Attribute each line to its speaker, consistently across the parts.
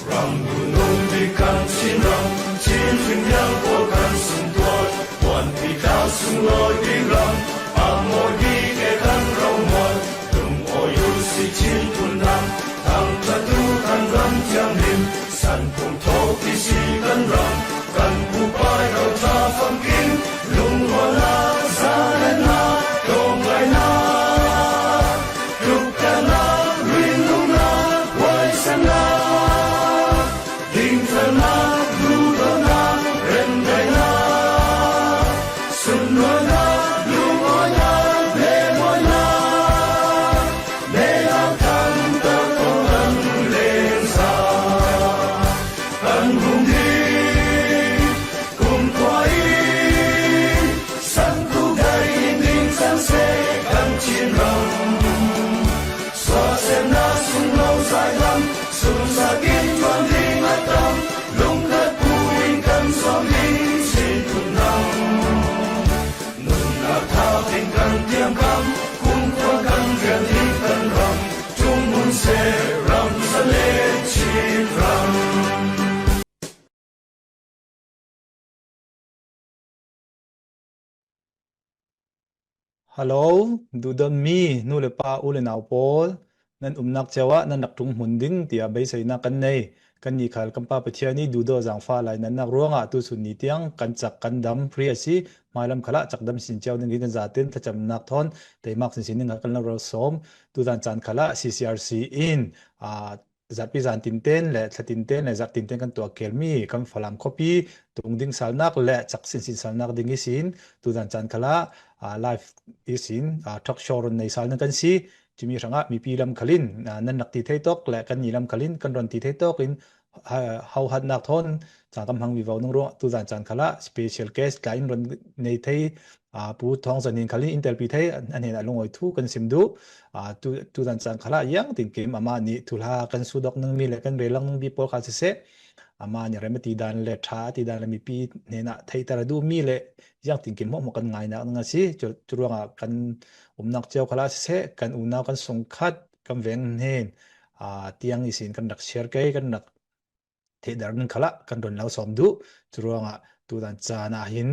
Speaker 1: 让不浓的感情让千分阳光看送多วันที่ดาวสุงลอยดีรังอามอดีแก่กันเราหมดลงอยุสิชินทุนนำทางประตูกันรันยังหิมสันคงทบที่สีกันรังกันผู้ไปเราจะฟังกินลุงหัวลาซาเลนาลงไหลนาลุกกันนารินลุงนาไว้สนาดิ่งเธอนาดูโดนาเร็นไดนาสุนวนาลุงโอยาเลโมยาเลอาคันตะโกนันเลนซาอันหุ่นดีกุมควายสันกูไกดิ่งสันเสกันชินรังสวาเสนาสุนโลสายลำสุนสากินวันดิ่งอัตตมลุงกัดผู้อิงกันสองดิ่งสิทุนนังนุ่นนาท้าทิ้งกันเตรียมคำคุ้มครองกันเรียนที่กันรำจุงมุนเสรำสะเลชีรัง
Speaker 2: ฮัลโหลดูดอนมีนูเลปาอุเลนาวโปลนั่นนักเจวะนั่นนักทุ่งหุ่นดิ้งที่อาเบยใส่นักกันในกันยี่ขัลกัมปาปเทียนี่ดูโดจางฟ้าไหลนั่นนักร้องอ่ะตุสุนีเตียงกันจักกันดำพรีสิมาลำขละจักดำสินเจ้าหนึ่งกินจัดเต็นถ้าจำนักทอนแต่มักสินหนึ่งกันนักเราสมดูดันจันขละ CCRC in อ่าจัดพิจารณ์ตินเต้นและถ้าตินเต้นและจัดตินเต้นกันตัวเคลมีกันฝรั่งคอปีตรงดิ้งสาลนักและจักสินสาลนักดิ้งสินดูดันจันขละไลฟ์อีสินทอล์กโชว์ในสายนั้นกันสิจะมีสังกัดมีปีลำคลินนั่นนักตีเทตอกและกันยี่ลำคลินกันรอนตีเทตอกอินเฮาหัดนักทอนจากกำลังวิวาวนงรัวตุจานจันขละสเปเชียลเคสไลน์รอนในไทยผู้ท้องสันนินคลินอินเตอร์ปีไทยอันนี้ลงไว้ทุกันซิมดูตุจานจันขละยังติงเกมอามานี่ทุลากันสุดอกนึงมีและกันเรลังนึงบีโปคาเซอามาเนี่ยเรมตีดานเลท้าตีดานเลมีปีเนี่ยนะไทยตระดูมีเลยังติงเกมหมกันง่ายนักนั่งสิจุดว่ากันนักเจ้าขลาเสกันนักกันสงคัดกันเวนเฮนเตียงอิสินกันนักเชียร์เกย์กันนักเทดาร์นึงขละกันโดนเราสมดูจุดว่าตัวนั้นจานาหิน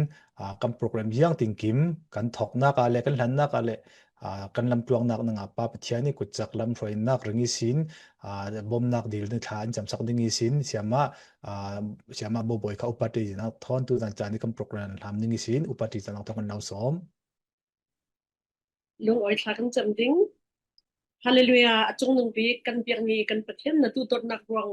Speaker 2: กันโปรแกรมยังติงกิมกันถกนักอะไรกันหลันนักอะไรกันลำตัวนักนั่งป้าปเทียนี่กุจักลำฟอยนักริงอิสินบอมนักดีลนึกฐานจำสักดึงอิสินเสียมาบ่อยๆเขาอุปตินักทอนตัวนั้นจานี่กันโปรแกรมทำดึงอิสินอุปตินักทอนกันเราสม
Speaker 3: ลุงอ้อยทากันจำดิ้งฮาเลลูยาจงนึงปีกันเปียงนี้กันประเทศนะตูตดนักรอง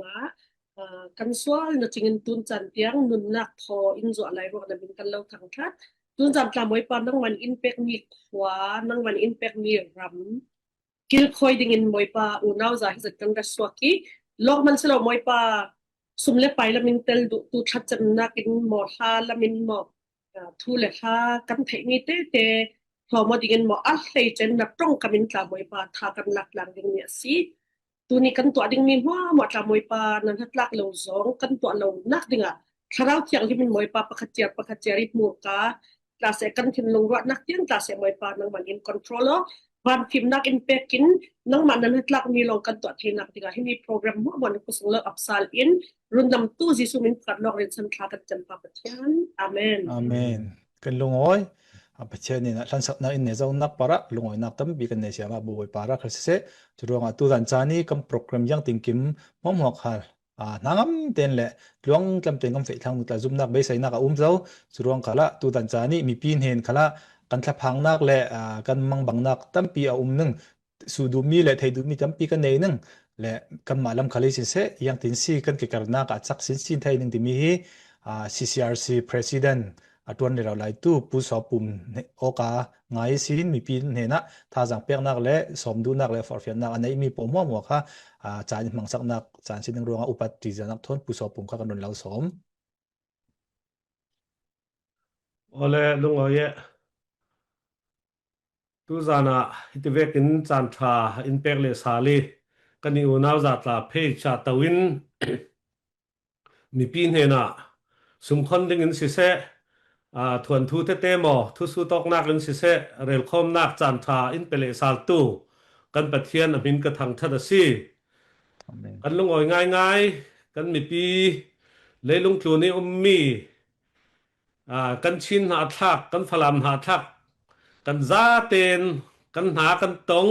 Speaker 3: กันสวานะจิงตุนจันเตียงนุนนักพออินโซอะไรรองนะเป็นกันเล่าทางทัดตุนจันตามไว้ปานนั่งมันอินเป็กมีขวานั่งมันอินเป็กมีรำกิลคอยดิ่งมวยปาอุณาวจะให้จัดกันกระสวกีลอกมันสลบมวยปาสุมเล็บไปแล้วมินเตลตูทัดจำนักอินหมอฮาแล้วมินหมอทูเลฮากันเทนีเตพอมาดิ่งหมออัลเลยเจนนับตรงกับมินตามวยปาทากันหลักหลังดิ่งเนี่ยสิตัวนี้กันตัวดิ่งมีว่าหมดตามวยปานั้นทัดหลักเราสองกันตัวเรานักดิ่งอ่ะถ้าเราเที่ยงที่มินมวยปาปะขเจียริมูกาตาเสกันทินลงรัดนักเที่ยงตาเสมวยปานังมันอินคอนโทรลล์วันพิมนักอินเป็กินนังมันนั้นทัดหลักมีลงกันตัวที่นักดิ่งอ่ะที่มีโปรแกรมว่าวันกุศลอับซาลอินรุ่นดำตู้จิสุมินกัดลอกเรียนสันทากันจันปาปะเทียนอาเมน
Speaker 2: อาเมนกันลงอ้อยปเชนี่นะท่านสักนักอินเนจงนักปาระลงอ้อยนักตั้มบีกันเนเสียมาบุยปาระคริสเซจุดรวงตัวดันจานี่กับโปรแกรมยังติงกิมมอมหัวขาลนางเต็นแหละลวงจำเป็นกับเฟทางมุตจุ่มนักเบสใส่นักเจ้าจุดรวงขละตัวดันจานี่มีปีนเห็นขละกันทับพังนักและกันมังบังนักตั้มปีนึงสูดูมีและไทยดูมีตั้มปีกันเนนึงและกันมาลำคาลิสิเซยังตินซีกันเกิดการนักจักสินไทยนึงที่มีCCRC President ตัวนเราไล่ตู้ผู้สอบปุ่มโอกาง่ายสินมีปีนเห็นนะถ้าจังเปียกนักและสมดูนักและฟอร์เฟียนนักอันนี้มีผมว่าหมวกค่ะจานมังสักนักจานสินนึงรวงอุปติจานักทนผู้สอบปุ่มข้ากันโดนเราสม
Speaker 4: โอเลลุงโอยตุจานะฮิตเวกินจานทราอินเป็กเลสาลีกันนี่อุณาวจัตลาเพจชาตวินมีปีนเห็นนะสมคนดึงอินสิเซทวนทูเตมอทุสุตอกนักอินสิเซเรลคอมนักจานทราอินเปเลสาลตูกันปะเทียนมินกระทังทัดซีกันลุงโอยง่าย กันมีปีเลยลุงจูนี่มีกันชินหาทักกันฝรั่งหาทักกันซาเตนกันหากันตรง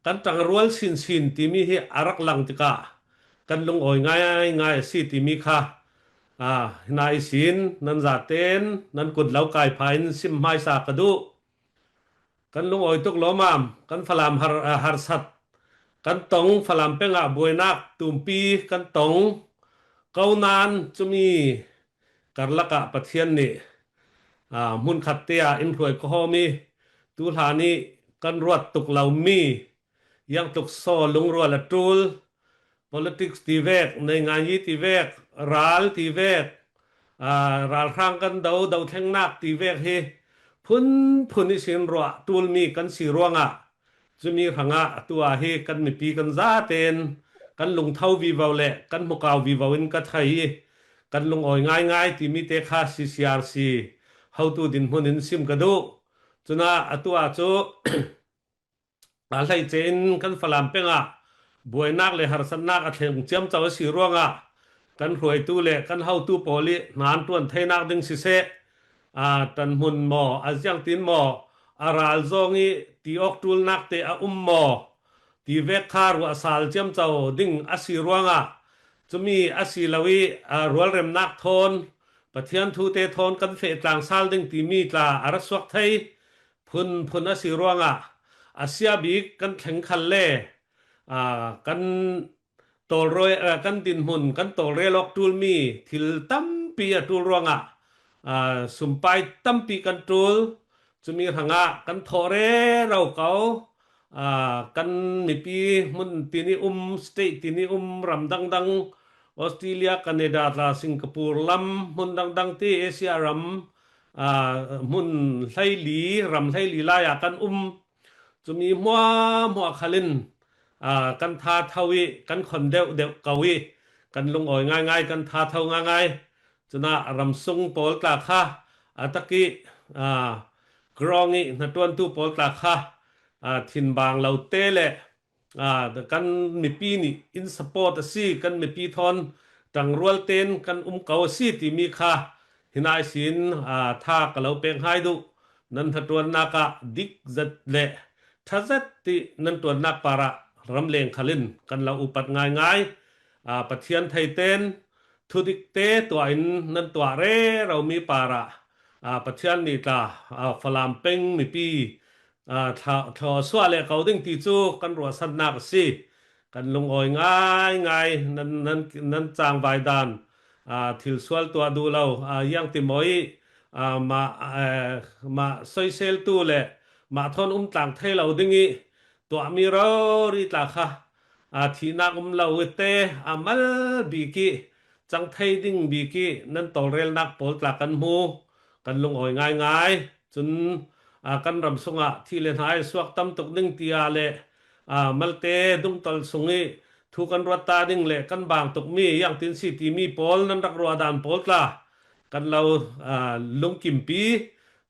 Speaker 4: กันจังรวลสินที่มีให้อารักลังติกากันลงอ่อยง่ายสิที่มีค่ะนายสินนันซาเตนนันกุดเหลากายพายซิมไม่สากระดูกันลงอ่อยตุกล้อมามกันฝรั่งหาสัตกันตรงฝรั่งเป็นบวยนักตุ่มปีกันตรงเกานานจะมีการละกะปะเทียนนี่มุนขัดเตียอินถวยก็มีตุลานี้กันรวดตุกเหล่ามียังตุกโซลุงรัวละตูล politics ตีเวกในงานยี่ตีเวกรัลตีเวกรัลครั้งกันดาวแทงนักตีเวกเฮพุนนิสินรัวตูลมีกันสีรัวงจะมีหังตัวเฮกันมีปีกันซาเตนกันลงเท้าวิวาเละกันมุกาววิวาวินกัทไทยกันลงอ่อยง่ายที่มีเตคาซีซีอาร์ซีhow to din hunin sim kadu chuna atua chu alai chen kan falam penga boinak le harsan nak athleng chiam chaw si ruanga kan roi tu le kan how to poli nan tuan thainak ding si se tan hun mo azyang tin mo aral zongi ti ok tul nak te mo ti vek khar wa sal chiam chaw ding asi ruanga chumi asi lawi rual rem nak thonปะเทียนทูเตทอนกันเฟตลางซาลดึงตีมีตาอารัสวักไทยพุนอสิรวงอาเซียบีกันแข่งขันเล่กันโตรอยกันดินหุ่นกันโตเรลอกตูลมีทิลตั้มปีตูลรวงสุมไปตั้มปีกันตูลจะมีหังกันโทเรเราเกากันมีปีมุนตีนี้สเตทตีนี้รำดังออสเตรเลียแคนาดาลาสิงคโปร์ลำมุนดังที่เอเชียรำมุนไทยลีรำไทยลีลายกันจะมีมัวขลินกันทาทวีกันคนเดวกวีกันลงอ่อยง่ายกันทาเทาง่ายจะน่ารำซุงโปลตาค่ะตะกี้กรองอีนัดวันตู้โปลตาค่ะทินบางเราเตะเลยกันมีปีนี่อินสปอร์ตสิกันมีปีทอนจังรัวเต้นกันเกาสิที่มีค่ะหินายสินท่ากเราเป็นให้ดูนันทตัวนักดิกจัดเละทัศตินันตัวนักปาระรำเลงขลินกันเราอุปัดง่ายปะเทียนไทยเต้นทุดิกเตตัวอินนันตัวเรเรามีปาระปะเทียนนี่ตาฝรั่งเป็นมีปีทอสวาเลเขาดึงตีจูกันรัวสันนักสิกันลงอ่อยง่ายนั้นจางใบดานทิลสวลตัวดูเรายังติมอยมาซอยเซลตูเลมาทอนต่างเทเราดึงอีตัวมีเราริตาค่ะทีนักเราเตมัลบีกีจังไทยดึงบีกีนั้นต่อเรลนักโปลตากันหูกันลงอ่อยง่ายจนกันรำสงที่เลนหายสวักตั้มตกดึงตีอาเลมัลเตดุงตลสงอีทุกันรัตตาดึงเลกันบางตกมีอย่างตินสิตีมีโปลนั้นรักรัวดานโปลตากันเราลงกิมปี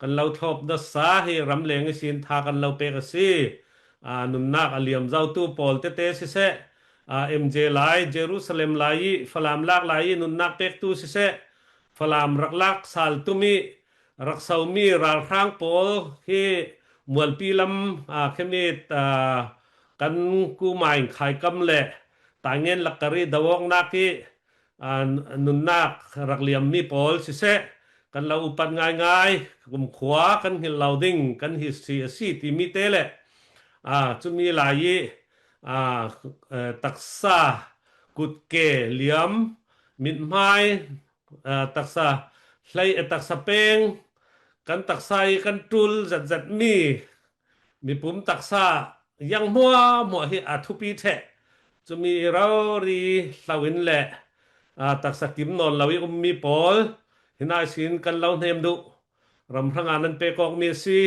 Speaker 4: กันเราทบดัสสาให้รำเลงสินทากันเราเปกสีนุนนักอเลียมเจ้าตู้โปลเตสิเซMJ ไลเยรูซาเล็มไลฟลามลากไลนุนนักเปกตู้สิเซฟลามรักลักซาลตุมีรักษามีรักครั้งโปลที่มวลปีลำเข้มนิดกันกูหมายขายกำเละต่างเงินลักกะรีดาวงนักที่นุนนักรักเหลี่ยมมีโปลสิเสกันเราอุปันง่ายกลุ่มขวากันเห็นเราดิ้งกันหิสีที่มีเตะเละจะมีหลายตักษากุดเกเหลี่ยมมิดไม้ตักษาไล่ตักษาเป้งกันตักษากันตุลจัดมีปุ่มตักษายังมัวให้ทุปีเทจะมีเรารีลาวินแหละตักษากิมนอนลาวิมีปอลหินายสินกันเราเนมดุรำพงานนั้นเปกองมีสี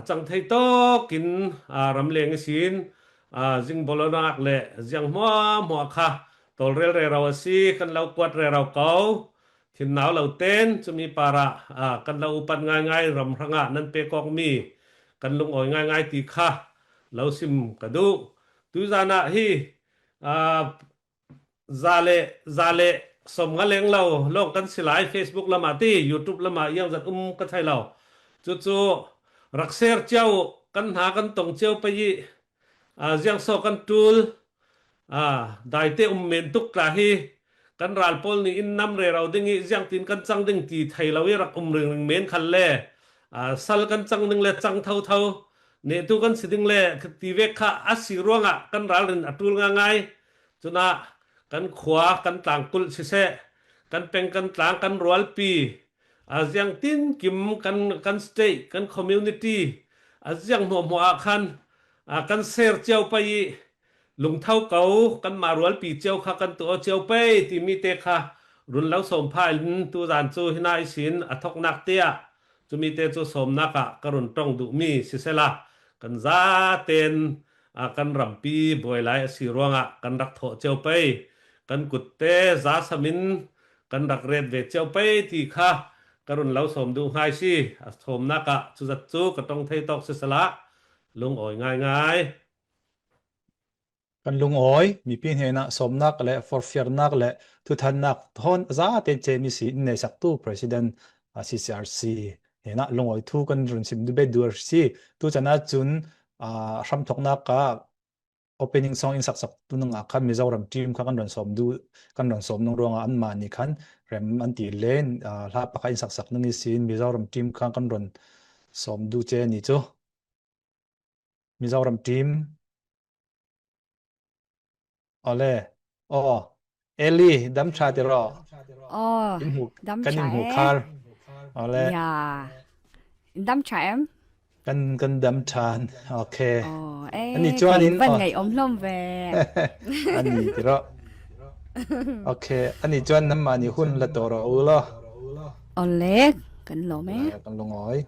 Speaker 4: จังไทยโตกินรำเลงสินจิงบอลนักเละยังมัวค่ะตอเรลเราสีกันเรากวดเราเกาทินหนาวเราเต้นจะมีปาระกันเราอุปันง่ายรำพงานนั้นเปกองมีกันลงอ่อยง่ายตีค่ะเราซิมกระดูตุจานะฮี zale som nga leng lo long kan silai Facebook lama ti YouTube lama yang zat ka thai lo chu rakser chau kan ha kan tong cheu pa yi jiang so kan tul dai te men tuk la hi kan ral pol ni in nam re rau ding i jiang tin kan chang ding ti thai lo rak ring men khan le sal kan chang ding le chang thau ne tu kan siding le ti ve kha asiruanga kan ral rin atul nga ngai chuna kan khwa kan tlang tul si se kan peng kan tlang kan rual pi jiang tin kim kan state kan community jiang hmo hmo khan kan share cheu pa i lung thau kau kan marual pi cheu kha kan to cheu pe ti mi te kha run lau som phai tu dan chu hinai sin athok nak tia chu mi te chu som naka karun tong du mi si sela kan za ten kan rampi boy lai si ronga kan rak tho cheu pe kan kut te za samin kan rak red ve cheu pe ti kha karun lau som du hai si som naka chu zat chu ka tong thei tok si sela lung oi ngai
Speaker 2: kan lung oi mi pin he na somnak le for fear nak le thu than nak thon za te che mi si ne sak tu president CCRC he na lung oi thu kan run sim du be dur si tu chana chun ram thok na ka opening song in sak tu nang khan Mizoram team kha kan ron som du kan ron som nong ronga an ma ni khan rem an ti len la pa ka in sak nang ni sin Mizoram team kha kan ron som du che ni chu Mizoram team ole Eli dam cha te ro in hu
Speaker 5: đâm
Speaker 2: kan in hu
Speaker 5: trẻ
Speaker 2: khal ole
Speaker 5: dạ đâm trẻ em
Speaker 2: kan dam chan okay anh đi
Speaker 5: ê
Speaker 2: cho anh
Speaker 5: ngày
Speaker 2: in
Speaker 5: bên ngày ôm lông về
Speaker 2: anh đi te ro okay anh đi cho anh nam ma ni hun la to ro u lo
Speaker 5: lết cần lỗ mé
Speaker 2: kan long oi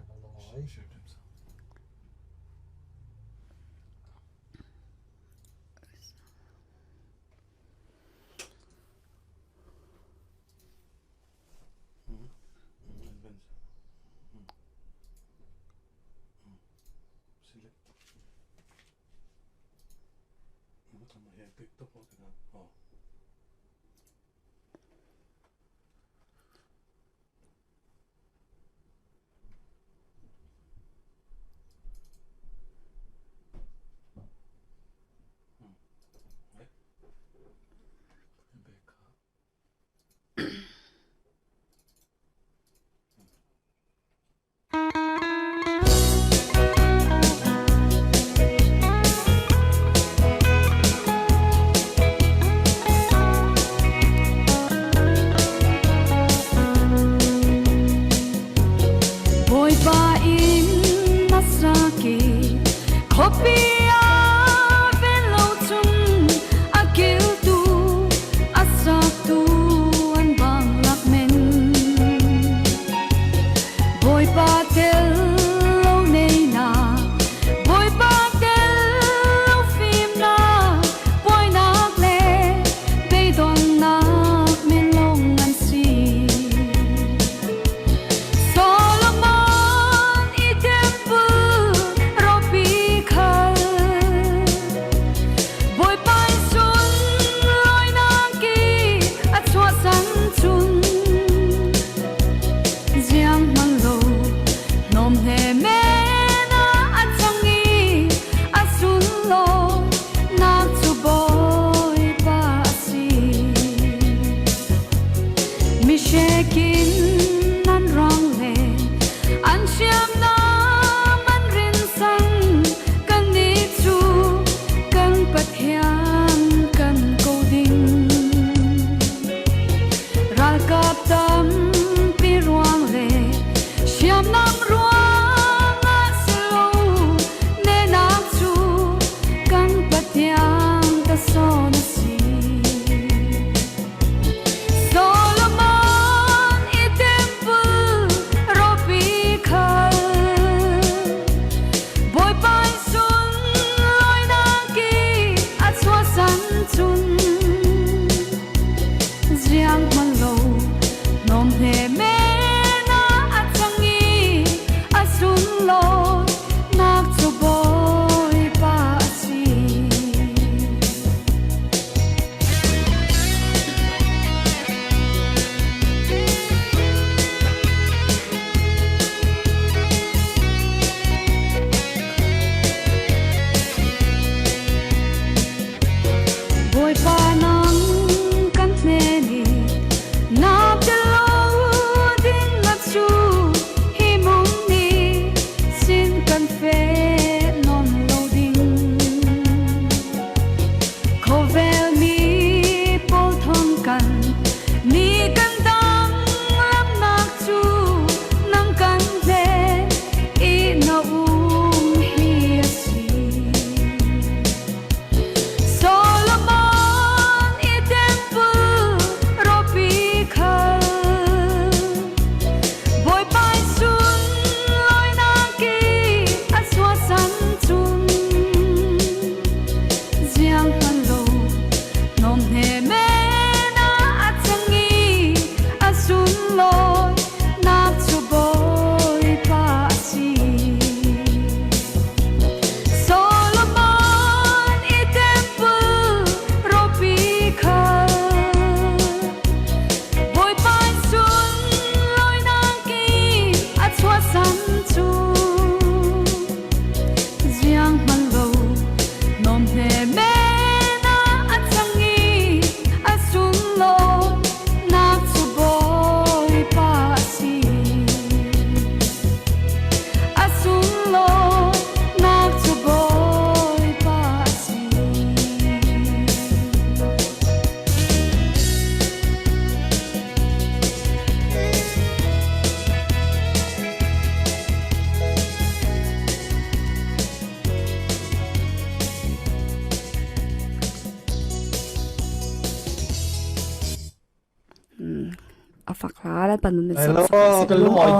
Speaker 5: afakla panun men
Speaker 2: Hello,
Speaker 5: sak
Speaker 2: kan lung oi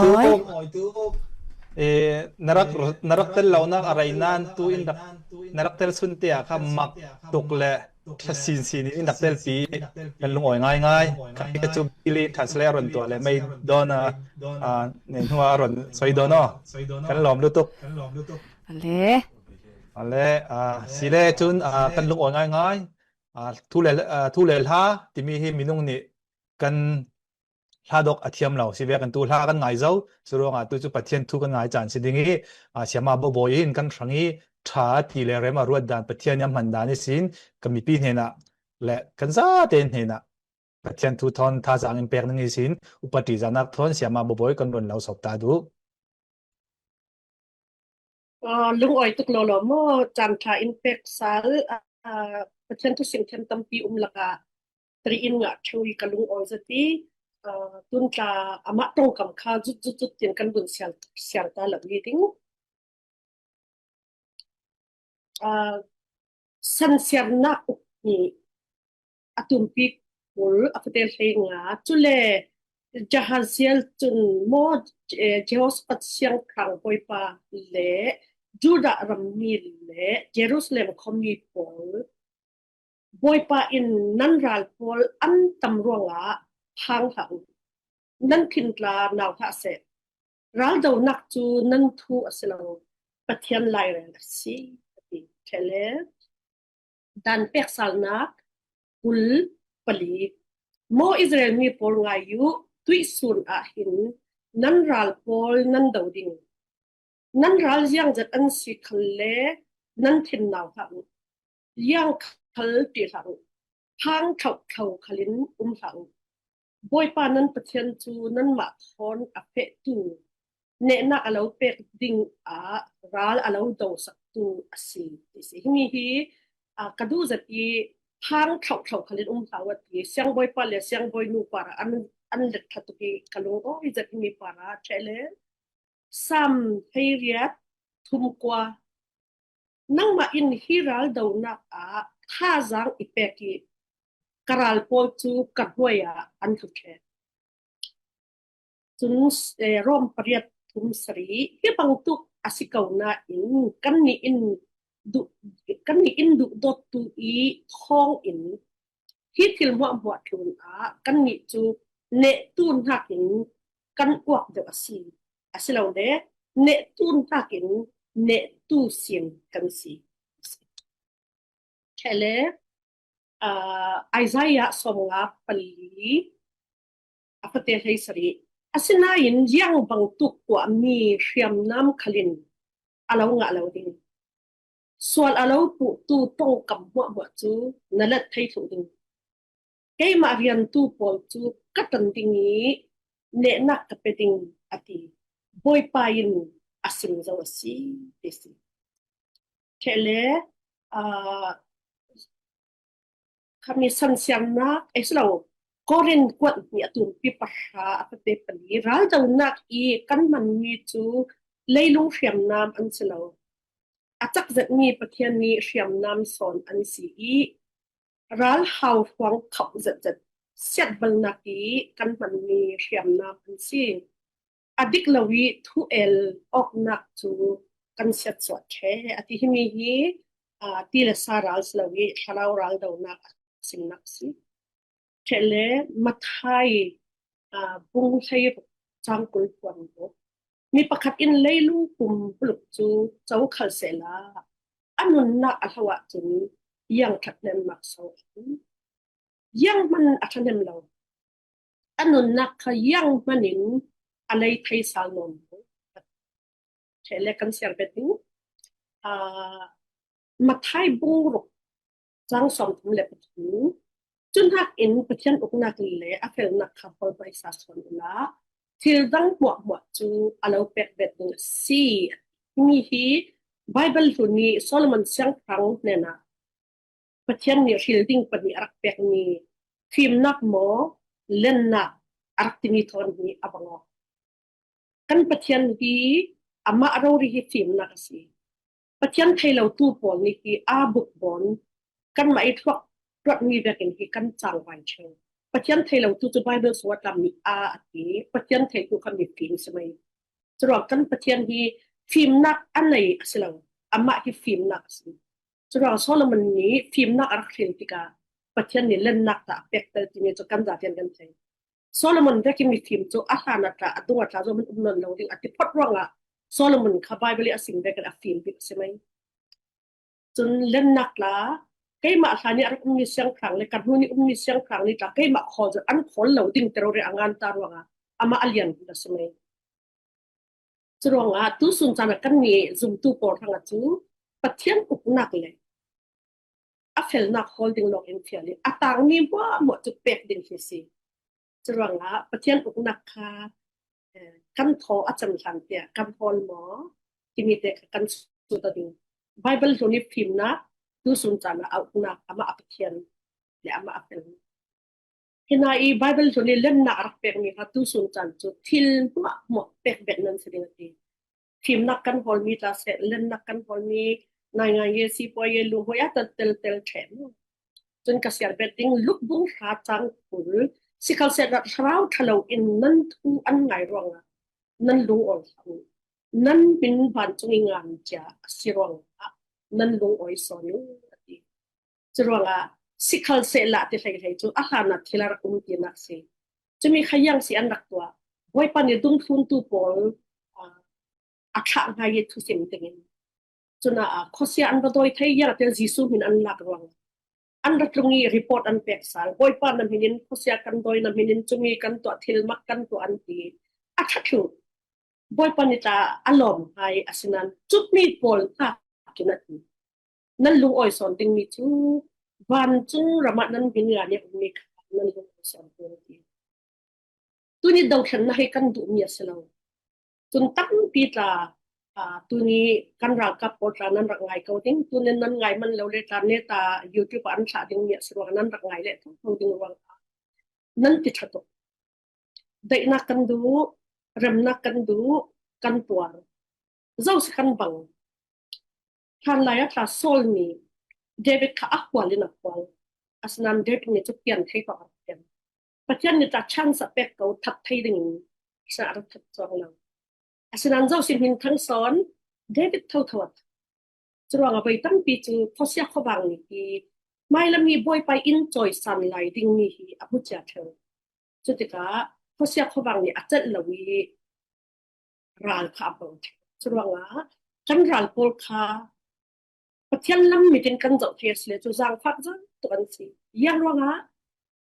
Speaker 5: oi
Speaker 2: tu. Narak tel launa arainan tu indak narak tel suntia ka mak tuk le sin sin indak tel pi kan lung oi ngai kan ka chu bili translate ron to le mai dona nen huwa ron soi dono kan lom lu tuk
Speaker 5: ale
Speaker 2: ale sile chun kan lung oi ngai thu le ha timi hi minung ni kan hladok athiam lo si ve kan tu hla kan ngai zo suronga tu chu pathian thu kan ngai chan si dingi siama bo boy in kan thrangi tha ti le rema ruat dan pathian yam han dan sin kami pi hena le kan za ten hena pathian thu thon tha jang in pek ngi sin upati janak thon siama bo boy kan ron lo sop ta du
Speaker 3: lung oi tuk lo mo chan tha impact sal pathian tu sim them tampi laka tri in nga thui ka lung oi zati tun ta ama tong kam kha zut tin kan bun sial ta la wi ding san siar na ni atum pi pul apatel nga chule jahasial chun mo jeos pat siang khang poi pa le juda ramni le jerusalem khomi pol boy pa in nan ral pol an tam ronga hang hang nan khin tla naw tha se ral do nak chu nan thu aselo pathian lai ren si ti thele dan pek sal nak ul pali mo israel mi pol nga yu tui sun a hin nan ral pol nan do ding nan ral yang jat an si khalle nan thin naw hang yang khal ti hang hang khau khalin hang boy pa nan pathian chu nan ma thon a pe tu ne na alo pek ding a ral alo do sak tu asi si hi hi kadu zati hang khau khalin hawat ti siang boy pa le siang boy nu para an let thatu ki kalung o izat mi para chele sam heiriat thum kwa nang ma in hiral do na a tha jang ipeki karal pol chu kathoya an thukhe chun rom pariat thum sri hi bangtuk asikauna in kan ni in du dot tu i thong in hi thil mo thun a kan ni chu ne tun hakin kan kwak de asilo de ne tun hakin ne tu sin kan si chele Isaiah songa pali apate hei sari asina in yang bang tuk kwa mi riam nam khalin alo nga alo ding swal alo pu tu tong kam mo chu nalat thai thu ding kay ma rian tu pol chu katan dingi ne na ka peding ati boy pain asim zawasi desi kele kami san siam na eslo koren kwat ni atun pi pasha apate pali ral daw nak i kan man ni chu leilung riam nam an selo achak zat ni pathian ni riam nam son an si i ral haw huang khap zat siat bal na ki kan man ni riam nam an si adik lawi thu el ok nak chu kan siat swat the ati himi hi tila saral lawi halau ral daw nak sing naksi chele mathai bung sai chang kul kwan bo mi pakhat in leilung kum pluk chu chau khal sela anun na alhawa chun yang thatnem mak so yang man athanem lo anun na kha yang manin alai thai salon chele kan ser beting mathai bung ro chang som thum le pathu chun hak in pathian uknak le afel nak khapol bai sa son la thil dang mo chu alo pek bet ding si ni hi bible hu ni solomon sang phang ne na pathian ni shielding pani arak pek ni thim nak mo len na arak tini thon ni abango kan pathian hi ama aro ri hi thim na si pathian thailo tu pol ni hi a buk bon kan mai thok rot mi bekin hi kan chang wan chen ประเทศไทยเราตู้จะไบเบิลสวดลำนี้ที่ประเทศไทยตู้คำมีฟิล์มใช่ไหมจะรอกันประเทศที่ฟิล์มนักอันไหนสิเราอามาที่ฟิล์มนักสิจะรอโซลมันนี้ฟิล์มนักรักเทนติกาประเทศนี้เล่นนักแต่เป็กแต่ที่นี่จะกันจากกันใช่โซลมันได้กินมีฟิล์มจะอาหารนักแต่ตัวนักจะมันนนเราดิ้งที่พัดร่างละโซลมันข้าไบเบิลสิ่งเดียวกันฟิล์มใช่ไหมจนเล่นนักละใครมาทานนี่อาจมีเสียงครั้งเลยกันนู่นนี่มีเสียงครั้งนี่แต่ใครมาขอจะอันขอเราดิ้งแต่เราเรียงงานตาร่างอ่ะอามาอัลยันได้ใช่ไหมจรวงอ่ะตู้สุนทรกันนี่ซุ่มตู้ปอดทางจูประเทศอุกนักเลยอาเฟลนักฮอลดิ้งล็อกอินเฟียเลยอาต่างนี่ว่าหมดจุดเป็ดดิ้งฟิสิจรวงอ่ะประเทศอุกนักค่ะกันทออาจารย์ชันเตียกันฮอลหมอที่มีแต่กันสุดดิ้งไบเบิลตัวนี้พิมพ์นะตู้สุนทรเอาอุกนักอามาอัปเทียนและอามาอัปเฟลที่นายไบเบิลตัวนี้เล่นนักรักเป็กนี่ค่ะตู้สุนทรจุดทิลว่าหมดเป็กแบบนั้นสิเดียวดีทีมนักกันฮอลมีตาเสร็จเล่นนักกันฮอลมีนายงานเยซีปอยลุงหัวยัดเตลแฉมจนกระเสียเบ็ดดิ้งลุกบุ้งขาจังปุลสิเขาเสร็จแล้วเราทะเลาะอินนั่นทูอันไงรองนั่นลุงอ่อนเขานั่นเป็นบ้านจงงานจ้าสิรองนั่นลุงอ่อยสอนอยู่จะรองสิเขาเสร็จละที่ใครจูอาหารนัดที่เราตีนักสิจะมีขยังสิอันรักตัวไว้ปานนี้ดุ้งทุนตูปอลอาคาไงทุกสิ่งติงจนข้อเสียอันประดอยไทยยาเตลจิสูมินอันลักรวงอันรัตรงนี้รีพอร์ตอันเป็กสารไว้ปานนั้นมินินข้อเสียกันดอยนั้นมินินจะมีกันตัวทิลมักกันตัวอันตีอาชักถูไว้ปานนี้จะอารมณ์ให้อาศินันจุดมีปอลท่ากินนั่นลุงอ้อยสอนติงมีจูวันจูระมัดนั้นเป็นงานเนี่ยมีนั่นลุงอ้อยสอนตัวนี้ตัวนี้ดาวฉันให้กันดูมีอะไรจนตั้งปีตาตัวนี้กันรักกับปอดนั้นรักไงเขาทิ้งตัวนี้นั้นไงมันเราเลยตามเนี่ยตายูทูบอันสาดิ่งเนี่ยสรวงนั้นรักไงเลยทั้งดิ่งวังนั่นติดขัดได้นักกันดูเริ่มนักกันดูกันปวดเจ้าสิกันบังท่านไล่ท่าโซลนี่เดวิดข้าอักวาลินักวังอาสนันเดวิดนี่จะเปลี่ยนให้ต่อเปลี่ยนปัจจัยนี่จะช่างสเปกเขาทับไทยดิ่งสารทับจองเราอาศัยนั้นเจ้าสิ่งหินทั้งสอนเดวิดเท่าทวดจรวงเอาไปตั้งปีจูพอเสียขบังนี่ไม่ละมีบ่อยไปอินจอยสันไลดิ้งนี่อภิจัดเธอจุดที่ก็พอเสียขบังนี่อาจจะละวีรัลคาบงจรวงกันรัลโพลคาประเทศลำมีเป็นกันเจ้าเทียสเลยจูจางฟักจังตัวนั้นสิยังรวง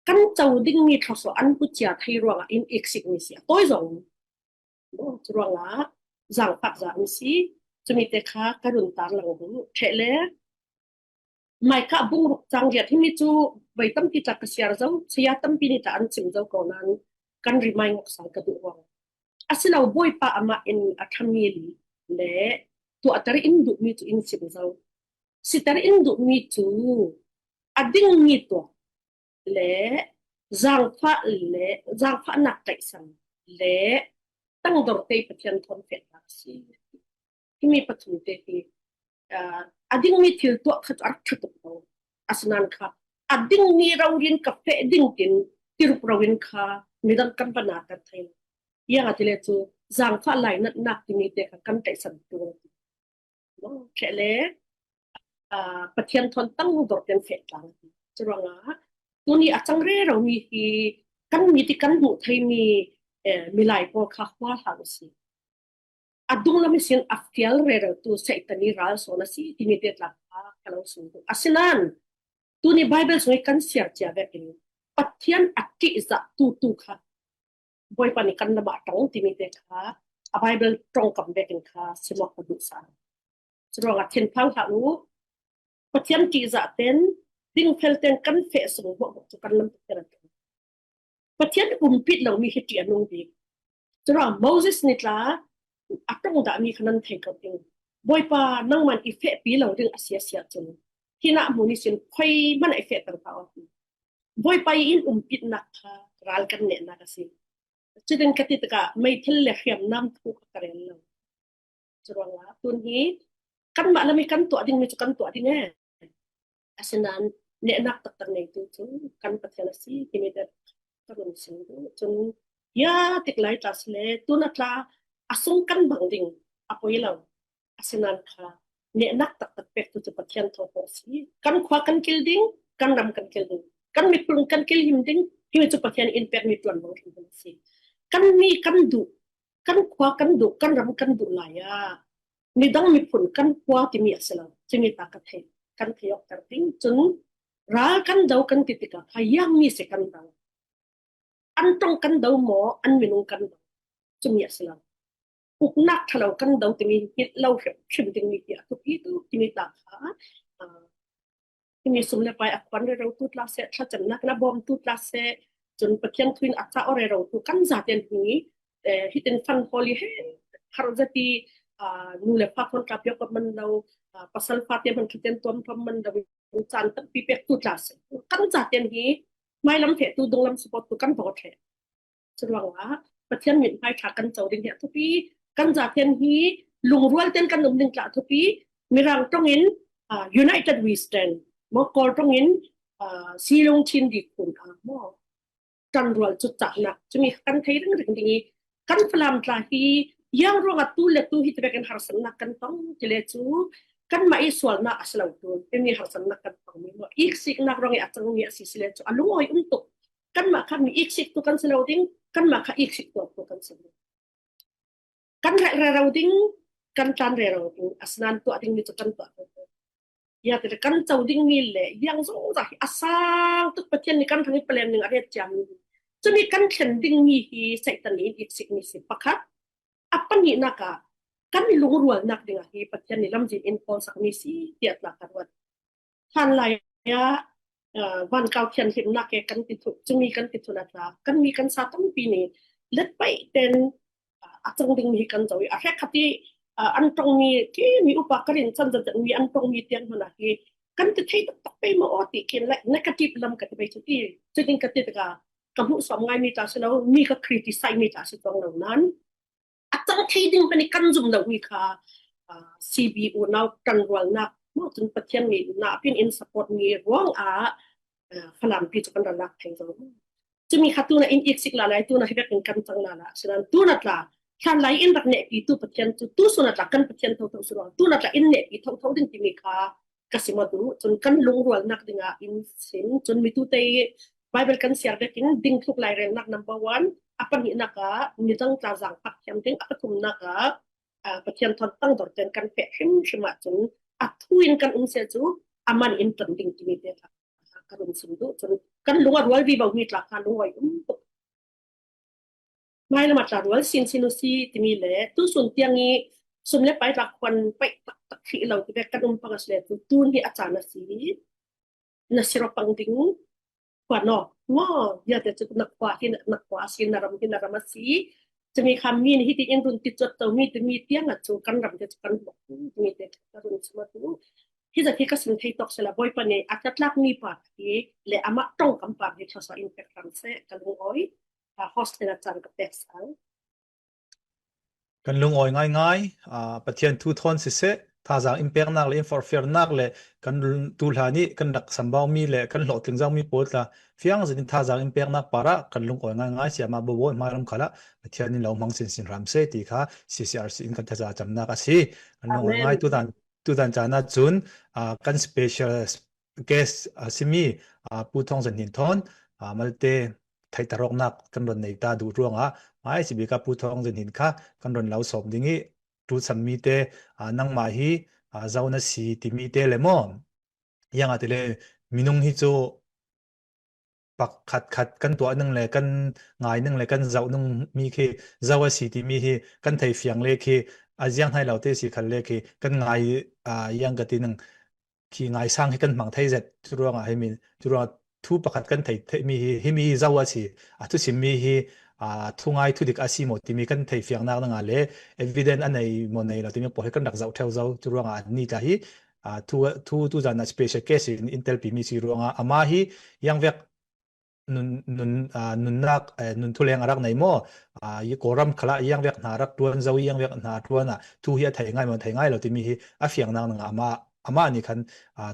Speaker 3: กันเจ้าดิ้งนี่ทศอันพุจัดให้รวงอินเอ็กซิกนี่เสียตัวจงจรวงจังปักจังสิจะมีแต่ข้าการุนตาหลังหูเฉลี่ยไม่ข้าบุ้งจังเดียที่มีจูใบตั้มปีจากเสียเจ้าเสียตั้มปีนี้แต่อันจิมเจ้าก่อนนั้นกันริมายงกสังกระดูกวังอาศัยเราบ่อยป้าอามาอินอัฐมิลเล่ตัวอัตริอินดูมีจูอินจิมเจ้าสิตริอินดูมีจูอดิ้งมีตัวเล่จังฟ้าเล่จังฟ้านักไก่สังเล่ตั้งดอร์เตย์ปะเทียนทอนเฟตนักสิที่มีปัจจุบันที่อดิ้งมีทิลตัวขัดอัดชุดตัวอาสนันค่ะอดิ้งมีเราเรียนกาแฟดิ้งกินที่รูปเราเรียนค่ะมีดังกันปนากันไทยยังอาทิตย์ละจูจังฟ้าไหลนักที่มีแต่กันไก่สันตัวน้องเฉลี่ยปะเทียนทอนตั้งดอร์เตย์เฟตหลังจะว่าไงตัวนี้อาจจะเร่เรามีกันมีที่กันหูไทยมีหลายพวกข้าวหางสิอดุงละมิสินอัฟเทียลเรื่องตัวเศรษฐนีรัลโซนสิที่มีเด็ดหลักฮัลโหลสุนทรอาศัยนั้นตัวนี้ไบเบิลสวยกันเสียใจแบบนี้ปัจจัยอัติจะตุค่ะบ่อยปานนี้กันระบาดตรงที่มีเด็ดค่ะไบเบิลตรงกับแบบนี้ค่ะสมองกระดูกสันสรองอัดเทนพังค่ะรู้ปัจจัยที่จะเต้นดิ้งเฟลเต้นกันเฟสมุกจะกันลำตัวกันประเทศปิดเรามีเหตุการณ์นึงดีจนว่าโมเสสนี่ละอัตรงดามีขนาดเท่ากับเองบ่อยป่านั่งมันอีเฟปีเราดึงอาเซียจนที่น่ามูนิสินค่อยมันอีเฟต่างๆบ่อยไปอินปิดนักค่ะรัลกันเนี่ยนักสิจะดึงกติกาไม่ทิ้งเลยเขียมน้ำทุกข์กันเราจนว่าตัวนี้กันมาแล้วมีกันตัวดิ้งมีจุกันตัวดิ้งแน่อาศัยนั้น เนี่ยนักตักตักในตัวจนกันประเทศสิที่มีแต่กระดุมสิงจนยาติดไหลจัสเลตัวนักลาอาสงกันบังดิ่งอภัยเราอาศัยนั้นค่ะเนี่ยนักตักตักเป็ดตัวจะประเทศทองสิกันขวากันกิลดิ่งกันรำกันกิลดิ่งกันมีปรุงกันกิลหิมดิ่งที่มีจะประเทศอินเปอร์มีตัวบังดิ่งสิกันมีกันดุกันขวากันดุกันรำกันดุหลายมีดังมีผลกันขวาที่มีอาศัยเราจะมีตากระเทกันเที่ยวกันดิ่งจนrakan daw kan titika hayang mi sekan daw antong kan daw mo an minung kan daw chumya sila uknak thalaw kan daw timi hit law shim ting mi ya to itu timi ta kha timi sumle pai akwan re tu tla se tha chan nak na bom tu tla se chun pathian twin acha ore ro tu kan za ten hi hiten fan holi he harjati nu le pa kon kapyo ko man daw pasal fatia man kiten tom pam man daw chan tak pipek tu tlas kan za ten hi mai lam the tu dong lam support tu kan bo the chulwang wa pathian min pai tha kan chau ding he tu pi kan za ten hi lung rual ten kan um ding tla tu pi mirang tongin united we stand mo kol tongin silong chin di kun mo kan rual chu cha na chumi kan thei ring ring ding kan flam tla hi yang ronga tu le tu hi te kan harsan na kan tong chile chu kan mai swal na aslaw tu ni harsan na kan tong mo iksik na rongi atang ni asisile chu alungoy untuk kan ma kan iksik tu kan slaw ding kan ma ka iksik tu kan slaw kan ra ding kan tan re ro ding asnan tu ating ni chu kan tu ya te kan chau ding ni le yang zo za asang tu pathian ni kan thangi plan ning are jam chumi kan thlen ding ni hi saitan ni iksik ni si pakhat apa ni naka kan ni lung rual nak dinga hi pathian ni lamjin in pol sak ni si tiat la karwat than lai ya van kau khian him nak ke kan ti thu chumi kan ti thu na ta kan mi kan sa tam pi ni let pai ten atang ding ni kan jawi a he khati an tong ni ki mi upakarin chan jan mi an tong mi tian hona hi kan ti thei tak pe mo oti kin like negative lam ka ti bai chu ti chuding ka ti ka kamu som ngai mi ta selo mi ka criticize mi ta si tong lo nan atang thei ding pani kan zum lo mi kha CBU now kan rual nak mo tun pathian ni na pin in support mi ruang phalam pi chu kan ra lak thei zo chumi khatu na in iksik la lai tu na hebek kan chang na la sinan tu na tla khan lai in rak ne pi tu pathian tu su na tla kan pathian tho tho su tu na tla in ne pi tho ding ti mi kha kasima tu chun kan lung rual nak dinga in sin chun mi tu te Bible kan share bekin ding thuk lai ren nak number 1 apa ni naka ni tang ta jang pak yam ting atum naka pathian thon tang dor ten kan pe him shima chun athuin kan se chu aman in tan ding ti mi te ka rum sum du chun kan lunga rual vi ba mi tla khan lungoi mai la ma tla rual sin sinusi ti mi le tu sun tiang ni sum le pai rak kwan pai tak thi lo ti be kan pangas le tu ni achana si na siro pang ding no mo ya te chu nak kwa sin naram si chumi kham mi ni ti in run ti chot to mi ti mi tiang a chu kan ram te kan mi te ka run chuma tu hi za ki ka sin thei tok sela boy pa ne atatlak ni pa ti le ama tong kam pa ni thosa impact ram se kalung oi host na chan ka tek sang
Speaker 2: kan lung oi ngai pathian thu thon si se tha jang impact nak le interfere nak le kan tu hlani kan dak sambau mi le kan lo tling jang mi potla fiang zin tha jang impact nak para kan lung oi ngai siama bo bo maram khala pathian ni lo mang sin ram se ti kha CCRC in kan tha ja cham na ka si kan lung oi ngai tu dan chana chun kan special guest simi pu thong zan hin thon malte thai tarok nak kan ron nei ta du ruanga mai sibi ka pu thong zan hin kha kan ron lau som dingi tu sammi te nang ma hi zauna si ti mi te le mo yang atile minung hi chu pak khat kan to nang le kan ngai nang le kan zau nang mi khi zawa si ti mi hi kan thei fiang le khi ajiang hai laute si khal le khi kan ngai yang ka ti nang khi ngai sang hi kan mang thei zet churuanga hi min churuanga thu pakhat kan thei mi hi mi zawa si tu sim mi hi thungai thu dik asi mo ti mi kan thei fiang nak nga le evident anei mo nei la ti mi po kan dak zau theu zau churuanga ni ta hi thu jana special case in intel pi mi si ruanga ama hi yang vek nun nak nun thuleng arak nei mo yi koram khala yang vek na rak tuan zau yang vek na tuana thu hi thai ngai mo thai ngai lo ti mi hi a fiang nang nga ama ni khan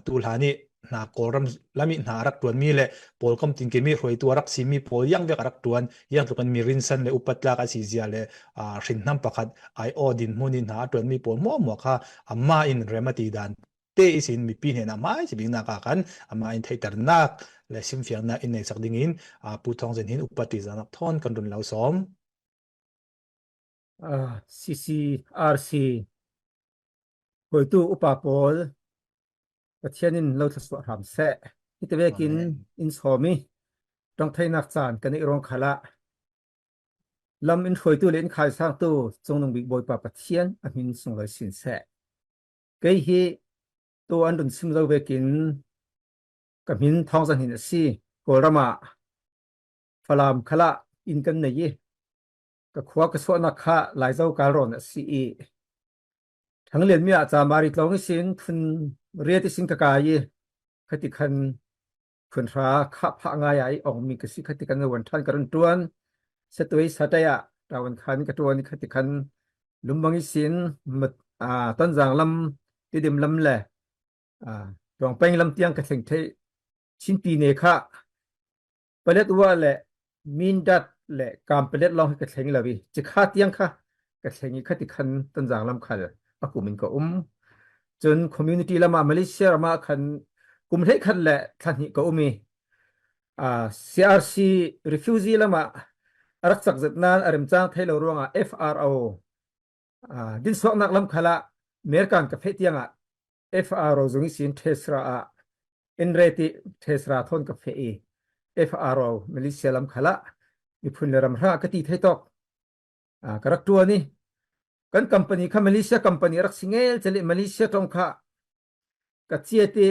Speaker 2: tu hlani นาโกรัมลามินารักตวนมีเละปอลคอมติงเกมีรวยตัวรักซิมีปอลยังเวกรักตวนยังตุกันมีรินสันเลอุปัตลากาซิเซียเลรินน้ำประคัดไอโอดินมุนินหาตวนมีปอลมัวค่ะอามาอินเรมาตีดันเตอิสินมีปีเห็นอามาสิบิงนากักันอามาอินไทยตร์นักและซิมเฟียงนาอินในสักดิ่งอินปูทองเซนหินอุปติจานักทอนกันรุนเหลาสอม
Speaker 6: CCRC หวยตู้อุปปอลประเทศนินเราทศวรรษแสะที่ตะเวกินอินสอมีต้องไทยนักจานกันในรองขละลำอินหวยตู้เล่นขายสร้างตู้จงนงบิกบอยปาประเทียนอามินส่งเลยสินแสะเกยฮีตัวอันดุนซิมเราเวกินกับมินทองสันหินสีโกรามาฟลามขละอินกันในยี่กับขวากระสวนักขะหลายเจ้าการรอนสีทั้งเรียนมีอาจารย์มาริตลองให้สินทุนเรียที่สิงกากายคติคันฝืนราข้าพะงายออกมีกสิคติคันวันทันการันตวนเสตุยสัตยะดาวันคันกระตัวนี้คติคันลุมบังอิสินมต้นจางลำที่เดิมลำแหละดวงเป็นลำเตียงกระเสงเทชินปีเนคะเปรตว่าแหละมินดัดแหละการเปรตลองให้กระเสงละวิจะฆ่าเตียงค่ะกระเสงคติคันต้นจางลำขันอากูมินก็จนคอมมูนิตี้ละมาเลเซียละมาคันกุมเทคันแหละท่านนี้ก็มีCRC refugee ละมารักษาจัดนานอารมณ์จ้างไทยเราร่วงFRO ดินสวกนักลำขละเมริกันกับเฮตียงFRO จงสินเทสราอินเรติเทสราทนกับเฮFRO มาเลเซียลำขละมีพุ่นเรำรากติไทยตอกกระตัวนี้กันคัมปานีข้ามาเลเซียคัมปานีรักสิงเอลจะเลี้ยมาเลเซียตรงข้ากัจเจติ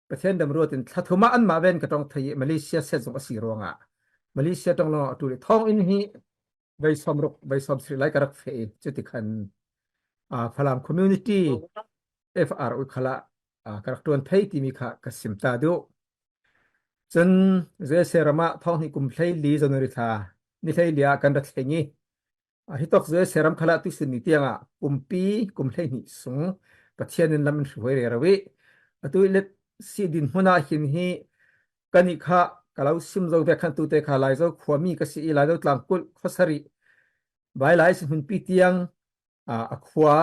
Speaker 6: ประเทศดำรวจถ้าทุมาอันมาเวนก็ต้องไทยมาเลเซียเซตส่งสีรวงมาเลเซียต้องรอตัวท้องอินฮีใบสมรกใบสมสิริไลกรักเฟยจุดที่คันพลังคอมมูนิตี้ FRO ขละกระตัวไทยที่มีข้ากสิมตาดูจนเจเซรามาท้องที่กุมไทยลีจนริธานี่ไทยเลียกันรักเฟยฮิตอกเจเซรัมขละตุสินิเตียงกุมปีกุมเลนิสงประเทศนั้นลำมันช่วยเรือวิตุยเล็ดสีดินหัวหน้าหินฮีกันอีกค่ะกล่าวซิมโจเบคันตุเตคาลายโจขวามีกษีลายโจตลังกุลข้อสริใบลายสิหุ่นปีเตียงขวา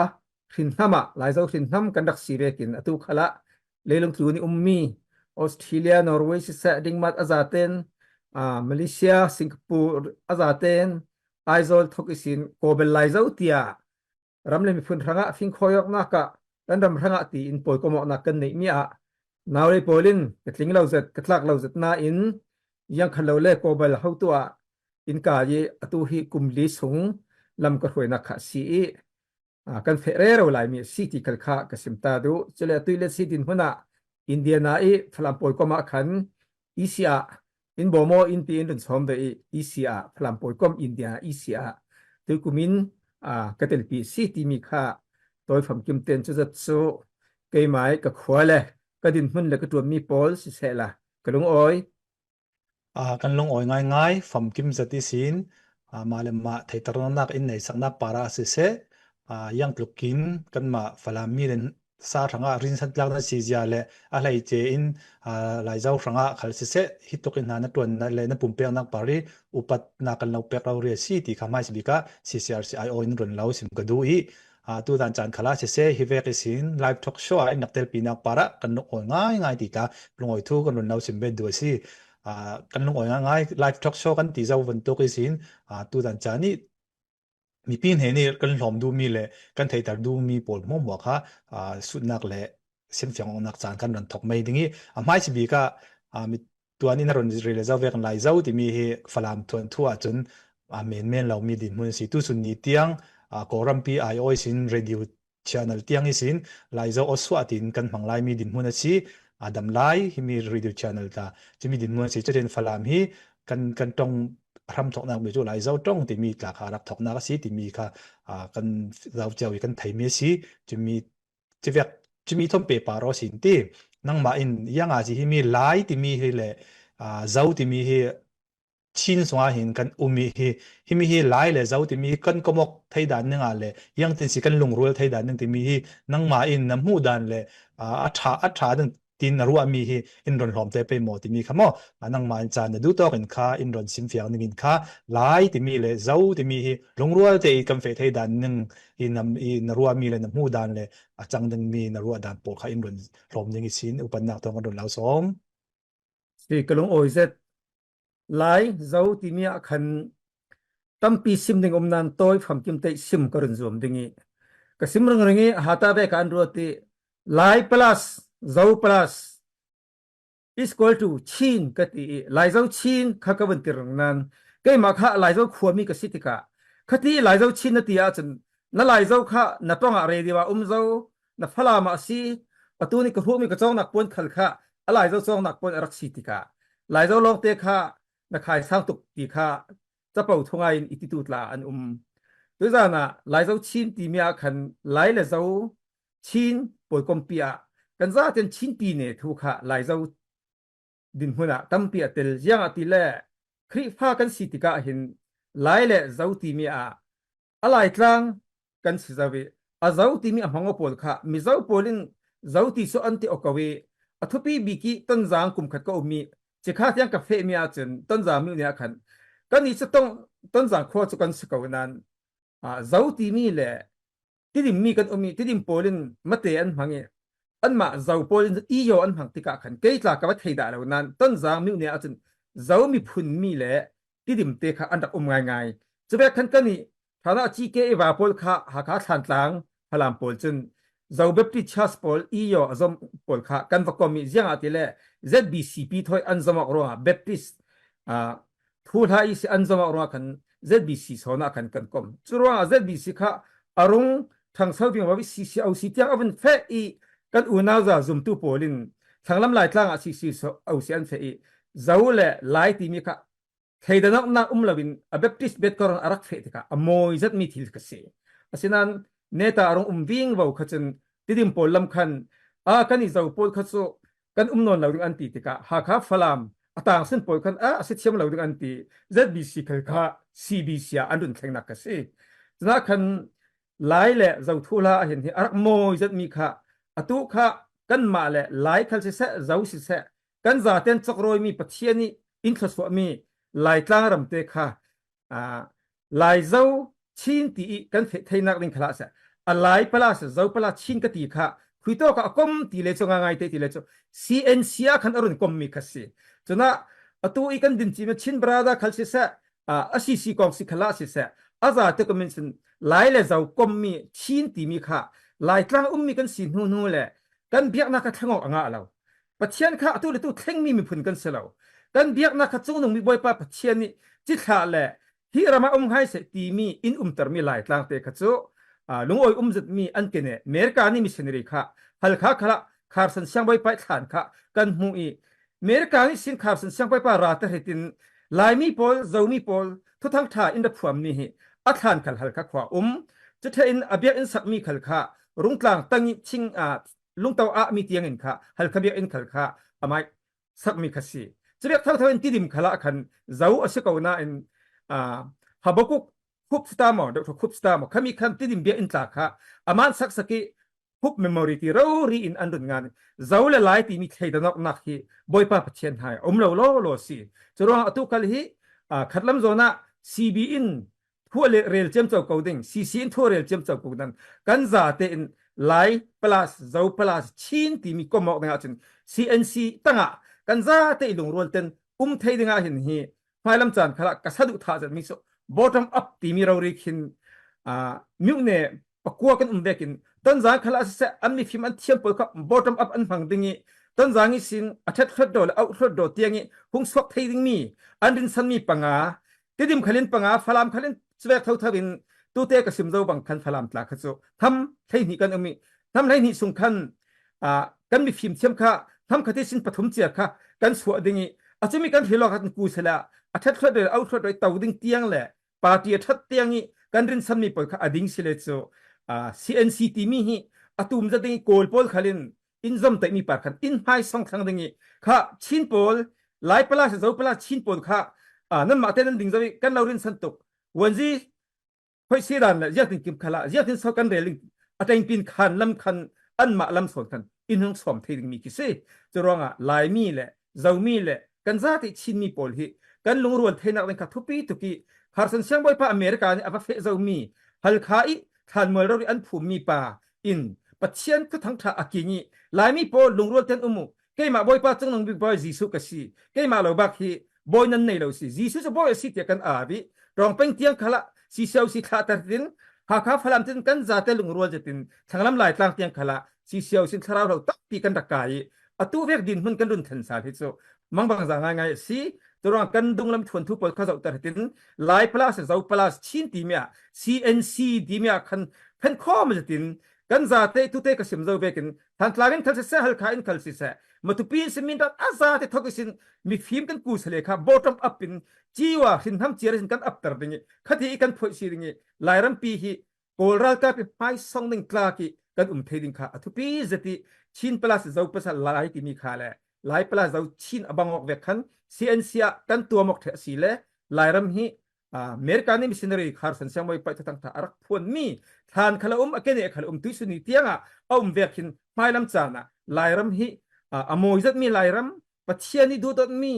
Speaker 6: หินน้ำลายโจหินน้ำกันดักสีเรกินตุขละเลยลงทุนอุมมีออสเตรเลียนอร์เวย์สิเซดิงมัดอาซาเตนมาเลเซียสิงคโปร์อาซาเตนไอโซลทุกสินโกเบลไลเจ้าเตียรำเลยมีฝุ่นรังะฟิงคอยอกนักะดันรำรังะตีอินปอยก็มอกนักกันในมีนาวเลยปอลินกระทิงเราเสร็จกระลักเราเสร็จนาอินยังขันเราเล่โกเบลเขาตัวอินกาเยอตุฮีกุมลิสงลำกระหวยนักขัดสีกันเฟรเราหลายมีสิติกัลขะกสิมตาดูจะเลยตุยเลสิดินหัวหน้าอินเดียนาอีฟลัมปอยก็มาขันอีเซียอินโบโมอินตีอินดุนสมเดอีเซียพลัมปอยกอมอินเดียอีเซียตุกุมินกระเตลปีสิติมีค่าโดยผมกิมเตนจะจัดโซเกยไม้กับขวาเลยกระดินมันเลยกระตัวมีปอลสิเสละกระลงอ้อย
Speaker 2: กันลงอ้อยง่ายๆฝัมกิมสติสินมาเลมาไทยตระนักอินในสักนับปาราสิเสยังปลุกกินกันมาฟลามีเลนซาทางรินสันลักนั้นซีเซียเลอะไรเจอินหลายเจ้าทางขัลสิเสฮิตตกินหานัดตัวนั่นเลยนับปุ่มเปียงนักปารีอุปัตนักกันเราเปียกเราเรียซีที่ข้าไม่สิบิกา CCRCIO อินรุนเราสิมกระดูอีตัวดันจันขลาสิเสฮิเวกิสินไลฟ์ทอล์กโชว์นักเตลปีนักปาระกันลงอ้อยง่ายๆตีตาลงอ้อยทุกกันรุนเราสิมเบ็ดดูสิกันลงอ้อยง่ายๆไลฟ์ทอล์กโชว์กันตีเจ้าวันตุกิสินตัวดันจันนี่มีปีนเห็นนี่กันหลอมดูมีเลยกันไทยแต่ดูมีปวดมั่วหัวค่ะสุดนักเลยเส้นฝังนักจานกันรันทกไม่ดิ้งอีไม่สิบีก็มีตัวนี้นรนเรียลเจ้าเวกันไล่เจ้าที่มีฝรั่งทวนทั่วจนเมนเรามีดินมุนสิตุสุนีเตียงกอรัมปีไอโอสินเรดิโอช่องเตียงสินไล่เจ้าอสวตินกันฝังไล่มีดินมุนสิดำไล่มีเรดิโอช่องตาจะมีดินมุนสิจะเรียนฝรั่งฮีกันตรงทำถกนักไปจู่หลายเจ้าจ้องที่มีราคารับถกนักสิที่มีค่ะกันเราเจ้าอีกันไทยมีสิจะมีจะมีทอมเปปารอสินที่นั่งมาอินยังอาจจะมีหลายที่มีเลยเจ้าที่มีชินสวาหินกันมีหลายเลยเจ้าที่มีกันก็มกไทยด่านนึงอะไรยังที่สิกันลงรัวไทยด่านนึงที่มีนั่งมาอินน้ำหูด่านเลยอัฐานึง ตินรัวมีฮีอินรอนหอมเตไปหมดที่มีคำว่านังมันจานดูตัวกันค่าอินรอนซิมเฟียงนินค่าหลายที่มีเลยเจ้าที่มีฮีลงรัวเตะกันเฟทให้ดันหนึ่งอินรัวมีเลยน้ำหูดันเลยจังหนึ่งมีนรัวดันปวดค่าอินรอนหอมยังอีสินอุปนักตัวกันโดนแล้วสม
Speaker 6: สิกลงโอยเซตหลายเจ้าที่มีขันตั้มปีซิมดึงนันโต้ฟังกิมเตซิมกระดุนซวมดึงีก็ซิมเรื่องนี้หาตาเบกันรัวที่หลาย plus เจ้า plus is equal to ชินก็ที่หลายเจ้าชินข้าก็วันที่เรื่องนั้นก็มาข้าหลายเจ้าขวมีกสิทธิกะข้าที่หลายเจ้าชินนั่นที่อาจจะนั่นหลายเจ้าข้านับต้องอะไรดีว่าเจ้านับพลามาสิประตูนี้ก็พวกมีกระจกนักปนขัลข้าหลายเจ้าจงนักปนรักสิทธิกะหลายเจ้าลองเตะข้านักขายสร้างตุกตีข้าจะเป่าทงไงอิติตุตลาอันตัวจานะหลายเจ้าชินที่มีอาคันหลายเลยเจ้าชินปวยกอมเปียกันซะจนชินปีเนี่ยทุกข้าหลายเจ้าดินหัวหน้าตั้มเปียเตลยังอติเล่คริฟ้ากันสิทธิกะเห็นหลายเลยเจ้าที่มีอะไรกลางกันสิจะเวเจ้าที่มีหังอปอลข้ามีเจ้าปอลินเจ้าที่สุอันที่ออกเวอทุปีบิกิต้นจางกุมขัดก็มีจะข้ายังกาแฟมีอาจนต้นจางมีเนี่ยขันก็นี่จะต้องต้นจางข้อจุกันสกาวนั้นเจ้าที่มีแหละที่ดิมมีกันที่ดิมปอลินมาเตอันหังอันมาเจ้าปอลินอีโยอันหังติกาขันเกยตากวัดไทยได้แล้วนั้นต้นจางมีเนี่ยอาจนเจ้ามีพุนมีแหละที่ดิมเตค่ะอันดับง่ายจะแบบขันกันนี่ฐานะจีเกว่าปอลค่ะหากาทันตางพลามปอลจนเจ้าแบบที่ชาสปอลอีโยอจอมปอลค่ะกันว่าก็มียังอาทิเล่ ZBCP ถอยอันจมักรัวแบบที่ทูลให้สิอันจมักรัวกัน ZBC สอนักกันกอมจุดว่า ZBC ค่ะอารมณ์ทางเสาที่ว่าวิซีเอาสิที่เอาเป็นเฟอีกันอุณาจะจุ่มตู้ปอลินทางลำลายทางอาซีเอาสิอันเฟอีเจ้าเล่หลายที่มีค่ะใครเดินนักลวินแบบที่เบ็ดกรอนอารักเฟติค่ะมวยจัดมีทิลกษะฉะนั้นเนตาอารมณ์วิ่งว่าขจนที่ดิมปอลลำคันกันนี่เจ้าปอลขจนกันนอนเหล่าดึงอันตีติกะหากาฟลามต่างเส้นปอยกันสิเทียมเหล่าดึงอันตี ZBC คือค่ะ CBC อันดุนแข่งนักกันสิฉะนั้นคันหลายแหละเจ้าทุลาเห็นที่อารักโมยจะมีค่ะตุค่ะกันมาแหละหลายคันสิเสเจ้าสิเสกันจะเต้นจักรอยมีปะเทียนี่อินทรสวมีหลายกลางรำเตค่ะหลายเจ้าชินตีกันไทยนักเล่นคลาสหลายพลาสเจ้าพลาชินกตีค่ะคุยโตกับกอมตีเลจงง่ายตีเลจ CNC ขันอรุณกอมมีคัสซีจนะตัวอีกันดินจีมชินบราดาคัลซิเซCC กองสิคลาสิเซอาจจะก็มันสิหลายเลยเจ้ากอมมีชินตีมีค่ะหลายกลางมีกันสินูเลยกันเบียกนักทั้งออกงาเราปัจเจียนค่ะตัวเลยตัวเท่งมีผลกันเสลากันเบียกนักจุงนึงมีบ่อยป้าปัจเจียนนี่จิตขาแหละที่เรามาให้เสตีมีอินเตอร์มีหลายกลางเตะขัดจูลุงโอยจัดมีอันเกเนเมริกานี่มิชชันนารีค่ะฮัลค่ะค่ะคาร์สันเชียงใบไปฐานค่ะกันหูอีเมริกานี่สินคาร์สันเชียงใบไปราตเฮตินลายมีพอลเจ้ามีพอลทุกทั้งท่าอินดับความนี่อัฐานขัลฮัลค่ะขวาจะเทอินอเบียอินสักมีขัลค่ะรุ่งกลางตั้งชิงลุงเตามีเตียงอินค่ะฮัลค่ะเบียอินขัลค่ะไม่สักมีคัสซีจะเรียกเท่าอินที่ดิมขละขันเจ้าอาศัยกาวนาอินฮับกุกคุบสตาร์มอดอกคุบสตาร์มอขามีคันที่ดิมเบียอินตาค่ะอามันสักสักคุบเมมโมรีที่เรารีอินอันดุนงานเจ้าเลหลายที่มีใครดนักนักที่บ่อยป้าพัชเชนหายเราโลสิจะรอตุกัลฮีขัดลำโซน่า CB อินทั่วเรลเจมเจ้าเก่าดิ่ง CC อินทั่วเรลเจมเจ้าเก่าดิ่งกันจะเตอินหลาย plus เจ้า plus ชินที่มีก็มอกในอาจารย์ CNC ตั้งกันจะเตอิลงรวลเต็นไทยดิ่งอาเห็นฮีไฟลำจานขละกษัตริย์ท่าจะมีso bottom up ที่มีเราเรียกมิวเน่ปะกัวกันเด็กินต้นจางขลังเสอันมีฟิมอันเทียมปกับ bottom up อันฟังดิ่งต้นจางอีสินอัดเทิดโดและเอาเทิดโดเตียงนี้หงสวกไทยดิ่งมีอันดินสันมีปังอาที่ดิมขลินปังอาฟลามขลินสเวกเท่าทวินตัวเตะกับสิมเจ้าบังคันฟลามตลาขจุทำไทยนี่กันมีทำไทยนี่สุงคันกันมีฟิมเทียมค่ะทำคดีสินปฐมเจียค่ะกันสวดดิ่งอาจจะมีการพิลอกันกูเสละอัดเทิดโดเอาเทิดโดเต่าดิ่งเตียงแหละปาร์ตี้ทัดเตียงนี้กันรินสันมีปอยค่ะอดิ่งเสเลโซCNC ที่มีฮีอตุมจะดิ่งโกลปอลขลินอินซอมแต่มีปากกันอินไฮสองครั้งดิ่งค่ะชินปอลหลายปลาเจ้าปลาชินปอลค่ะนั่นมาเต้นดิ่งจะมีกันเรารินสันตุกวันจีค่อยเสียดานเลยยากถึงกิมขละยากถึงสกันเรลิงอัตเองปินขันลำคันอันมาลำสวนกัน อินหงสอมเทดิงมีกิเซจะรองลายมีแหละเจ้ามีแหละกันซาติชินมีปอลฮีกันลงรวนเทนักเป็นขัดทุปีตุกีฮาร์สันเซียงบอยป้าอเมริกาเนี่ยอาเฟเจ้ามีฮัลคาอีทานเมื่อเราอันผูมีป่าอินปัจเจียนก็ทั้งท่าอากินีลายมีปอลลงรวนเทนมุเกยมาบอยป้าจังนงบิ๊กบอยจีสุกสีเกยมาเราบักฮีบอยนั้นในเราสิจีสุจะบอยสิเตียกันอาบิรองเป็นเตียงขละสีเซลสีขาตัดดินหากพลังตินกันจะเตลงรัวจะตินทางลำลายต่างเตียงขละสีเซลสินทราเราตักปีกันตะกายอตูเวกดินมันกันรุนทันสาธิตโซมังบางอย่างง่ายๆสิตัวรองกันดุงลำทวนทุบปอดข้าจะตัดตินลายพลัสเจ้าพลัสชินตีเมีย CNC ดีเมียคันเพ่นข้อมันจะตินกันจะเตตุเตกสิมเจ้าเวกินทันทลากินทันเสฮัลคาอินคัลสิเสมาตุปีสมินดัดอาซาเตทอกสินมีฟิล์มกันกูสเลค่ะ bottom up ปินจีว่าสินทำเจียสินกันอัปตร์ดิ่งคดีกันพูดสิดิ่งลายรำปีฮีโกลรัลกาปิไปส่งดิ่งคลากีกันเทดิ่งค่ะทุปีจะที่ชินพลัสเจ้าภาษาลายที่มีค่ะแหละลายพลัสเจ้าชินอบางออกเวกัน CNC กันตัวมกเทสิเลลายรำฮีอเมริกันนี่มิชชันนารีคาร์สันเซียงไว้ไปตั้งแต่อารักพวนมีทานขลุ่มอเกเนขลุ่มตุยสุนิเตียงอ่ะเวกินไม่ลำจานะลายรำฮีอโมยจัดมีลายรำปัจเจียนี่ดูตอนมี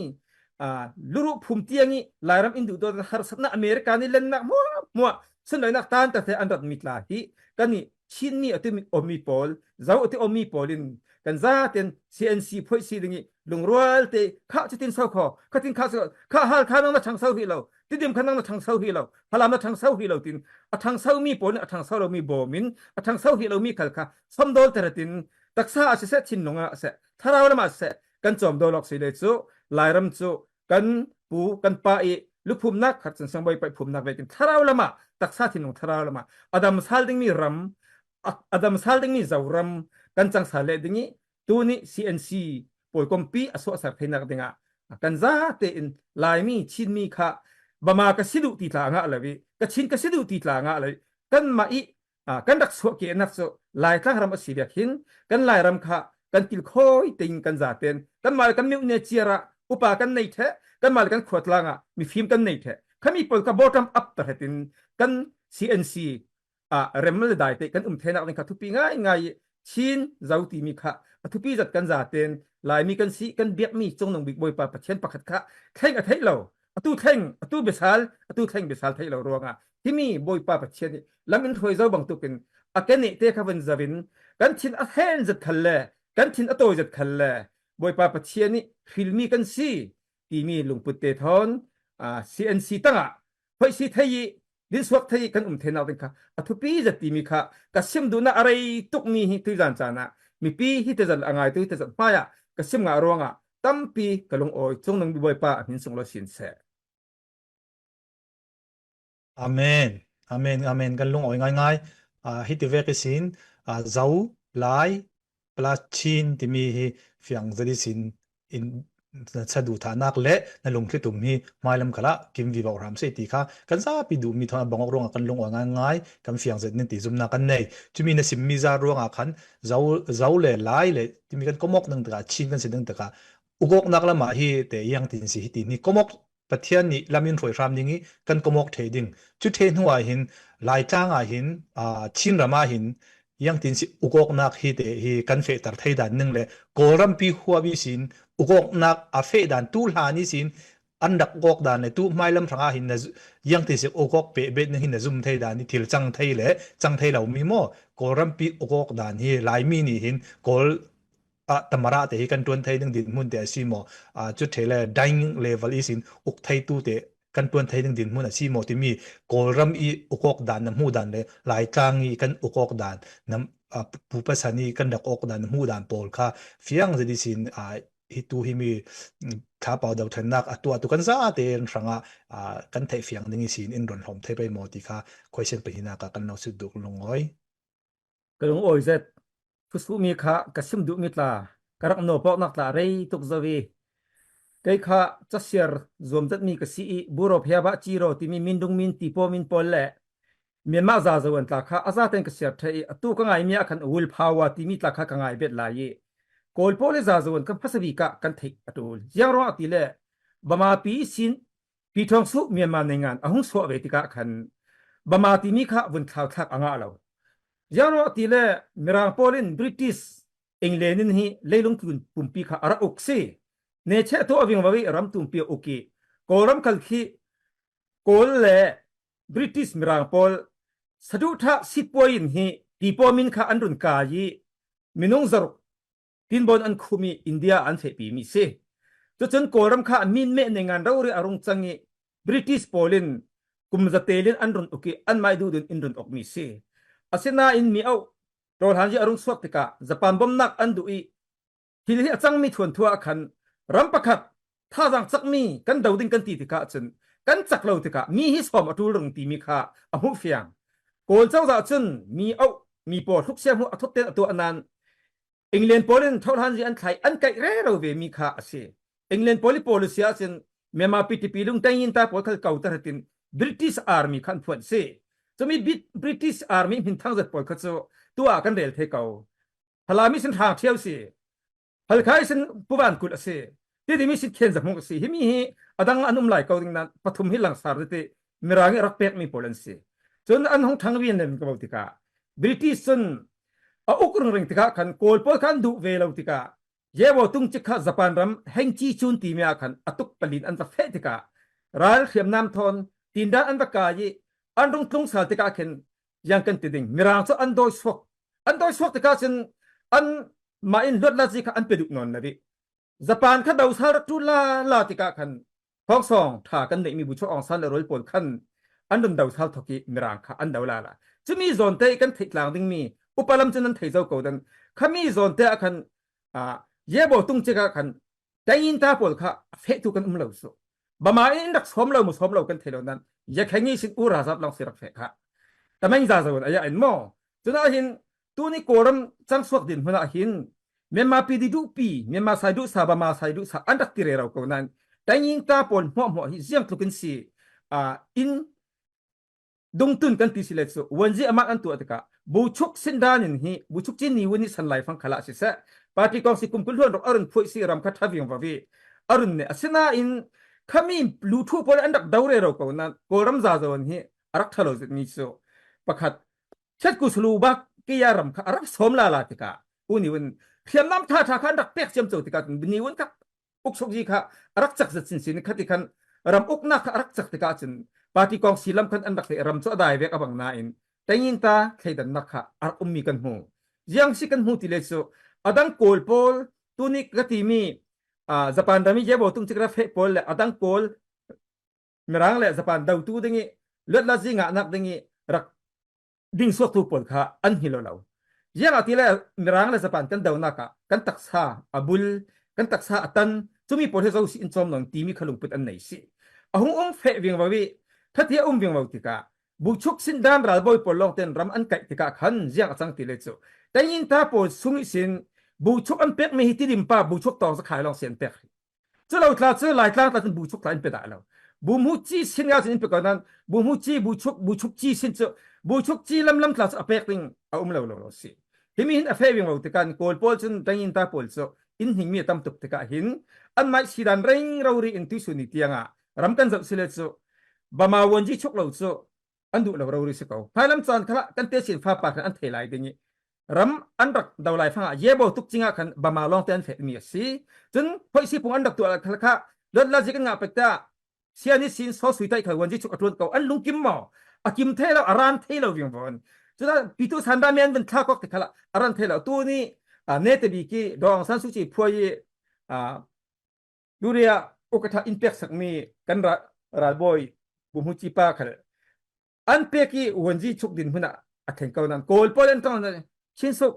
Speaker 6: ลูรุภูมิเตียงนี่ลายรำอินดูตอนฮาร์สันอเมริกันนี่เล่นนักมัวซึ่งเลยนักตานแต่อันดับมิตรลาฮีกันนี่ชินนี่อติมีอมีปอลเจ้าอติอมีปอลินกันซาเต็น CNC พูดสิดิ่งลุงรัวเตข้าจะตินเสาคอข้าตินข้าข้าฮัลข้านั่งมาทางเสาฮีเราติดมข้านั่งมาทางเสาฮีเราพลามมาทางเสาฮีเราตินทางเสามีปอลทางเสาเรามีบ่มินทางเสาฮีเรามีขัลข้าสมดอลเตระตินตักษาอาจจะเสชินลงอ่ะเสถ้าเราละมาเสกันจอมดอลล็อกสิเลซูลายรำซูกันปูกันปาอีลูกภูมินักขัดสันสังใบไปภูมินักไปกินถ้าเราละมาตักษาทินลงถ้าเราละมาอดัมซาลดิงมีรำอดัมซาลดิงมีเจ้ารำกันจังสาเลดิงี้ตัวนี้ CNC ป่วยคอมปีอสวสักเพนักดิงะกันซาเตอินลายมีชินมีค่ะบามากสิดุตีตางะอะไรวิกชินกสิดุตีตางะอะไรกันมาอีกันดักสวกเกนักโซลายทั้งรำอสิเบียหินกันลายรำค่ะกันกิลโคยติงกันซาเตนกันมากันมิวเนเจียระอุปากันในเทกันมากันขวดลางะมีฟิล์มกันในเทขมีปอลกับบอทอมอัพตระตินกัน CNC เรมเลได้เตกันเทนักดิงค่ะทุกปีง่ายชินเจ้าตีมีค่ะทุกปีจัดกันซาเตนลายมีกันสีกันเบียกมีจงนงบิ๊กบอยปาปะเชนปะขัดค่ะแข่งอะไทยเราตู้แข่งตู้เบสาลตู้แข่งเบสาลไทยเรารวงที่มีบอยปาปะเชนลำอินถอยเจ้าบางตุกินอากันนี่เตะขวันจาวินกันชินอะเฮนจัดขันเลยกันชินอะโตจัดขันเลยบอยปาปะเชนนี่ฟิลมีกันสีที่มีลุงปุตเตทอนCNC ตั้งเฮ้ยสีไทยดิสวักไทยกันเทนเอาดิค่ะทุกปีจัดที่มีค่ะกระซิมดูนะอะไรตุกมีที่ตุยจันจานะมีปีที่จะจัดอะไรตุยจะจัดป้ายกระซิมงารวงตั้มปีกระลงโอยจงนังบิบอยป้าหินส่งเราสินเส
Speaker 2: อาเมนอาเมนอาเมนกันลงอ่อยง่ายๆฮิตเวกิสินเจ้าลายปลาชินที่มีเฟียงจะได้สินอินสะดุฐานักเละนั่นลงที่ตุ่มมีไม่ลำขละกิมวิบเอารำเสียตีค่ะกันซาปิดูมีทอนบังออกรวงกันลงอ่อยง่ายๆกันเฟียงจะนินติซุมนักกันในจะมีนสิมมีจารวงคันเจ้าเละลายเละที่มีกันก็มกนั่งตะกาชินกันสินั่งตะกาอุกอกนักละมาฮีแต่ยังตินสิฮิตินี่ก็มกประเทศนี้ลำยินถอยรำอย่างนี้กันก็มกเทดิ้งจุดเทนหัวหินลายจ้างหินชินรามาหินยังตินสิอุกอกนักฮีแต่ฮีกันเฟตัดไทยดันนึงเลยโกรัมปีหัวบิสินอุกอกนักอาเฟดันตูลหานิสินอันดักกอกดันในตู้ไม่ลำทางหินนะยังตินสิอุกอกเปะเบ็ดนึงหินนะซุ่มไทยดันนี่ทิลจังไทยเลยจังไทยเรามีโม่โกรัมปีอุกอกดันฮีลายมีนี่หินโกตมราเตะกันตวนไทยนึงดินมุนเตะซีโมจุดเทเลดิงเลเวลอีสินอุกไทยตู้เตะกันตวนไทยนึงดินมุนซีโมที่มีโกรัมอีอุกอกดานน้ำหูดันเลยหลายจางอีกันอุกอกดานน้ำผู้ประสานีกันดักอกดานน้ำหูดันโปลค่ะเฟียงจะดิสินฮิตูฮิมีข้าเป่าดาวทนักตัวกันซาเตนสังกันไทยเฟียงนึงสินอินรอนหอมไทยไปโมติค่ะคอยเช่นไปหินากันเราสุดดุลงอ้อย
Speaker 6: กระลงโอยเสร็จฟุสฟุมีค่ะกระซิมดูมิตรลากระรักโนปอกนักลาเรย์ตุกซาวีไก่ค่ะจะเสียร์รวมจัดมีกษีบุรุษพยาบาลจีโร่ที่มีมินดุงมินตีโปมินปอลเล่เมียนมาซาจวนตาค่ะอาซาเตนกษีไทยตู้กังไงมีอาคันวิลพาวที่มีตาค่ะกังไงเบ็ดลายโกลโปเลซาจวนกันพัสบีกะกันทิกตูยังรอติเล่บามาปีสินปีทองสุเมียนมาในงานอาหุงสวเวติกะคันบามาที่มีค่ะวันข่าวทักอ่างเรายังรอติเล่เมรังโปลินบริติช England in hi leilung kun pumpi kha ara oksi ne che to awing wawi ram tumpi oki koram kalki kol le British mirang pol sadu tha sipoin hi tipo min kha anrun ka yi minung zaruk tin bon an khumi India an the pi mi se to chen koram kha min me nengan rawri arung changi British polin kumza telin anrun oki an mai du dun inrun ok mi se asena in mi au tol hanji arung swak tika Japan bom nak an du i hil hi achang mi thon thua khan ram pakhat tha jang chak mi kan dauding kan ti tika chen kan chak lo tika mi hi som atul rung ti mi kha ahu fiang kol chau za chen mi au mi po thuk sia mu athot te to anan England polin thol hanji an khai an kai re ro ve mi kha ase England policy chen mema PTP lung tayin ta pol khal kau tar tin British Army khan phuan se chumi British Army min thang zat pol khacho tua kan rel the kau halami sin thang thiau se hal khai sin puwan kul ase ti dimi sin khen zamong ase himi hi adang anum lai kau ding na pathum hi lang sar te mirangi rak pek mi polan se chon an hong thang wien nem ka tika British sun a ukrung ring tika khan kol pol khan du ve lo tika yewo tung chikha Japan ram hengchi chun ti mya khan atuk palin an ta fe tika ral khiam nam thon tinda an ta ka yi an rung tlung sal tika khen yang kan ti ding mirang so an doi swak tika chen an ma in lot la ji kha an peduk non na ri Japan kha dau sar tu la tika khan thok song tha kan nei mi bu cho ong san le rol pol khan an dun dau sal thoki mirang kha an dau la chumi zon te kan thiklang ding mi upalam chen an theizau ko dan khami zon te akhan yebo tung cheka khan tayin ta pol kha fe tu kan umlo so bama in dak som lo kan thelo nan ya khangi sin ura zap lang sirak fe kha tamang za zawon aya en mo tuna hin tu ni koram chang swak din huna hin memma pidi du pi memma sai du sa bama sai du sa andak tire raw ko nan tayin ta pol mo hi ziam tu kan si in dung tun kan ti silet so wanji ama an tu ataka buchuk sindanin hi buchuk chin ni woni san lai fang khala si sa party kong si kumkul hon rok arun phoi si ram kha thaviang wawi arun ne asina in khami luthu pol andak daure ro ko na koram za zon hi arak thalo zit ni so pakhat chat ku sulu ba ki ya ram kha arak som la tika uni won thiam nam tha khan dak pek chem tika ni won ka uksok ji kha arak chak zat sin khati khan ram ukna kha arak chak tika chin party kong silam khan andak le ram cho dai vek abang na in tayin ta khaidan nakha ar ummi kan hu yang si kan hu ti le so adang kol pol tunik gatimi Japan dami jebo tung chikra fe pol le adang kol mirang le Japan dau tu dingi lot la jinga nak dingi rak ding sok tu pol kha an hilo law yang atile mirang le Japan kan dau naka kan taksa abul kan taksa atan chumi pol he zo si in chom nong timi khalung put an nei si ahung fe wing wawi thatia wing waw tika buchuk sin dan ral boy pol long ten ram an kai tika khan jiang achang ti le chu tayin ta pol sungi sin buchuk an pek me hiti rim pa buchuk tong sa khai long sen pek chu lo tla chu lai tla ta buchuk tla in pe da lo bu mu chi sin ga sin pe ka nan bu mu chi buchuk chi sin chu buchuk chi lam tla sa pek ting a lo si himi hin a fe wing lo tika kol pol chun tayin ta pol so in hing mi tam tuk tika hin an mai sidan reng rauri in tu suni tianga ram kan zau sile chu bama wonji chuk lo chu andu lo rauri se ko phailam chan khala kan te sin fa pa kan an thelai dingi ram andak daulai phanga yebo tuk chinga khan bama long ten fe mi si chun phoi si pung andak tu khala kha lot la jikan nga pekta siani sin so suitai kha wonji chuk atron ko an lungkim mo akim thelo aran thelo wing bon chuna pitu sanda men ben thla kok khala aran thelo tu ni ne te bi ki dong san su chi phoi yuria okatha impact sak mi kan ra boy bu mu chi pa khal an peki wonji chuk din huna athen ko nan kol pol an tong chin suk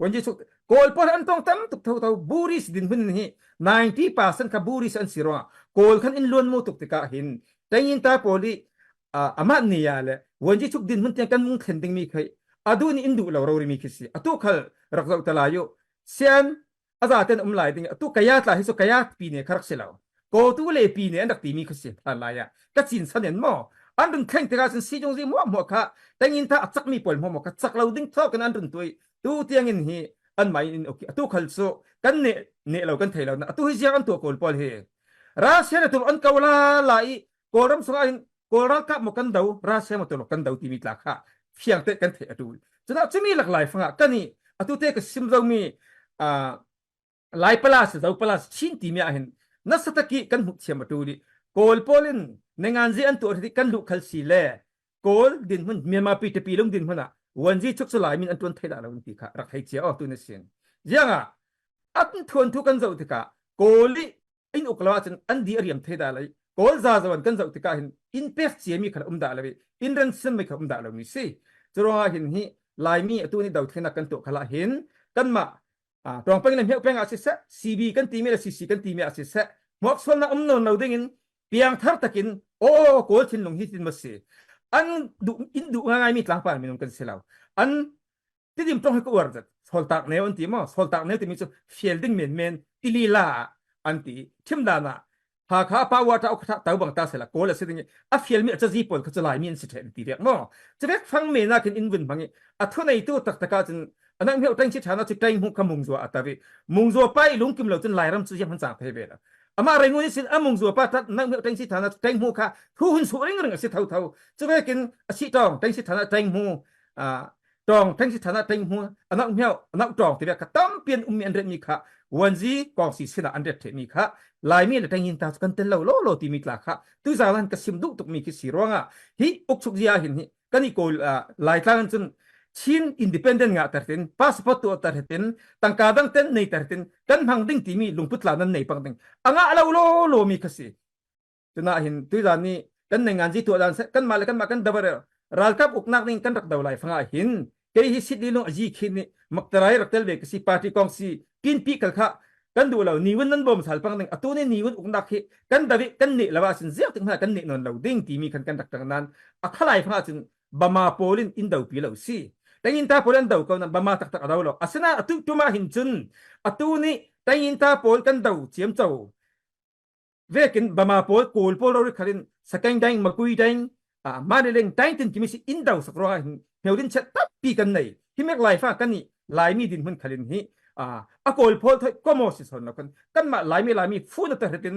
Speaker 6: wonji chuk kol pol an tong tam tuk thau buris din hun hi 90% ka buris an siro kol khan in lon mo tuk tika hin tayin ta poli ama ni ya le wonji chuk din hun te kan mung khending mi khai adu ni indu lo ro ri mi khisi atu khal rak zau talayo sian aza ten lai ding atu kaya tla hi so kaya pi ne kharak selaw ko tu le pi ne andak ti mi khisi la ya ka chin sanen mo an dun kheng tega sin si jong ji mo kha tangin ta achak mi pol mo kha chak lo ding thok kan an dun tui tu tiang in hi an mai in okay atu khal so kan ne lo kan thelo na atu hi jiang an to kol pol he ra se na tu an kawla lai koram so in kora ka mo kan dau ra se mo to kan dau ti mi tla kha phiang te kan the atu chuna chumi lak lai fanga kani atu te ka sim zo mi ลายปลาสเจ้าปลาชินตีเมียเห็นนัสตะกี้กันหุเชียมาดูดิโกลโพลินในงานเจียนตัวที่กันลุคัลซีเล่โกลดินมันเมียมาปีตปีลงดินมันอ่ะวันจีชุกสลายมินอันตัวเทดาลวันที่ค่ะรักให้เจียออกตัวนี้เสียนยังอ่ะอันทวนทุกันเจ้าที่ค่ะโกลิอินอุกลาจันอันดีเรียมเทดาเลยโกลซาจวันกันเจ้าที่ค่ะเห็นอินเปฟเสียมีขันดาเลยอินเรนซันไม่ขันดาเลยนี่สิจะรอเห็นที่ลายมีตัวนี้ดาวเทนักกันตัวขละเห็นกันมาตรงเป็นเรื่องเพียงอาศิษย์ซีบีกันตีมีและซีซีกันตีมีอาศิษย์หมอกส่วนนั้นนนเราได้ยินเพียงทัดตะกินโอ้โกลชินลงฮิตินมาสิอันดูอินดูง่ายมีหลังป่านมีนงกันเสียแล้วอันที่ดิมตรงให้กูวอร์ดสอลตักเนวันที่มั้งสอลตักเนวที่มีส่วนเฟลดิ้งเมนติลีลาอันที่ทิมดานะหากข้าป้าวาจะเอาข้าเต้าบังตาเสียละโกลสิ่งนี้อัฟเฟลมีจะจีปนเขาจะลายมีนสิเทนตีเรียกมั้งจะเรียกฟังเมน่ากินอินวินบังงี้อัทุนในตู้ตักตะการจนอันนั้นเหี้ยตั้งชิดฐานะจิตใจมุขมุงจัวอัตวิมุงจัวไปลุงกิมเหล่าจนลายรำซื้อยังพันจ่าเพเบลอามาเรื่องนี้สิมุงจัวป้าทัดนั่งเหี้ยตั้งชิดฐานะใจมุขะทุนสูงเรื่องสิเท่าจะเรียกกินสิตองตั้งชิดฐานะใจมุตองตั้งชิดฐานะใจมุอันนั้นเหี้ยอันนั้นตองที่เรียกตั้มเปลี่ยนมีอันเดมีค่ะวันจีกองสิสินะอันเดมีค่ะลายมีแต่ตั้งยินตากันเตลโลที่มีกลาค่ะตุจารันกสิมดุตุกมีกิสิร้องฮิอุกสุกยาหินฮิกันอีโกลายทางจนชินอินดิเพนเดนต์งาตัดเต็นพาสปอร์ตตัวตัดเต็นตั้งการดังเต็นในตัดเต็นกันพังดิ้งที่มีลุงพุทธลานันในพังดิ้งอ่างอาโลมีกสิจนน่าเห็นตุจานี่กันในงานจีตัวดันกันมาเลยกันมากันดับเบิลรัลกับอุกนักนิ่งกันรักดาวไลฟังเห็นเกี่ยฮิสิดลีลงอจีคินนี่มักตรายรักเตลเวกสิปาร์ตี้กองซีกินปีกค่ะกันดูเรานิวันนั้นบ่มสารพังหนึ่งตัวนี้นิวันอุกนักเหกันดาวิกันนี่ละว่าสินเสียถึงขนาดกันนี่นนเราดิ้งที่มีกันรักต่างนั้นอัคลายฟังจนบามาโพลินอินดาวปีเราสิแต่ยินตาโพลินดาวเขานั้นบามาตักดาวเราอาศนาตุตัวมาหินจุนตัวนี้แต่ยินตาโพลกันดาวเจียมเจ้าเวกินบามาโพลโกลโพลเราเรียกกันสกังแดงมากุยแดงมาเรื่องแต่งตินที่มีสิอินดาวสักร้อยเฮลดินเช็ดตับปีกันไหนที่แม็กไลฟ้ากันนี่ลายมีดินมันขันนี้โกลโพลก็มอสิสอนนะกันมาลายมีฟูนแต่เห็น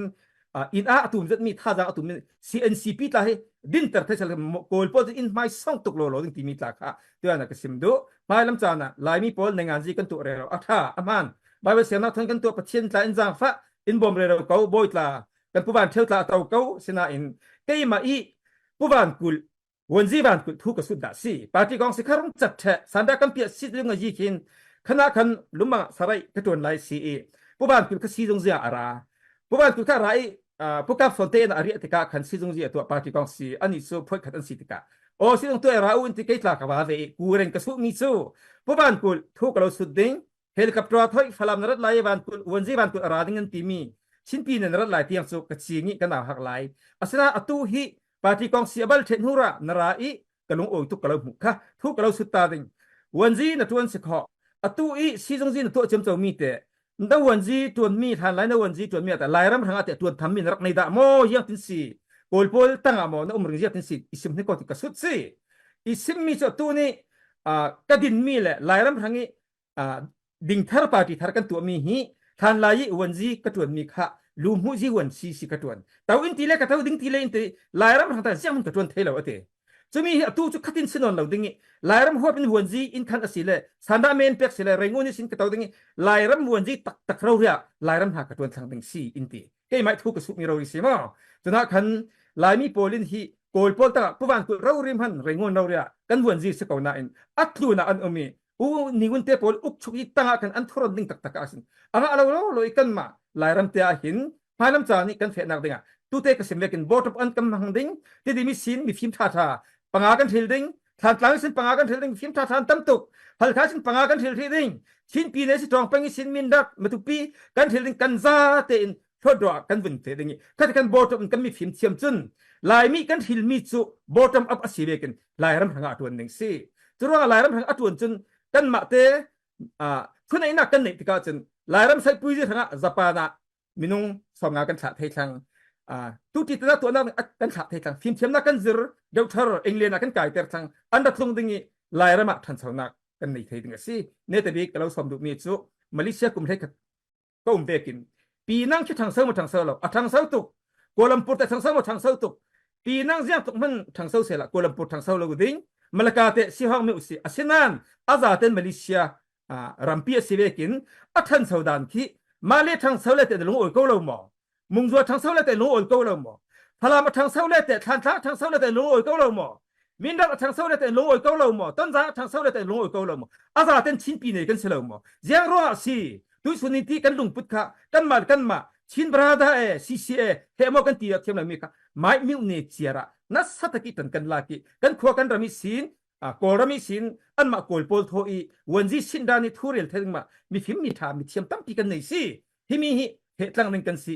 Speaker 6: อินตุ่มจะมีท่าจะตุ่ม CNCP ตาให้ดินแต่เทศเลยโกลโพลอินไม่ส่งตกโลดิ้งที่มีตาค่ะตัวนั้นก็สิมดูไม่ลำจานะลายมีโพลในงานจีกันตัวเร็วท่าอามันบางเวลาทั้งกันตัวประเทศใจอินจางฟ้าอินบอมเร็วเขาบ่อยตากันผู้บ้านเที่ยวตาเต่าเขาเสนาอินเกี่ยมาอีผู้บ้านกุลวันจีบ้านกุลทุกสุดดาสีปาร์ตี้กองสิคารุจัดแทะสันดากันเปียสิเรื่องจีคินขณะคันลุมาสลายกระตุ้นไลซีเอผู้บ้านกุลก็ซีจงเสียอาราผู้บ้านกุลก็ไรผู้กับฟอนเตนอาริติกาคันซีจงเสียตัวปาร์ตี้กองซีอันนี้สู้พูดขัดอันสิติกาโอ้ซีจงตัวเราอุนติเกตลากว่าเวกูเรนกสุมิซูผู้บ้านกุลทุกเราสุดดิ้งเฮลิคอปเตอร์ถอยฟลามนรัดไลบ้านกุลวันจีบ้านกุลอาราดิ้งเงินตีมีชิ้นปีนรัดไลเตียงสุกซีงี้กันหนาวหักไลอาศนาอตุฮีปาร์ตี้กองซีบัลเทนฮูระนราอีกะลงโอยทุกกะเราหุค่ะทุกกะเราสุดตาดิ้งวันจีนตัวนั้นสิขอตัวอีซีจงจีนตัวเจมเจ้ามีแต่นวันจีตัวมีทันไลนวันจีตัวมีแต่ไลรำทางแต่ตัวทำมีรักในดะโมยังตินสีโกลโพลตั้งอ่ะโมนอุ้มเรื่องยังตินสีอิสิมนี่ก็ติดกระสุดสิอิสิมมีตัวนี้กระดินมีแหละไลรำทางนี้ดิ่งทาร์ปาร์ตี้ทาร์กันตัวมีฮีทันไลวันจีกระตัวมีค่ะลูมูจีวันซีกระตัวแต่อินทีเล็กกับตัวดิ่งทีเล็กอินทีไลรำทางแต่เสียงมันกระตัวเทเลวะเตจะมีตัวจุดขัดอินสินนเราดิ้งไลรัมหัวเป็นวันจีอินคันอสิเลสันดาเมนเป็กสิเลเรงุนิสินกระตัวดิ้งไลรัมวันจีตักเราเรียไลรัมหากระตัวทางดิ้งซีอินทีเกี่ยไม่ถูกกระสุนมีเราดิสิมั้งจนนักขันไลมีโพลินฮีโกลโพลตั้งผู้บ้านตัวเราริมหันเรงุนเราเรียกันวันจีสกาวนาอินอัตลูนาอันอมีนิวันเตโพลอุกชุกตั้งกันอันทรดิ้งตักอาสินอ่างเราลอยกันมาไลรัมเตอาหินพายลำจานี่กันเฟนักดิ้งตัวเตกสิมเวกินบอทอันกำลังดิ้งที่ดิมิสินมีฟิล์มท่าปังอากันทิลดิ้งทางหลังสินปังอากันทิลดิ้งฟิล์มท่าทานตั้มตุกพัลคาสินปังอากันทิลดิ้งชิ้นปีนี้สิตรองปังสินมินดักมาตุปีกันทิลดิ้งกันซาเตอินทอดดอกกันวิ่งเตดิ้งกันกันบอทกันมีฟิล์มเทียมจุนลายมีกันทิลมีจุบอทอัพอาศิเวกันลายรำทางอัตวันหนึ่งสิจุดว่าลายรำทางอัตวันจุนกันมาเตทุนไอ้นักกันเนี่ยที่เขาจุนลายรำใส่ปุยจีทางญี่ปุ่นมินุงสองงานกันฉะเทชังทุกที่ตัวนั้นกันฉะเทชังฟิล์มเทียมนักกันซิร์เดาเธอเอ็งเลียนักกันไก่เตอร์ชังอันดับลงดิ้งลายรำทันสาวนักกันในเทดิ้งสิเนตบิกเราสมดุมีจุมาเลเซียกุมเทกก็เวกินปีนั่งคิดทางเซอร์มาทางเซอร์เราทางเซอร์ตุกกัวลัมปุร์แต่ทางเซอร์มาทางเซอร์ตุกปีนั่งเสียตุกมันทางเซอร์เสร็จละกัวลัมปุร์ทางเซอร์เราดิ้งมาเลกาเตะซีฮองมิอุสิอาเซนันอาซาเตนมาเลเซีย รัมเปียสิเวกินอัทันสาวดานที่มาเลทางเสาเลเตลงโอยก็เราหมอมุงจัวทางเสาเลเตลงโอยก็เราหมอพลามาทางเสาเลเตทันทางเสาเลเตลงโอยก็เราหมอมินดักทางเสาเลเตลงโอยก็เราหมอต้นจ้าทางเสาเลเตลงโอยก็เราหมออาซาเต็นชินปีเนกันเสลหมอเจียงรัวสิตุสุนิติกันลุงพุทธะกันมาชินบราดาซีซีเฮมอกันตีเทียมลามิกะไม่มิวเนเจียระนัสสัตกิตันกันลากิกันขวกันรามิสินกอรามิสินอันมาโกลโพลโทอีวันจีสินดานิทูเรลเทงมามีฟิมมีทามีเทียมตั้มปีกันไหนสิฮิมีฮิเหตุลังนึงกันสิ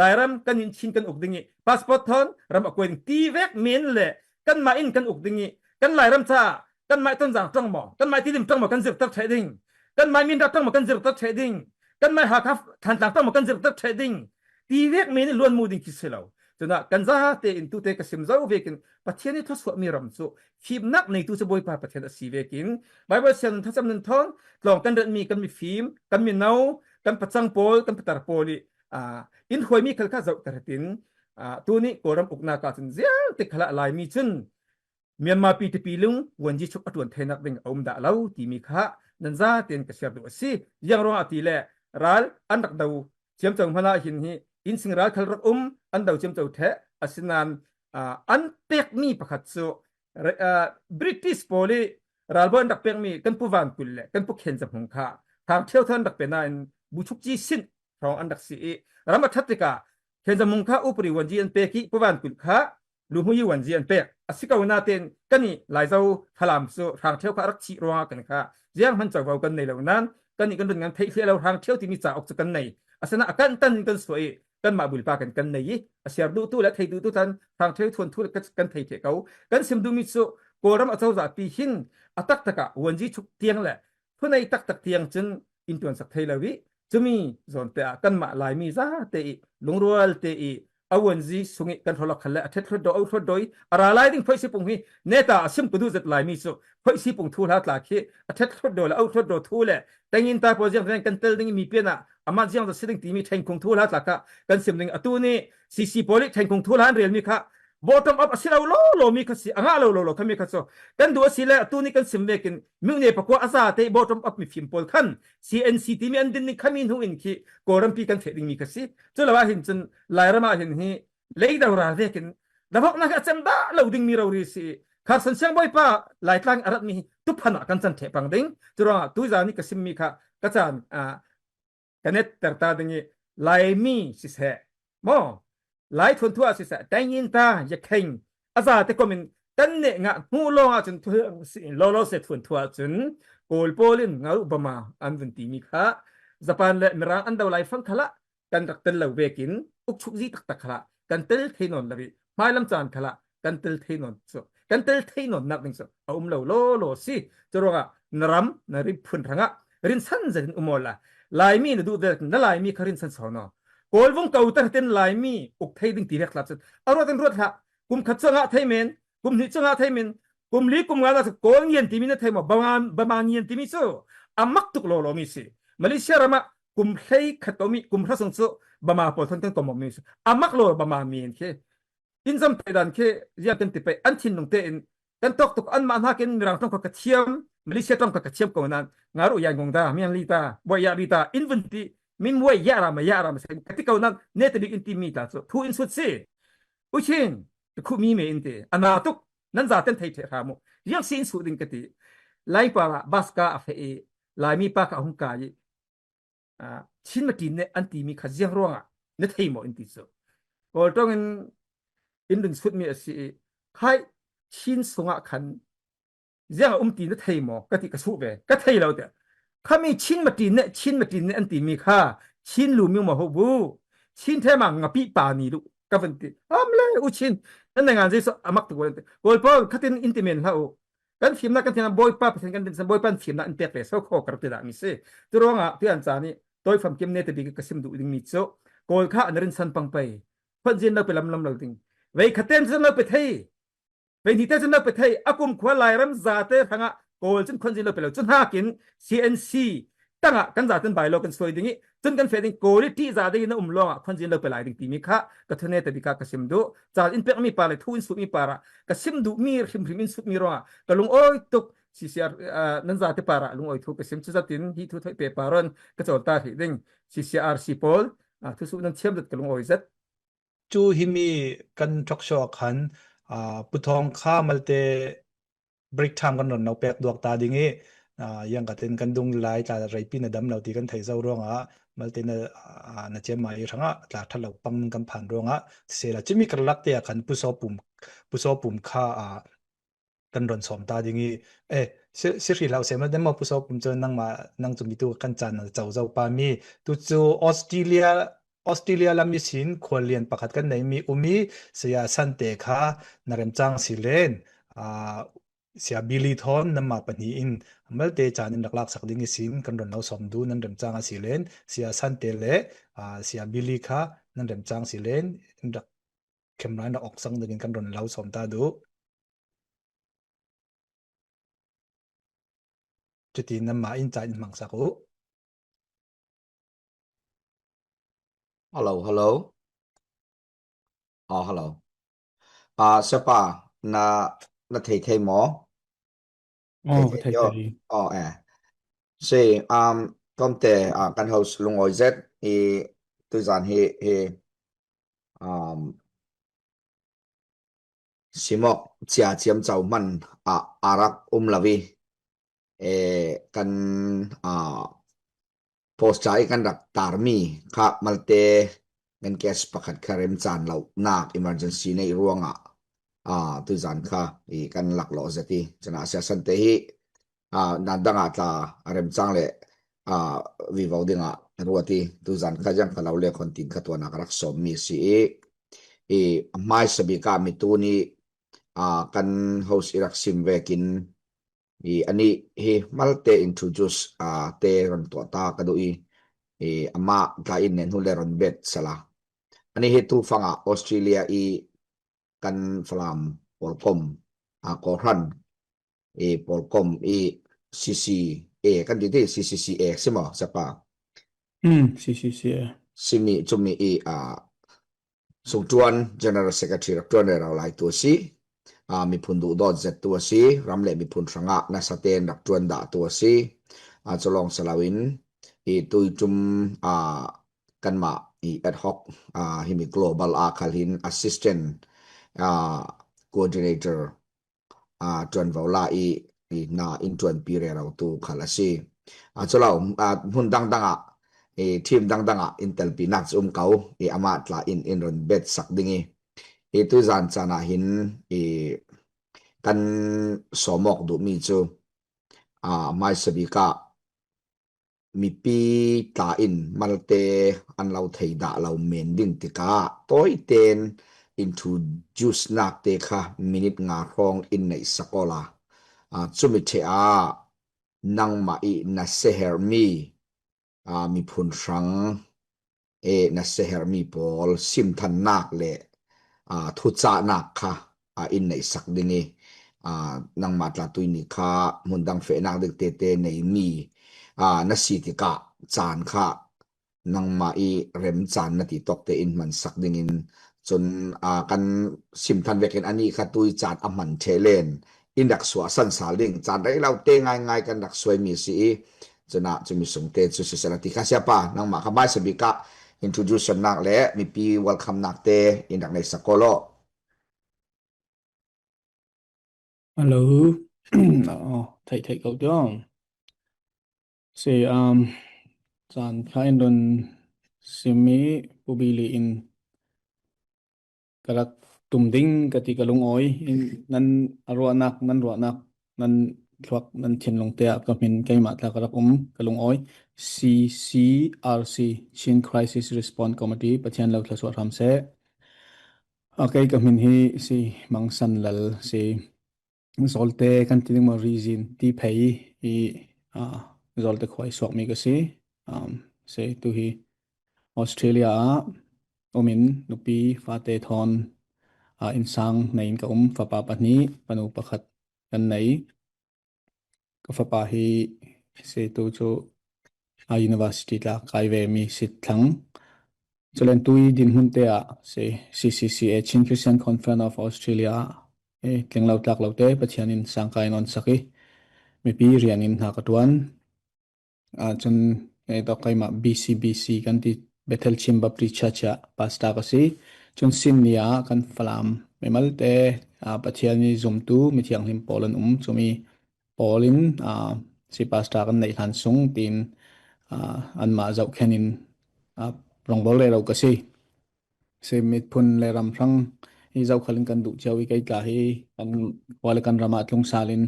Speaker 6: ลายรำกันยินชินกันอุกดึงพาสปอร์ตทอนรำอากวนตีเวกเมนเล่กันมาอินกันอุกดึงกันลายรำซากันไม่ต้นจางจังหมอกันไม่ที่ดิมจังหมอกันจิบตักเทดิ้งกันไม่มินดักจังหมอกันจิบตักเทดิ้งกันไม่หาคัฟทันต่างจังหมอกันจิบตักเทดิ้งตีเวกเมนล้วนมูดิงคิดเสลาจนกันซาเตอินตุเตกสิมซาเวกินปัจเจนี้ทศวมีรำสุฟิล์มนักในตุสบอยปาปัจเจนสีเวกินไบเบิลเซนทัศน์นันทอนลองกันเดินมีกันมีฟิล์มกันมีเนากันปัจจังโพลกันปัตตาโพลีอินหวยมีขลข้าเจ้าตระตินตัวนี้โกรำอุกนากาจนเสียงติดขละลายมีจนเมียนมาปีที่ปีลุงวันจีชุกอตวนเทนักเบ่งอมดาเล่าที่มีข้านันซาเตียนกระเสียบดูสิยังรองอติเล่รัลอันดักดาวเชื่อมจังพนาหินฮีอินสิงรัลขลรักอันดาวเชื่อมจังเทอสินันอันเปียกมีประคัตโซบริติสโพลีรัลบอันดักเปียกมีกันผู้วันกุลเล่กันผู้เข็นจำหงข้าทางเที่ยวท่านดักเป็นนายบุชุกจีสินรองอันดักสีรามาทัตติกาเห็นจมุงข้าอุปริวันจีอันเปกิปวันกุลข้าลูมุยวันจีอันเปกอสิกาวนาเตนกันนี่หลายเจ้าพลามสุทางเที่ยวข้ารักชีรองกันข้าเจียงมันจะเว้ากันในเหล่านั้นกันนี่กันเป็นงานเที่ยวเราทางเที่ยวที่มีจ่าออกจากกันในอาสนะกันตันกันสวยกันมาบุลปากันในยี่อาเซียดูตู้และไทยดูตู้ทันทางเที่ยวทวนทุกกันไทยเที่ยวกันซิมดูมิสุโกรำอาเจ้าจ่าปีหินอัตักตะกะวันจีชุกเตียงแหละเพื่อในตักเตียงจนอินตัวนสักไทยลาวิจะมีส่วนแต่กันมาลายมีซาเตอีลงรัวเตอีเอาวันจีสุงิกันทลอกขันและเทศรดเอาทรดอยอะไรลายดิ้งไฟสิปุ่งฮีเนตาซิมกุดูจัดลายมีสุไฟสิปุ่งทูลฮัตลาคีเทศรดดอยเอาทรดทูเล่แต่ยินตาพอเจียงกันเตลดิ้งมีเปียนะอามาเจียงจะสิ่งที่มีแทงคงทูลฮัตลากะกันซิมดิ้งอตูนี่ซีโพลิแทงคงทูลฮันเรียลมีค่ะbottom up asila lo mi kasi anga lo kami kaso kan do sila tu ni kan simbe kin mi ne pakwa asa te bottom up mi film pol khan CNC ti mi andin ni khamin hu in ki koram pi kan theding mi kasi chulawa hin chen lairama hin hi leida ra ve kin dabok na ka chanda loading mi rawri si kharsan sang boy pa laitlang arat mi tu phana kan chan the pang ding chura tu za ni kasim mi kha ka chan kanet tarta dingi lai mi si se moหลายทนทั่วสิสะแต่ยินตาอย่าเข่งอาซาแต่ก็มันกันเนี่ยงะหูลองจนทั่วสิโลเสร็จทนทั่วจนโกลโปลินเงาอุบมาอันวันตีมีค่ะญี่ปุ่นและมรังอันดาวไลฟังขละกันตักเตลเหลวเวกินอุกชุกซีตักขละกันเตลเทนนละวิไม่ลำจานขละกันเตลเทนนสุกันเตลเทนนนักหนึ่งสุเอาเหลวโลสิจะรองนรำนริพุนทางะรินสันจะอุโมละลายมีนดูเด็กนั่นลายมีคารินสันสอนโกลวงเก่าตั้งแต่ลายมีอุกไทยดึงตีเล็กลับสุดอารมณ์รถละกุมขัดจังหะไทยเมนกุมหิจังหะไทยเมนกุมลีกุมงานละโกลเย็นตีมินไทยมาบางเย็นตีมิโซอามักตุกโลมิสิมาเลเซียรามากุมไทยขัดตัวมีกุมพระสงฆ์โซบางปอทันตั้งตัวมิสิอามักโลบางมีนเคอินซัมไปดันเคยังกันติไปอันทินลงเตนกันตกตุกอันมาหากินมีรังต้องกระเทียมมาเลเซียต้องกระเทียมก่อนนั้นงารุยังงงดามีอันลีตาบอยาลีตาอินเวนตีมินวยยารามketika unan nete big intimita so tu in sut se uchin ku mi me inte anatuk nan za ten thai the ramu yang sin su ding kati lai pa baska afe e lai mi pa ka hung ka yi chin ma tin ne anti mi khajiang ronga ne thei mo inti so ko tong in ding sut mi asi khai chin sunga khan jiang ti ne thei mo kati ka su be ka thei lo deข้ามีชินมาตีเนี่ยอันตีมีค่าชินลูมิวมาฮูบูชินเทมังงะปีปานีลูกกับอันตีเลยอุชินนั่นในงานที่สมักตัวนั่นโกลปอคัตินอินติเมนเขากันฟิล์มนักกันที่นั่นบอยป้าเป็นกันเป็นบอยป้าฟิล์มนักอินเตอร์เฟซเขาขอกระตุ้นมิเซ่ตัวรองอ่ะที่อันจานี่ตัวฟังเกมเนตบีก็ซิมดูดิ่งมิโซโกลข้าอันนั้นสันปังไปพันจินเราไปลำเราดิ่งไว้ขัดเต้นจนเราไปเทยไว้ที่เต้นจนเราไปเทยอากุมขวาลายรำซาเตพังอ่ะโกลจนคนจีนเราไปแล้วจนหากิน CNC ตั้งอ่ะกันจ่าจนใบเรากันสวยดิ่งนี้จนกันเฟดิ้งโกลที่จ่าได้ยินลองอ่ะคนจีนเราไปหลายดิ่งตีมีค่ะก็เท่านี้แต่บิกากระซิมดูจ่าอินเป็กมีปลาเลยทุ่นสุมีปลาระกระซิมดูมีริมอินสุมีรองอ่ะก็ลงโอ้ยตุก CCR nan za te para lung oi thu pe sim chu zatin hi thu thoi pe paron ka chol ta hi ding CCRC pol thu su nan chem dat ka lung oi zat
Speaker 2: chu himi kan chok shok han puthong kha malte break time kan ron no pek duak ta dingi yang ka ten kan dung lai ta rai pi na dam lo ti kan thai zo ronga malte na chem mai ranga ta thalo pam kan phan ronga se la chimi kar lak te kan puso pum kha kan ron som ta dingi si ri lau se ma dem ma puso pum chon nang chumi tu kan chan na chau zo pa mi tu chu Australia lam mi sin khol lian pakhat kan nei mi umi sia san te kha narem chang silen sia bili thon nama pani in malte chan in laklak sak ding sin kan ron lo som du nan rem chang a silen sia san te le sia bili kha nan rem chang silen dak khemrai na ok sang ding kan ron lo som ta du chuti nama in cha in mang saku
Speaker 7: Hello, hello. Hello. Sapa na thầy mỏ.
Speaker 6: oh thai
Speaker 7: Yo.
Speaker 6: thai
Speaker 7: Say công te kan host lungoi z tu zan he simok chia chiam chau man arak lavi kan post chai kan rak tarmi kha malte ngan kes pakhat kharem chan lo nak emergency nei ruanga tu zan kha kan lak lo zati chana sia san te hi nadanga ta rem chang le vi vo dinga ruati tu zan kha jang khalau le khon tin khatwa nak rak som mi si mai sabi ka mi tu ni kan host irak sim vekin ani he malte introduce te ron to ta ka do ama ka in nen hule ron bet sala ani he tu fanga Australia kan flam polkom koran polkom CC kan di CCCA simo sapa
Speaker 6: CCCA
Speaker 7: simi chumi sungtuan general secretary tuan ra lai tu si mi phun du dot zet tu si ramle mi phun ranga na saten rak tuan da tu si cholong salawin tui chum kan ma ad hoc himi global khalin assistant coordinator tuan vola na in tuan pire rau tu khalasi cholau hun dang team dang intel pinak kau ama tla in ron bet sak dingi tu zan chana hin kan somok du mi chu mai sabika mi pi ta in malte an lau thei da lau men ding tika toy ten introduce nak te kha minute nga rong in nei sakola chumi the nang ma na seher mi mi phun rang na seher mi pol sim than nak le thu cha nak kha in nei sak dingi nang matla tuini kha mundang fe nak dik te nei mi na si ti ka chan kha nang ma rem chan na ti tok te in man sak dingin chun kan sim than vekin ani kha tui chan aman thelen in dak swa san saling chan dai lau te ngai kan dak swai mi si chuna chumi sung te chu si sala ti kha sia pa nang ma kha mai sabi ka introduction nak le mi pi welcome nak te in dak nei sakolo
Speaker 6: hello thầy cậu đó say chan khain don simi pubili in karak tumding kati kalung oi nan arwanak nan thuak nan chinlong te kamin kaima tla karak kalung oi CCRC Chin Crisis Response Committee pathian lo thla so ram se okay kamin hi si mangsan lal si zolte kan tining ma reason ti phei zolte khoi sok mi ka si se tu hi Australia omin nupi fate thon insang nain ka fapa pani panu pakhat kan nei ka fapa hi se tu chu university la kai ve mi sit thlang chulen tui din hun te se CCCA Chin Christian Conference of Australia tlenglo tlak lo te pathian in sangkai non saki
Speaker 2: mi pi rian in ha ka tuan chun ngai to kai ma BCBC kan ti Bethel Chim Baptist Church pasta ka si chun sin nia kan falam memal te pathian ni zum tu mi thiang him polan chumi polin si pasta kan nei han sung tin an ma zau khenin rong bol le ro ka si se mit phun le ram rang hi zau khalin kan du chawi kai ka hi kan wala kan rama tlung salin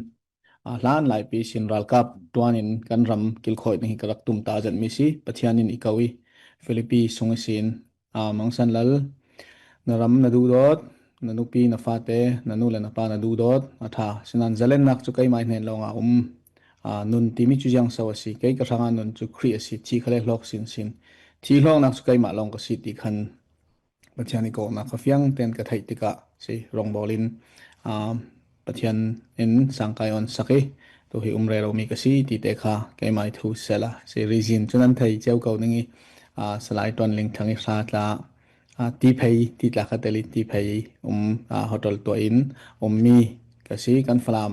Speaker 2: hlan lai pi sin ral kap tuanin kan ram kil khoi ni karak tum ta jan mi si pathianin ikawi Philippi sung sin mangsan lal na ram na du dot na nu pi na fa te na nu le na pa na du dot atha sinan zalen nak chu kai mai nen longa nun ti mi chu jang sawa si kai ka ranga nun chu khri si thi khale lok sin thi long nak chu kai ma long ka si ti khan pathian ko na ka fiang ten ka thai tika si rong bolin pathian in sangkai on saki to hi umre ro mi ka si ti te kha kai mai thu sela si rizin chunan thai cheu ko ningi salai ton ling thangi sa tla ti phei ti tla ka teli ti phei hotel to in mi ka si kan flam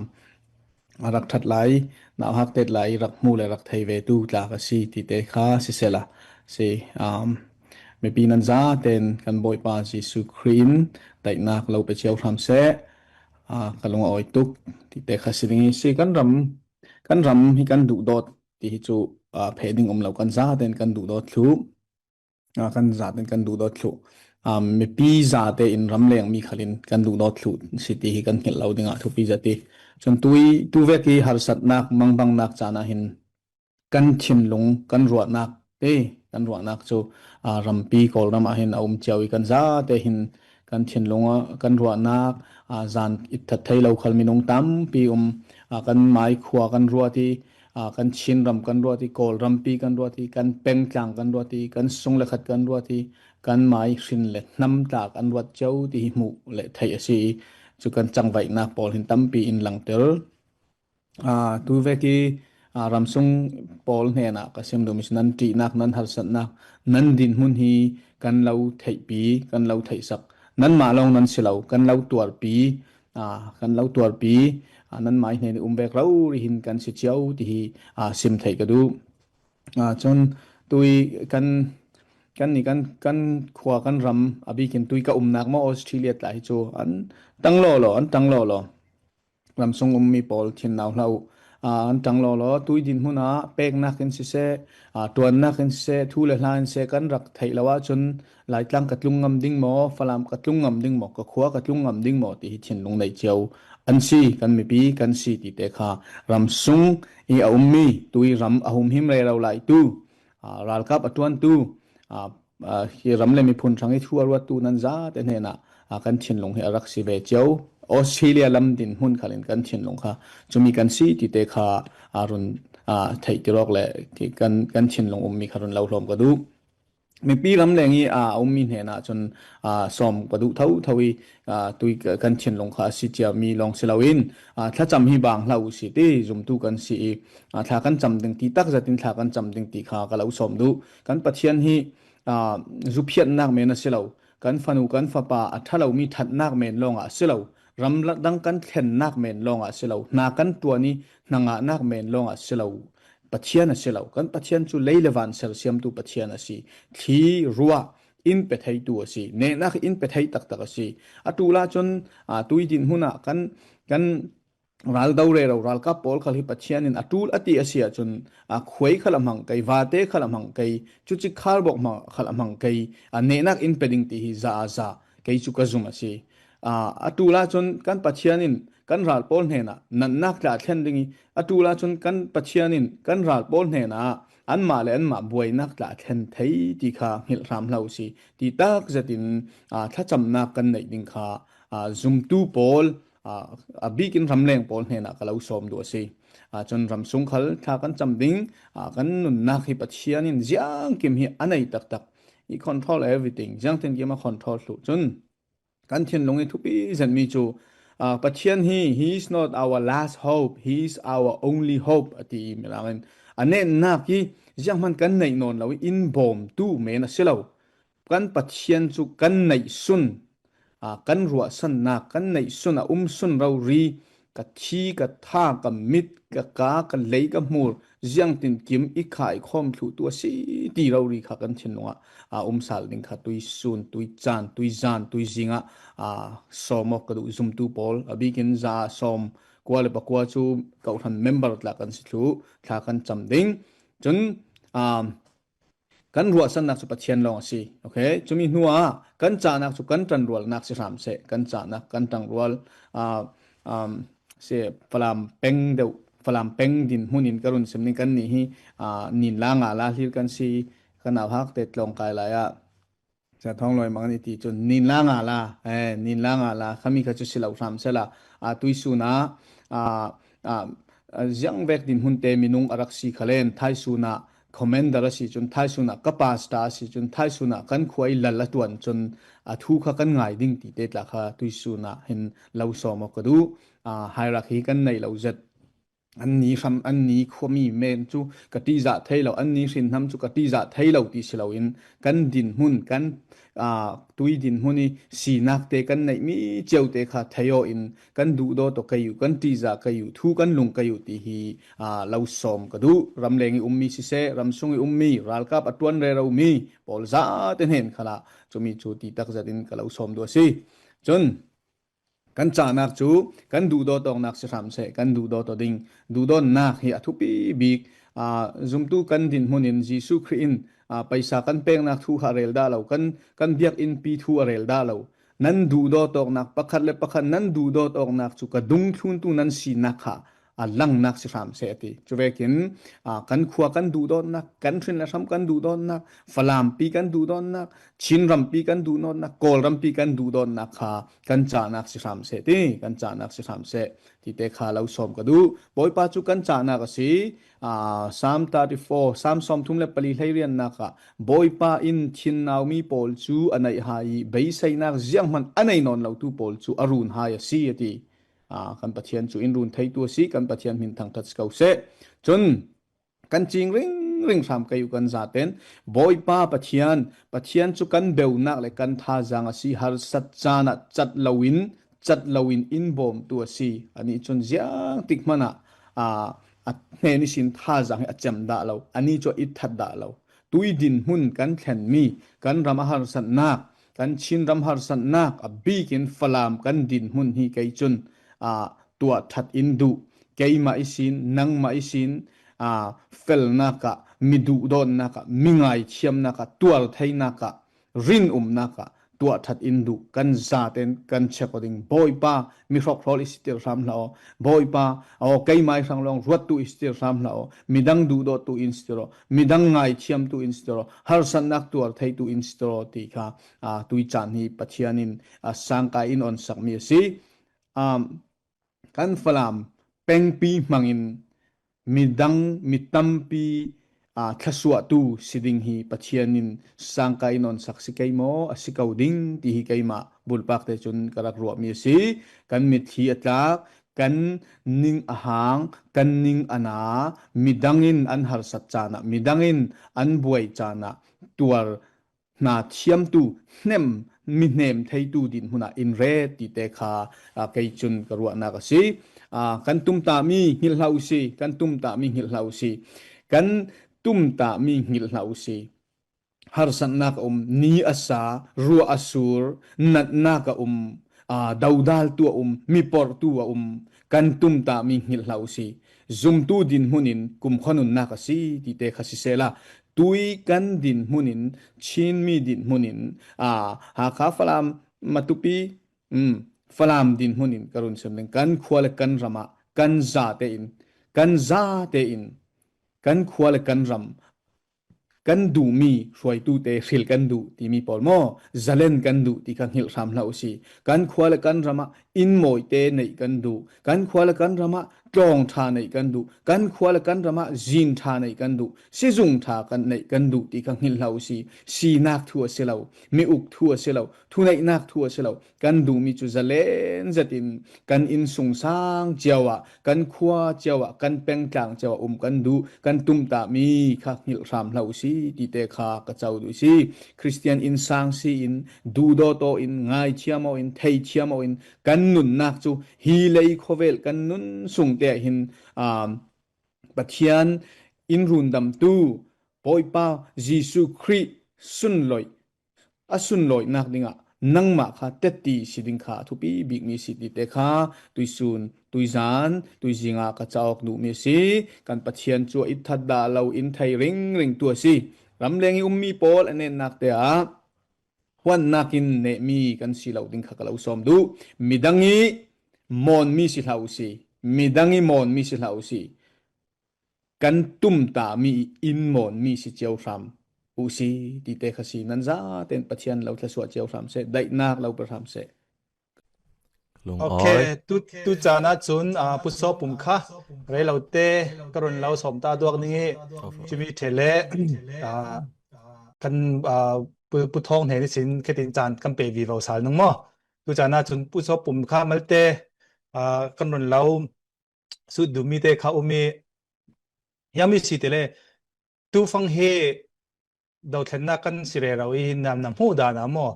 Speaker 2: rak that lai na hak tet lai rak mu le rak thei ve tu tla ka si ti te kha si sela si mi pinan za ten kan boy pa Jesu Krin tai nak lo pe cheu tham se kalung oi tuk ti te khasiring si kan ram hi kan du dot ti hi chu pheding lo kan za ten kan du dot thu kan za ten kan du dot thu mi pi za te in ram leng mi khalin kan du dot thu si ti hi kan hil lo dinga thu pi za ti chon tu ve ki har sat nak mangbang nak chana hin kan chin lung kan ruat nak te kan ruat nak chu rampi kol rama hin chawi kan za te hin kan chin lunga kan ruat nak zan it that thei lo khal minung tam pi kan mai khwa kan ruati kan chin ram kan ruati kol rampi kan ruati kan peng tlang kan ruati kan sung le khat kan ruati kan mai hrin le nam ta kan ruat chau ti mu le thei asi chu kan changwai na pol hin tam pi in lang tel tu ve ki ramsung pol ne na ka sim do mis nan ti nak nan har sat nak nan din hun hi kan lau thei pi kan lau thei sak nan ma long nan silau kan lau tuar pi kan lau tuar pi nan mai ne bek lau ri hin kan si chiao ti hi sim thei ka du chon tui kan ni kan khwa kan ram abi kin tui ka nak ma Australia tla hi chu an tang lo lo ramsung mi pol thin nau hlau an tang lo tui din huna pek nak in si se tuan nak in se thu le hlan se kan rak thei lawa chun lai tlang katlung ngam ding mo falam katlung ngam ding mo ka khwa katlung ngam ding mo ti hi thin lung nei cheu an si kan mi pi kan si ti te kha ramsung i mi tui ram ahum him re lo lai tu ral kap atuan tu hi ram le mi phun thangi thu arwa tu nan za te ne na kan thin lung he arak si ve cheu Australia lam din hun khalin kan thin lung kha chumi kan si ti te kha arun thei ti rok le ki kan thin lung mi kharun lo hlom ka du mi pi lam lengi mi ne na chun som ka du thawi tui kan thin lung kha si chia mi long silawin thla cham hi bang hlau si ti zum tu kan si thla kan cham ding ti tak zatin thla kan cham ding ti kha ka lo som du kan pathian hi zuphiat nak me na silo kan fanu kan fapa athalo mi that nak men longa silo ram dang kan thlen nak men longa silo na kan tuani nanga nak men longa silo pathian silo kan pathian chu leilewan sel siam tu pathian asi thi ruwa in pe thai tu asi ne nak in pe thai tak tak asi atula chon tui din huna kan ral daure ro ral ka pol khali pathian in atul ati asia chun khoi khalamang kai wate khalamang kai chuchi khar bok ma khalamang kai ne nak in peding ti hi za kai chu ka zum asi atula chun kan pathian in kan ral pol ne na nan nak la thlen dingi atula chun kan pathian in kan ral pol ne na an ma le an ma buai nak la thlen thei ti kha hil ram hlau si ti tak zatin tha cham na kan nei ding kha zum tu pol bikin ramleng pol ne na kalau som do si chon ram sung khal tha kan cham ding kan nun na khi pathian in jiang kim hi anei tak I control everything jang ten ki ma control lu chun kan thin longi thupi zan mi chu pathian he is not our last hope, he is our only hope ati milangen ane na ki jiang man kan nei non lo in bom tu me na silo kan pathian chu kan nei sun kan ruwa san na kan nei sun sun rau ri
Speaker 8: กับที่กับท่ากับมิดกับกากับเลยกับมูรยังตินกิมอีกขายคอมถูตัวสีตีเรารีขากันเช่นว่าสาลดิงขาตุยซุนตุยจานตุยจานตุยจิงสอมกระดูซุมตูปอลอบิกินซาสอมกว่าเลยปะกว่าจูเก่าทันเมมเบอร์ละกันสิทูขากันจำดิ้งจนกันรัวสันนักสุปเชียนลองสิโอเคจุมีหัวกันจานักสุกันตันรัวนักสิรามเสกันจานักกันตังรัวเสฟลามเป็งเดวฟลามเป็งดินหุนินกรุณสมนิกันนี่นินลางลาฮิลกันสิกันเอาฮักเตะลงกายลายจะท้องลอยมันนี่ตีจนนินลางลานินลางลาขมิขจุสิลาวรามเสละตุยสุนายังเวกดินหุนเตมินุงอารักสีขเลนไทยสุนาคอมเมนต์ดาร์สิจนไทยสุนัขกับปาสตาสิจนไทยสุนัขกันคุยลัลละตวนจนทุกข์กันง่ายดิ่งติดเด็ดละค่ะตุยสุนัขเห็นเราสอมกระดูไฮรักีกันในเราจัดอันนี้คำอันนี้ขมีเมนจูกติจัดให้เราอันนี้สินทำจูกติจัดให้เราที่เราอินกันดินหุ่นกันตุยดินหุ่นนี่สีนักเตกันในมีเจ้าเตค่ะทยอินกันดูโดตกอยู่กันติจัดกอยู่ทุกันลงกอยู่ที่ฮีเราสอมกระดูรำเลงมีสิเสรำซุงมีรัลกับอัตวันเรเรามีปอลซาเตนเห็นขณะจะมีจูติตักจัดินกับเราสอมด้วยสิจนกันจานักจูกันดูโดตองนักสิรำเสกันดูโดตดิ่งดูโดนักเฮียทุปีบิกซุมตูกันดินมุนินจีสุครีนไปสากันเป้งนักทูฮาเรลดาเรากันเบียกอินปีทูฮาเรลดาเรานั้นดูโดตองนักปักขัดเลปักขัดนั้นดูโดตองนักจูกระดุงทุนตูนั้นสีนักค่ะลังนักสิรำเสติจูเวกินกันขวากันดูโดนักกันทรินละซ้ำกันดูโดนักฟลามปีกันดูโดนักชินรำปีกันดูโดนักโกลรำปีกันดูโดนักค่ะกันจานักสิรำเสติกันจานักสิรำเสที่เตขาเราสอมกันดูบอยปัจจุกันจานักสิ334 3สอมทุ่มเล็บปลีให้เรียนนักบอยปาอินชินนาวมีโพลจูอันไหนหายใบใส่นักเสียงมันอันไหนนอนเราตู้โพลจูอรุณหายสิที่กันปะเทียนจูอินรุนไทยตัวสิกันปะเทียนหินทางทัศเกาเสจนกันจริงริงสามกัยกันจัดเต็นบอยป้าปะเทียนจูกันเบลนักเลยกันท่าจางสิหาสัจจานะจัดลวินอินบอมตัวสิอันนี้จนยังติกมันเฮนิสินท่าจางให้จำได้เราอันนี้จะอิทัดได้เราตุยดินหุ่นกันแขนมีกันรำหารสันนักกันชินรำหารสันนักบีกินฟลามกันดินหุ่นฮีไกจนตัวทัดอินดูเกยมาอิสินนังมาอิสินเฟลนักมิดูโดนนักมิงไอเชียมนักตัวไทยนักรินนักตัวทัดอินดูกันซาเตนกันเชคดิ้งบอยป้ามีรอกรอลิสเตอร์สามเหล่าบอยป้าเกยมาสังลองรวดตัวอิสเตอร์สามเหล่ามิดังดูโดตัวอินสเตอร์มิดังไงเชียมตัวอินสเตอร์ฮาร์สันนักตัวไทยตัวอินสเตอร์ที่ค่ะตุยจานฮีปัจจัยนินสังกายอินออนสักมีสิกันฟลามเป็งปีมังอินมิตัมปีขสวตูสิดิงฮีปัจเจียนินสังกายนนสักสิกายโมสิกาวดิงที่ฮีกายมาบุลปักเตจุนกระรัวมีสิกันมิทีอัตลักกันนิงอาหางกันนิงอนามิดังอินอันหารสัจจานะมิดังอินอันบวยจานะตัวนาเทียมตูเนมมิเนมไทยตูดินหุนาอินเรติเตคาไกจุนกรัวนักสิกันตุมตามีหิลลาวสิกันตุมตามีหิลลาวสิกันตุมตามีหิลลาวสิฮาร์สันนักนีอาสารัวอสูรนัดนักดาวดาลตัวมีปอร์ตัวกันตุมตามีหิลลาวสิซุมตูดินหุนินกุมขนุนนักสิติเตคาสิเซลาตุยกันดินมุนินชินมีดินมุนินหากฟลามมาตุปีฟลามดินมุนินกรุณสมนึงกันขวาเลกันรำกันซาเตอินกันขวาเลกันรำกันดูมีช่วยตูเตหิลกันดูที่มีปอลโมจัเลนกันดูที่กันหิลรำลาวสิกันขวาเลกันรำอินโมยเตในกันดูกันขวาเลกันรำ ตรองทาในกันดูกันขวาละกันรำมาจีนทาในกันดูสิจุงทากันในกันดูที่กังหินเหล่าสีนักทัวเสลามีอุกทัวเสลาทุนนักทัวเสลากันดูมีจุจะเล่นจัดินกันอินสงสางเจ้าวะกันขวาเจ้าวะกันเป็งกลางเจ้าวะกันดูกันตุมตามีขักหิลรามเหล่าสีที่เตะขากระเจ้าดูสิคริสเตียนอินสางสีอินดูโดโตอินง่ายเชียมอินเทยเชียมอินกันนุนนักจูฮีเลยโคเวลกันนุนสุงเตะหินปัทยันอินรุนดัมตูปอยป้าเยซูคริสต์สุนลอยสุนลอยนักดิงะนังมาค่ะเตตีสิดิงค่ะทุปีบิกมีสิทธิเตค่ะตุยซุนตุยจานตุยจิงากระจอกดูมีสิกันปัทยันจัวอิทัดดาเราอินไทยริงตัวสิลำเลงมีปอลอันเนนักเตะวันนักินเนมีกันสิเราดิงค่ะกะเราสมดูมิดังงี้มอนมีสิเราสิมิดังงี้มอนมีสิเราสิกันตุมตามีอินมอนมีสิเจียวรำอุสิที่เตะขสีนันซาเต็นปัจจัยเราทะสวดเจียวรำเสได้นักเราประทำเส
Speaker 1: ลุง
Speaker 2: โอ
Speaker 1: อ้
Speaker 2: เค
Speaker 1: อย
Speaker 2: tu cha na chun pu so pum kha re lo te karon lo som ta duak ni chimi thele kan pu thong ne ni sin khetin chan kan pe vi vo sal nang mo tu cha na chun pu so pum kha mal te karon lo su du mi te kha umi yami si tele tu fang he do thlen na kan sire ro i nam hu da na mo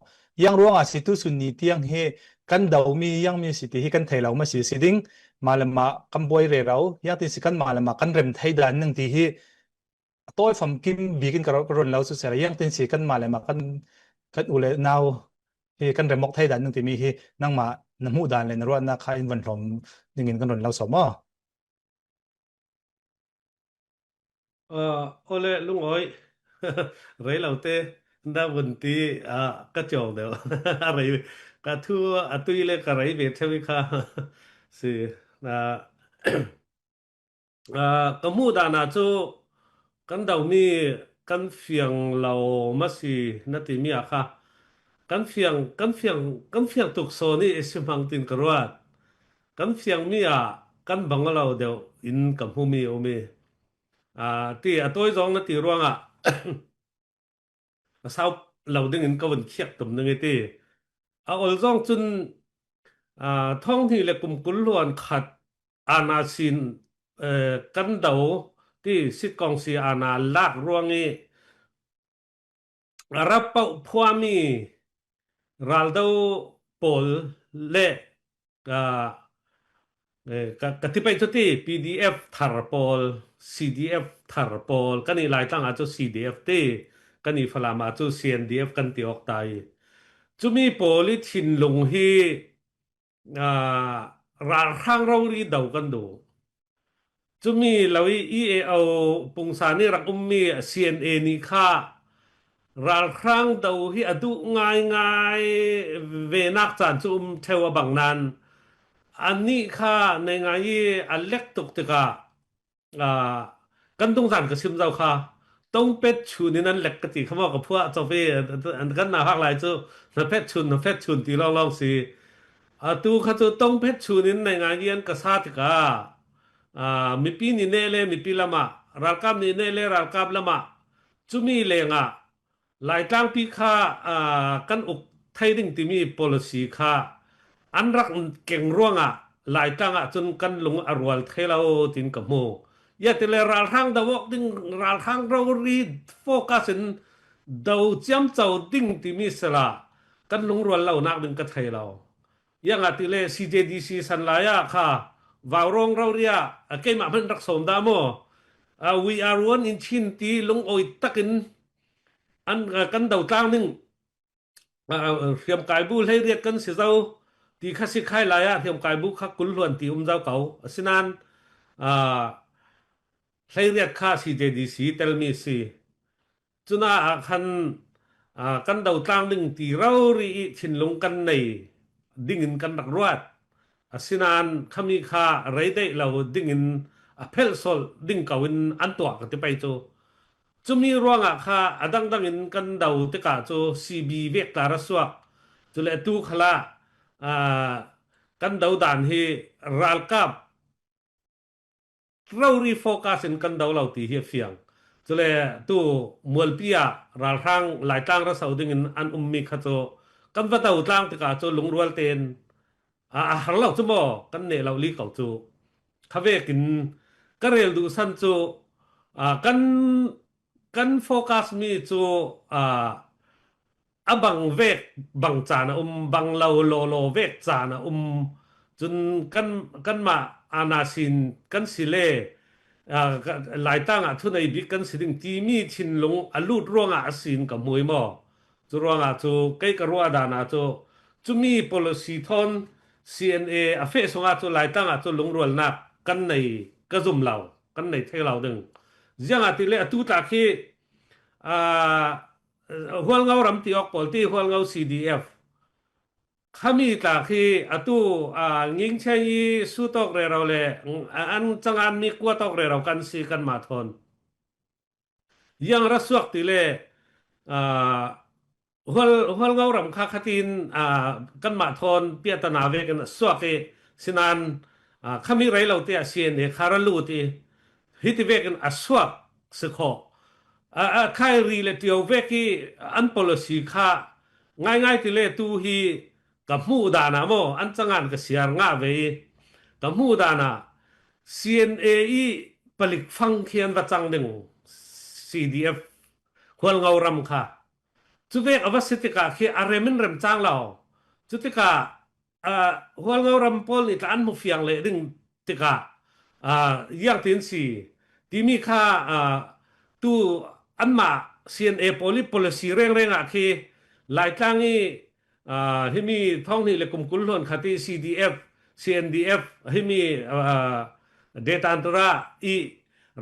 Speaker 2: yang ruang a si tu sun ni tiang he kan dau mi yang mi si ti hi kan thei lo ma si si ding malama kan boi re ro ya ti si kan malama kan rem thei dan nang ti hi toy fam kim bikin karon lo su sera yang tin si kan malama kan ule now hi kan remok thei dan nang ti mi hi nang ma nam hu dan le na ro na kha in van rom dingin kan ron lo so mo
Speaker 4: โอเลลุงอ้อย ไรเราเต้ดาวันตีกระจอกเดียว อะไรกระทั่วตุยเลยกระไรเวทใช่ไหมคะสินะ กมูดานาจูกันดาวมีกันเฟียงเรามาสินาติมีอะค่ะกันเฟียงตุกโซนี่เอสิมังตินกรวดกันเฟียงมีอะกันบังเราเดียวอินกับหูมีโอมีตีตัวจองนาตีรวงสาวเราดึงอินก็วันเคียกตุ่มนึงไอ้ตีอลจองจุนท่องที่เล็กกุมกุลล้วนขัดอาณาสินกันเดาที่สิทธิ์กองสีอาณาลากรวงนี้รับเป้าพวามีรัลดาโปลเล่กติไปทุกที่ PDF ทาร์ปอล CDF ทาร์ปอลกันนี่หลายตั้งอาจจะ CDF ตีกันนี่ฟลามาจะ CNDF กันตีออกไตจะมีโปลิทินลงฮีราข้างเรารีเดากันดูจะมีเราเอาปุงสานี่รักมี CNA นี่ค่ะราข้างเดาฮีอดูง่ายเวนักจานจุเทวบังนันอันนี้ค่ะในไงอันเล็กตุกติกากันตรงสันกับชิมเจ้าค่ะต้องเป็ดชุนนี่นั่นเล็กกติเขาบอกกับพวกเจ้าเฟ่อันกันหนาพักหลายเจ้านัเป็ดชุนที่ลองสิตูเขาจะต้องเป็ดชุนนี่ในไงยันกษัตริย์กามีปีนี่เน่เลยมีปีละมารักกับนี่เน่เลยรักกับละมาจุมีเลงหลายตั้งปีค่ะกันอุกไทยดิ่งที่มี policy ค่ะอันรักเก่งร่วงหลายตั้งจนกันลงอรวลเทเราตินกับโมยาติเลรัลทางดาวดิ่งรัลทางเรารีดโฟกัสดาวจำเจ้าดิ่งที่มีสละกันลงรวลเรานักดึงกับไทยเรายังติเล CJDC สันลายค่ะวาวรงเราเรียเกมาเป็นรักสมดามwe are one in ชินตีลงโอยตักินอันกันดาวตั้งนึงเทียมกายบูให้เรียกกันเสียเจ้าตีข้าศึกให้ลายเทียมกายบุกขักกุลล้วนตีเจ้าเก่าสินันให้เรียกข้า CJDC เตลมีซีจุน่าคันกันดาวตั้งหนึ่งตีเรารีชินลงกันในดิ่งกันนักรวดสินันขมีข้าไรได้เราดิ่งเพลโซลดิ่งเก่าอินอันตัวกันที่ไปโจจุมีร่วงข้าดังอินกันดาวที่กาโจ CB เวกตาระสวกจุเลตูขลากันดาวด่านที่รัลกับ เรารีโฟกัสin kan daw lau ti hi fiang chule tu mualpia ral rang lai tang ra sauding in an ummi khacho kan va tau tlang ti ka cho lungrual ten har lau chu mo kan ne lau li kau chu khave kin karel du san chu kan focus mi chu abang vek bang chana bang lau lo vek chana chun kan ma anasin kan sileหลายตั้งทุนไอ้บิ๊กกันสิ่งที่มีชินลงอลูดร่วงสินกับมวยมอจูร่วงจูใกล้กับรัวดานาจูมี policy ทอน CNA อเฟสงจูหลายตั้งจูลงรัวนักกันในกระซุ่มเหล่ากันในเท่าเหล่าดึงยังติเลตุตาคีหัวเงารำตีออกปอลตีหัวเงา CDFขามีตาคีตุงิงเชยสู้ตอกเรเราเลยอันจังอันมีกว่าตอกเรเรากันสีกันมาทนยังรัศวกติเลหัวเงารำคาคตินกันมาทนเปียตนาเวกันสวกสินันขามีไรเราเตียเสียนคาราลูตีฮิตเวกันสวกสกใครรีเลติโอเวกีอัน policy ค่าง่ายๆติเลตูฮีกับมูดานะโมอันจังงานกับเสียงาเวกับมูดานะ CNA ผลิตฟังเขียนประจังหนึ่ง CDF ควรเงารำค่ะจุดเวกอวสิติกาคืออะไรมันเริ่มจ้างเราจุดติกาควรเงารำพอลิตอันมุฟยังเลยดึงติกายังทิ้งสีที่มีค่าตู้อันมา CNA policy เร่งๆคือหลายครั้งนี้ที่มีท้องนี่เลยกลุ่มกุลหลนคติ CDF CNDF ที่มีdata อันตรา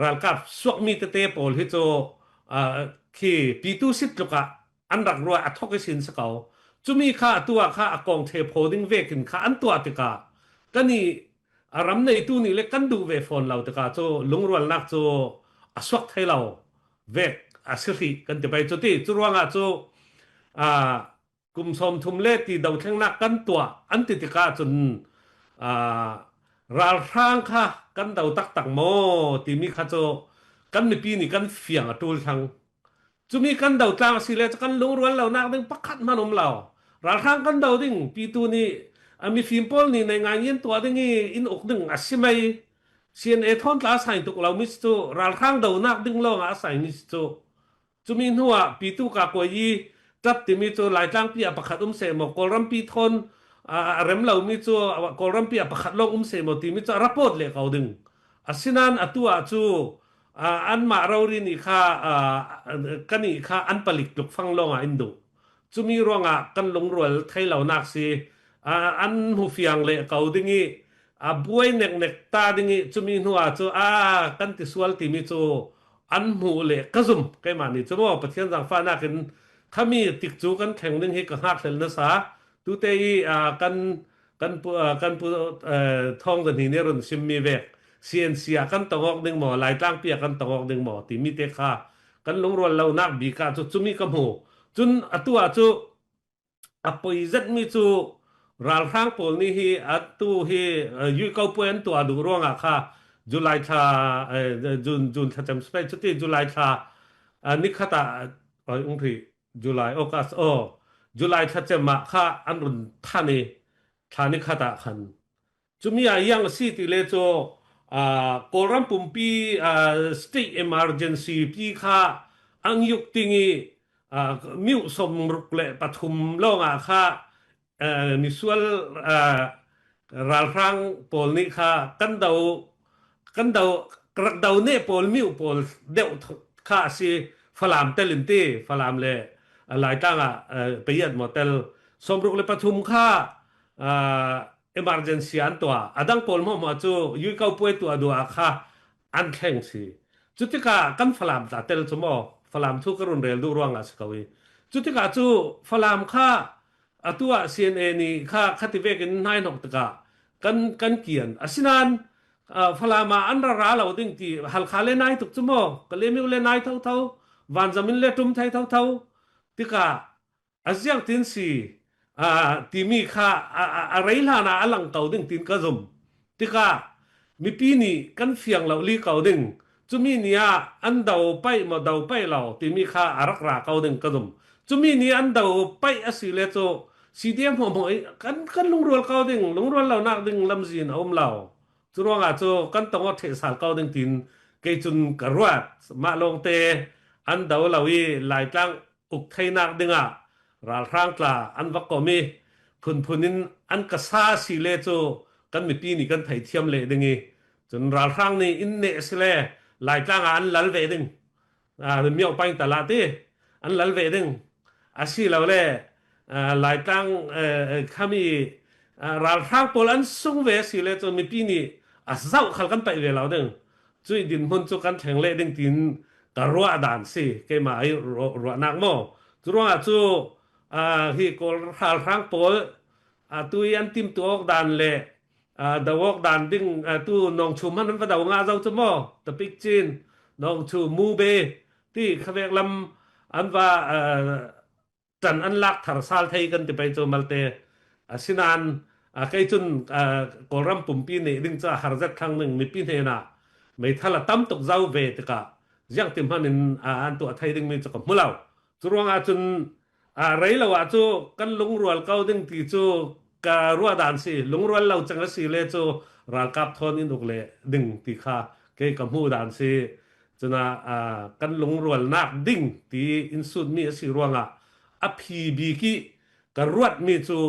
Speaker 4: รัลกับสวกมีเตปอลที่โจคือปีตุสิบลูกะอันรักรัวอัทอกสินสกาวจุมีค่าตัวค่ากองเทปโฮดิ้งเวกินค่าอันตัวติกากันนี่อารมณ์ในตู้นี่เลยกันดูเวฟอนเราติกาโจลงรัวนักโจสวกให้เราเวกสิริกันจะไปจุดที่จุรวงโจกุมสมทุมเลตีดาวเทงนักกันตัวอันติติกาจนราร่างค่ะกันดาวตักโมตีมีข้าโจกันในปีนี้กันเฟียงตูลทังจุมีกันดาวกลางสิเลจะกันลงรวนเรานักดึงปักขัดมันเราราร่างกันดาวดึงปีตูนี้มีฟิล์มพอลนี่ในงานยันตัวดึงอินอกดึงอาศัยไม่เซียนเอทอนลาใส่ตุกเรามิสโตราร่างดาวนักดึงเราอาศัยมิสโตจุมีหัวปีตูกากวยจับที่มีตัวหลายจ้างปีประคัดเสมอกอลรัมปีทนเริ่มเรามีตัวกอลรัมปีประคัดลงเสมอที่มีตัวรับโพดเลยเขาดึงสินันตัวจูอันมาเราเรียนอีกค่ะกันอีกค่ะอันผลิตลุกฟังลงอินโดจูมีรวงกันลงรวยไทยเหล่านักสิอันหูเฟียงเลยเขาดึงบวยเน็กตาดึงจูมีหัวจูกันติสวลที่มีตัวอันหูเลยกระซุ่มแกมันนี่จูว่าประเทศต่างฟ้านักถ้ามีติดจูกันแข่งหนึ่งให้กับหักเซลนะสาตัวเตยกันท้องกันที่เนี่ยรุ่นซิมมีเวกเซียนเสียกันตองออกหนึ่งหมอหลายตั้งเปียกันตองออกหนึ่งหมอที่มีเตค่ากันลงรวนเรานักบีกาจุมีกำหูจุนตัวจูปอยจัดมีจูรัลข้างปอลนี่ฮีตัวฮียุยเก้าป่วยตัวดูร่วงค่ะจุลัยชาจุนถ้าจำสเปซจุดที่จุลัยชานิคตาองค์ที่จุลัยโอกัสจุลัยถ้าจะมาค่าอันรุนท่านิคตาขันจุมีอย่างสิที่เลโจโครัมปุ่มปีstate emergency ปีค่าอังยุกติงีมิวสมรุกเละปฐุมโลงค่ะนิสวลรัลรังปอลนี่ค่ะกันดาวกระดาวเนปอลมิวปอลเดวค่าสิฟลามเตลินตีฟลามเล่หลายตั้งไปยัดโมเตลสมรุกเละปฐุมค่ะemergency อันตัวดังปอลมาจูยุยเข้าป่วยตัวดูค่ะอันแข็งสิจุดที่กันฟลามตัดเตลสมอฟลามทุกกรุนเรลดูร่วงสกวีจุดที่จูฟลามค่ะตัว CNA นี่ค่ะคติเวกินนายนกตะกันเกียนสินันฟลามาอันราเราดิ้งที่ฮัลคาเลนายตุกสมอก็เลมิวเลนายเท่าวันจามินเลตุมไทยเท่าที่อาเซียนตินสีที่มีค่ะอะไรล่ะนะอลังเต่าดิ้งตินกระซุมที่ มีปีนี้กันเฟียงเราลีเก่าดึงจุมีเนี่ยอันเดาไปมาเดาไปเราที่มีค่าอารักราเก่าดึงกระดุมจุมีเนี่ยอันเดาไปอสิเลโจสีเดียมหัวหมอยกันลุงรัวเก่าดึงลุงรัวเรานักดึงลำจีนอมเราจุรวงอาโจกันต้องว่าเทสาเก่าดึงตินเกยจุนกระรวดมาลงเตอันเดาเราอีหลายจังอุกไทยนักดึงอ่ะราลร่างกลาอันวักก็มีพุนินอันกษาสิเลโจกันมีปีนี้กันไทยเทียมเลยดึงอีจนราลร่างนี้อินเนสเลหลายจังอันลัลเวดึงมีออกไปตลาดที่อันลัลเวดึงอาชีเราเลยหลายจังขามีราลร่างโปลันส่งเวสิเลโจมีปีนี้เจ้าขัลกันไปเวลาดึงจุยดินหุ่นจุกันแข็งเล่ดึงตินกระรัวด่านสิเกมาไอรัวนักโมจุรวงจูฮีโกลราลร่างโปลตุยันติมตัวออกด่านเล่ดาวอกด่านดึงตู้นองชูมันนั้นว่าดาวงาเจ้าจะโมตะปิกจีนน้องชูมูเบที่เขาเรียกลำอันว่าจันอันลักถารซาลไทยกันจะไปโจมัลเตสินานใกล้จนกอรัมปุ่มปีนี้ดึงจะหาจัดครั้งหนึ่งมีปีนี้นะไม่ทันละตั้มตกเจ้าเวตกะยังติมพันอันตัวไทยดึงมีจะกับมุลาวจุรวงอาจุนไรเราอาจูกันลงรัวเก้าดึงตีจูการัวด่านสิลงรัวเราจังละสิเลจูรัลกับทอนอินอุกเลดึงตีข้าเกยกับหูด่านสิจนะกันลงรัวนักดึงตีอินสุดมีสิรวงอภิบีกิการัวมีจู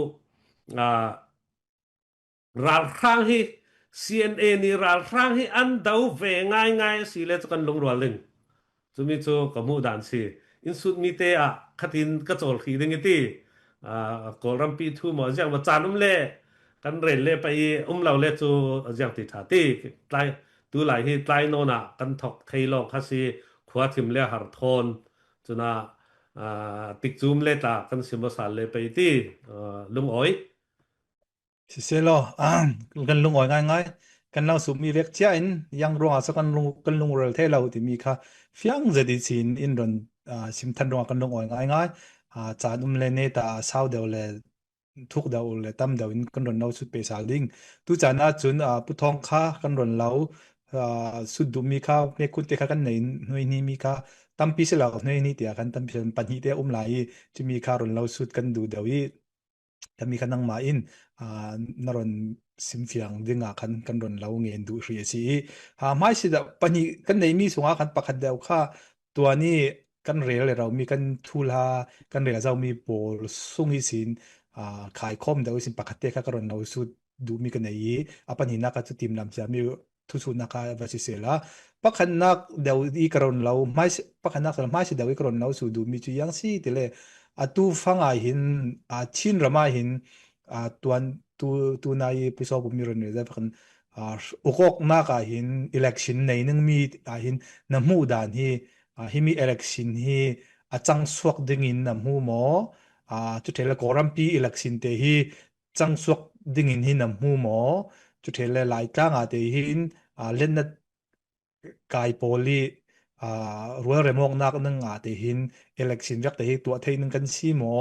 Speaker 4: รัลข้างให้ CNA นี่รัลข้างให้อันเดาเวง่ายสิเลจูกันลงรัวลึงจูมีจูกับหูด่านสิอินสุดมีเตะขัดินกระโจลขีดึงตีกอรัมปีทูหมอจังว่าจานเล่กันเรนเล่ไปเราเล่จูจังติดถาตีไตดูหลายที่ไตโนน่ะกันถกไทยลองคัสีขวาทิมเล่หาร์ทอนจนติกจูมเล่ตากันสิมสารเล่ไปตีลุงอ้อย
Speaker 2: สิเซโลกันลุงอ่อยง่ายๆกันเราสุมีเวกเชียนยังรัวสักกันลุงเรลเทเราที่มีค่ะเฟียงจะดีสินอินรอนสิมทันรัวกันลุงอ่อยง่ายๆจานเลเนตาสาวเดวเลทุกเดวเลตั้มเดวินกันรอนเราสุดเปสาลิงตุจานาจุนพุทองค่ากันรอนเราสุดดูมีค่ะเมคุนเตค่ะกันในหน่วยนี้มีค่ะตั้มพิเศษเราหน่วยนี้เดียกันตั้มพิเศษปัญหาเดียไหลจะมีค่ะรอนเราสุดกันดูเดวิถ้ามีคันนังมาอินนรนสิมเฟียงดึงกันรนเราเงินดูเรียสีไม่สิดปัญญกันในมีสงคันปักขัดเดียวค่ะตัวนี้กันเรียลเรามีกันทุลากันเรียเรามีโบสุ่งอีสินขายคอมเดียวสินปักขัดเตะกันรนเราสุดดูมีกันในปัญหานักจุดทีมนำจะมีทุสุนักวาสิเสละปักขันนักเดียวอีกรนเราไม่ปักขันนักไม่สิเดียวอีกรนเราสุดดูมีจุดยังสิเดเลยตูฟังหินชินรามาหินตัวนายพิศวมีเรื่องนี้ได้พันอุกอกนักหิน election ในนึงมีหินน้ำมูดานฮิมี election ฮิจังสวกดึงอินน้ำมูหมอจุดเทเลกอรัมปี election เตฮิจังสวกดึงอินฮิน้ำมูหมอจุดเทเลหลายจังเตหินเล่นนัดกายโพลีรัวเรมองนักนึงเตหิน election ยักเตหิตัวเทนึงกันซีหมอ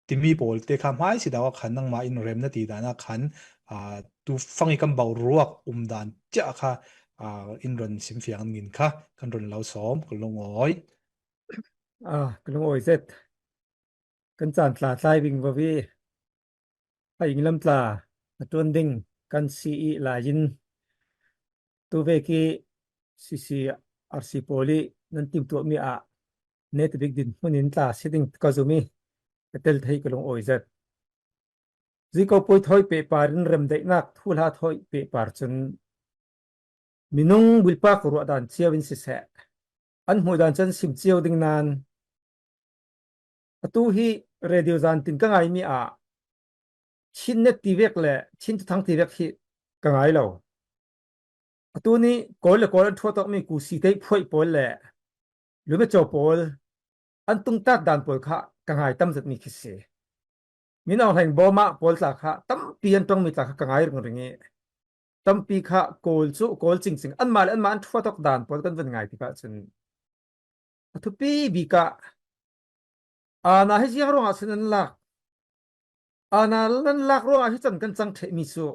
Speaker 2: ที่มีโพลเตคำให้สิดาวขันนั่งมาอินเรมนาตีดานะขันตูฟังอีกคำเบารวกดานเจ้าค่ะอินรอนสิมเฟียงเงินค่ะกันรอนเราซ้อมกันลงอ้อย
Speaker 6: กันลงโอยเสร็จกันจานตลาดไล่วิ่งบวีให้ยิงลำตลาจวนดิ่งกันซีหลายยินตัวเวกีซีอาร์ซีโพลีนั่นติมตัวมีเนตบิกดินมันนินตาสิดิ่งก็จะมีเตลไทยกันลงโอยเสร็จจีก็ป่วยถอยเปปารินเริ่มได้นักทุลาถอยเปปาร์จนมินุงบิลปากรัวดันเชียวินสิเสอันหัวดันจันสิมเชียวดิ่งนานตัวฮีเรดิโอจันตินกังไงมีชินเนตีเวกเล่ชินทั้งตีเวกฮีกังไงเราตัวนี้ก่อนเลยก่อนทั่วต้องมีกูสีได้พ่วยปอลเล่หรือไม่จบปอลอันตุงตัดดันปอลค่ะกังไงตั้มจะมีคิดเสียมีน้องแห่งบอมาปอลสักค่ะตั้มปีนต้องมีสักกังไงเรื่องนี้ตั้มปีค่ะโกลสู้โกลจริงๆอันมาอันทั่วต้องดันปอลกันเป็นไงที่ก็จนทุกปีบีกะน่าให้ยังร้องอาศัยนั่นลักน่านั่นลักร้องอาศัยจังกันจังเทมิสุ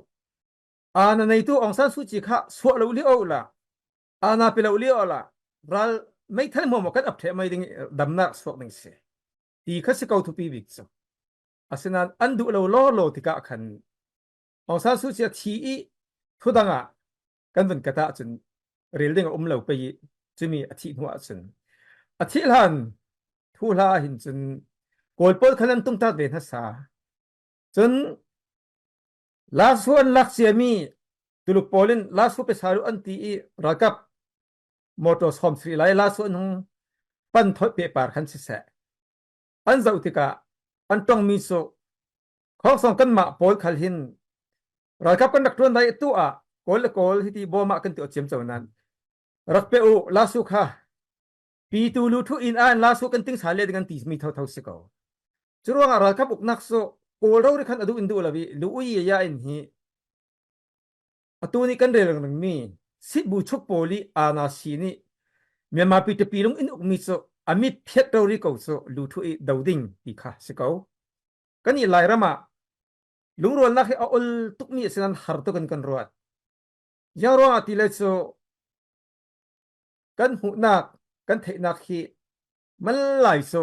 Speaker 6: ana nei tu Aung San Suu Kyi kha so lo li o la ana pe lo li o la ral mai than mo kan ap the mai ding damna so ning se ti kha se kau thu pi bik so asinan andu lo tika khan Aung San Suu Kyi thi i thudanga kan van kata chun rel ding lo pe chumi athi hnuwa chun athi lan thu la hin chun kol pol khanan tung ta ve na sa chun last one lak siami tuluk polin last pe saru anti i rakap motos home sri lai last one hung pan thoi pe par khan si sa an zau tika an tong mi so khong song kan ma pol khal hin rakap kan dak tuan dai tu a kol hiti bo ma kan ti chem chawnan rak pe u lasu kha pi tu lu thu in an lasu kan ting sale dengan ti mi thau se ko churuang a rakap uk nak so kol ro ri khan adu indu lawi lu ui ya in hi atuni kan rel nang mi sit bu chuk poli ana si ni Myanmar pi te pi long in uk mi so amit phet ro ri ko so lu thu i dauding ti kha se ko kan i lai rama lungrol na khi ol tuk mi sinan har to kan ruat ya ro ati le so kan hu nak kan thei nak khi man lai so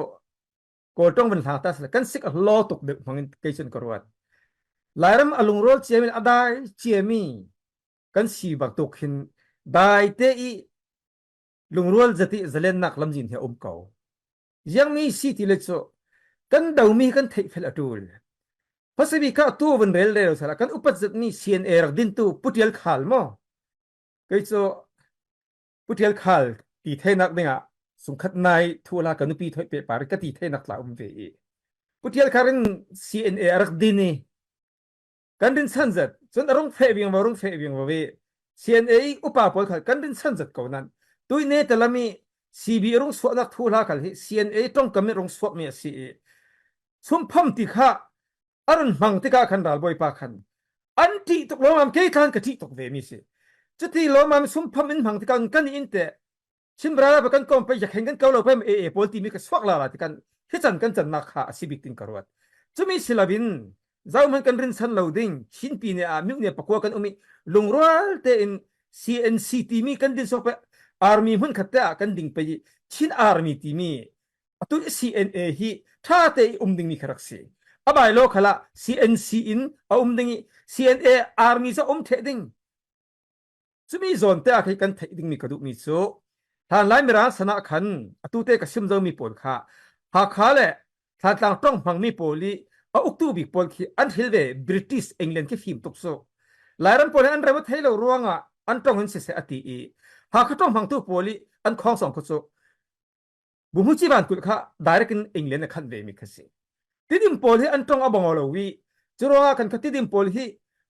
Speaker 6: ko tong ban thang ta kan sik a lo tuk de mangin keisen korwat lairam alungrol chemin adai chemi kan si bak tuk hin dai te i lungrol jati zalen nak lamjin he ko yang mi si ti le so kan dau mi kan thei fel atul pasibi ka tu ban rel re sala kan upat zat ni CNA rak din tu putial khal mo kai so putial khal ti the nak dinga sungkhat nai thula kan pi thoi pe par ka ti the nak la ve putial kharin CNA rak din ni kan din sanjat chon arong fe biang wa ve CNA upa pol khal kan din sanjat ko nan tui ne talami CB rong so nak thula khal hi CNA tong kam rong so me si sum pham ti kha arun mang tika khan dal boy pa khan anti tok lo mam ke khan ka ti tok ve mi se chuti lo mam sum pham in mang tika kan in te chimbra ba kan kom pa yakhen kan kaulo pa e pol ti mi ka swak la ti kan hichan kan chan na kha sibik tin karwat chumi silabin zau man kan rin san loading chin pi ne a mi ne pakwa kan umi lungrol te in CNC ti mi kan din so pa army hun khatta kan ding pe chin army ti mi atu CNA hi tha te ding mi kharak si abai lo khala CNC in dingi CNA army sa the ding chumi zon te a khai kan thei ding mi kadu mi so than lai mira sana khan atu te ka sim zo mi pol kha ha kha le than tlang tong mang mi poli a uktu bi pol khi an hilve British England ke phim tok so lairam pol an rewa thailo ruanga an tong hin se ati e ha kha tong mang tu poli an khong song ko so bumu chi ban kul kha direct in England khan ve mi khasi tidim pol hi an tong abong lo wi churonga kan khatidim pol hi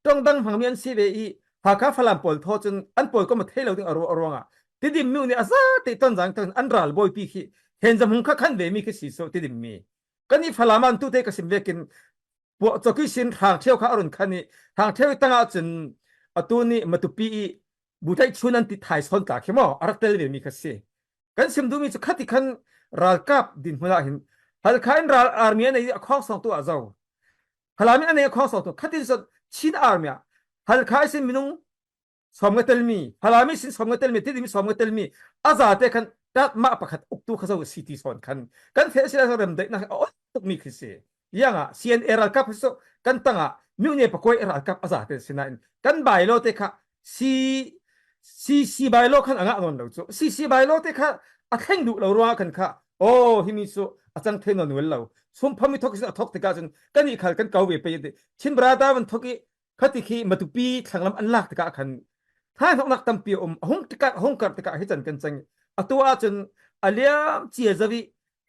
Speaker 6: tong dang hangmian si ve i ha kha phalam pol tho chun an pol ko ma thailo ding arwanga tidim mi ni asa te ton jang ton an ral boy pi khi hen jam hung kha khan ve mi khasi so tidim mi kani phalaman tu te ka sim vekin po choki sin thang theu kha arun khani thang theu tanga chun atuni matupi butai chunan ti thai son ka khemo araktel ve mi khasi kan sim du mi chu khati khan ral kap din hula hin hal khain ral army nei akhong song tu azau halami ane akhong song tu khatin so chin army hal khai sin minung somgatel mi halami sin somgatel mi tidimi somgatel mi azate khan tat ma pakhat uktu khazau city son khan kan fe sila so rem de na tuk mi khise yanga CNA ral kap so kan tanga miune pakoi ral kap azate sinain kan bai lo te kha si bai lo khan anga non lo chu si bai lo te kha a thleng du lo ruwa khan kha himi so achang thenon wel lo sum phami thok sa thok te ka chun kani khal kan kau ve pe de chin brada ban thoki khati khi matupi thanglam an lak te ka khan thai thok nak tampi hong tika hong kar te ka hi chan kan chang atua chun aliam chia zawi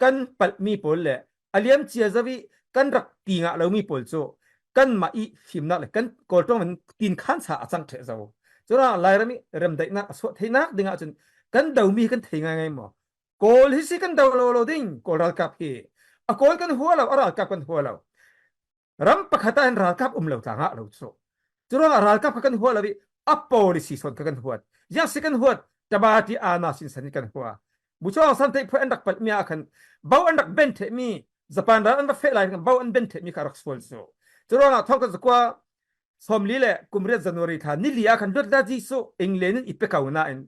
Speaker 6: kan pal mi pol le aliam chia zawi kan rak tinga lo mi pol chu kan ma i phim na le kan kol tong man tin khan sa achang the zo chura lairami rem dai na so theina dinga chun kan dau mi kan theinga ngai mo kol hi si kan dau lo ding kol ral kap hi a kol kan huwa lo ral kap kan huwa lo ram pakhata an ral kap lo tanga lo so chura ral kap kan huwa lawi a policy son kan huwa ya second huwa tabati ana sin san kan huwa bucho san te phu an dak pal mi a khan bau an dak ben the mi Japan ran an fe lai kan bau an ben the mi ka rak sol so chura na thok ka kwa สมลีเละกุมเรียนจันวารีธานี่เลียคันดดดาจิโซเองเลนินอิปเปกาวนาเอง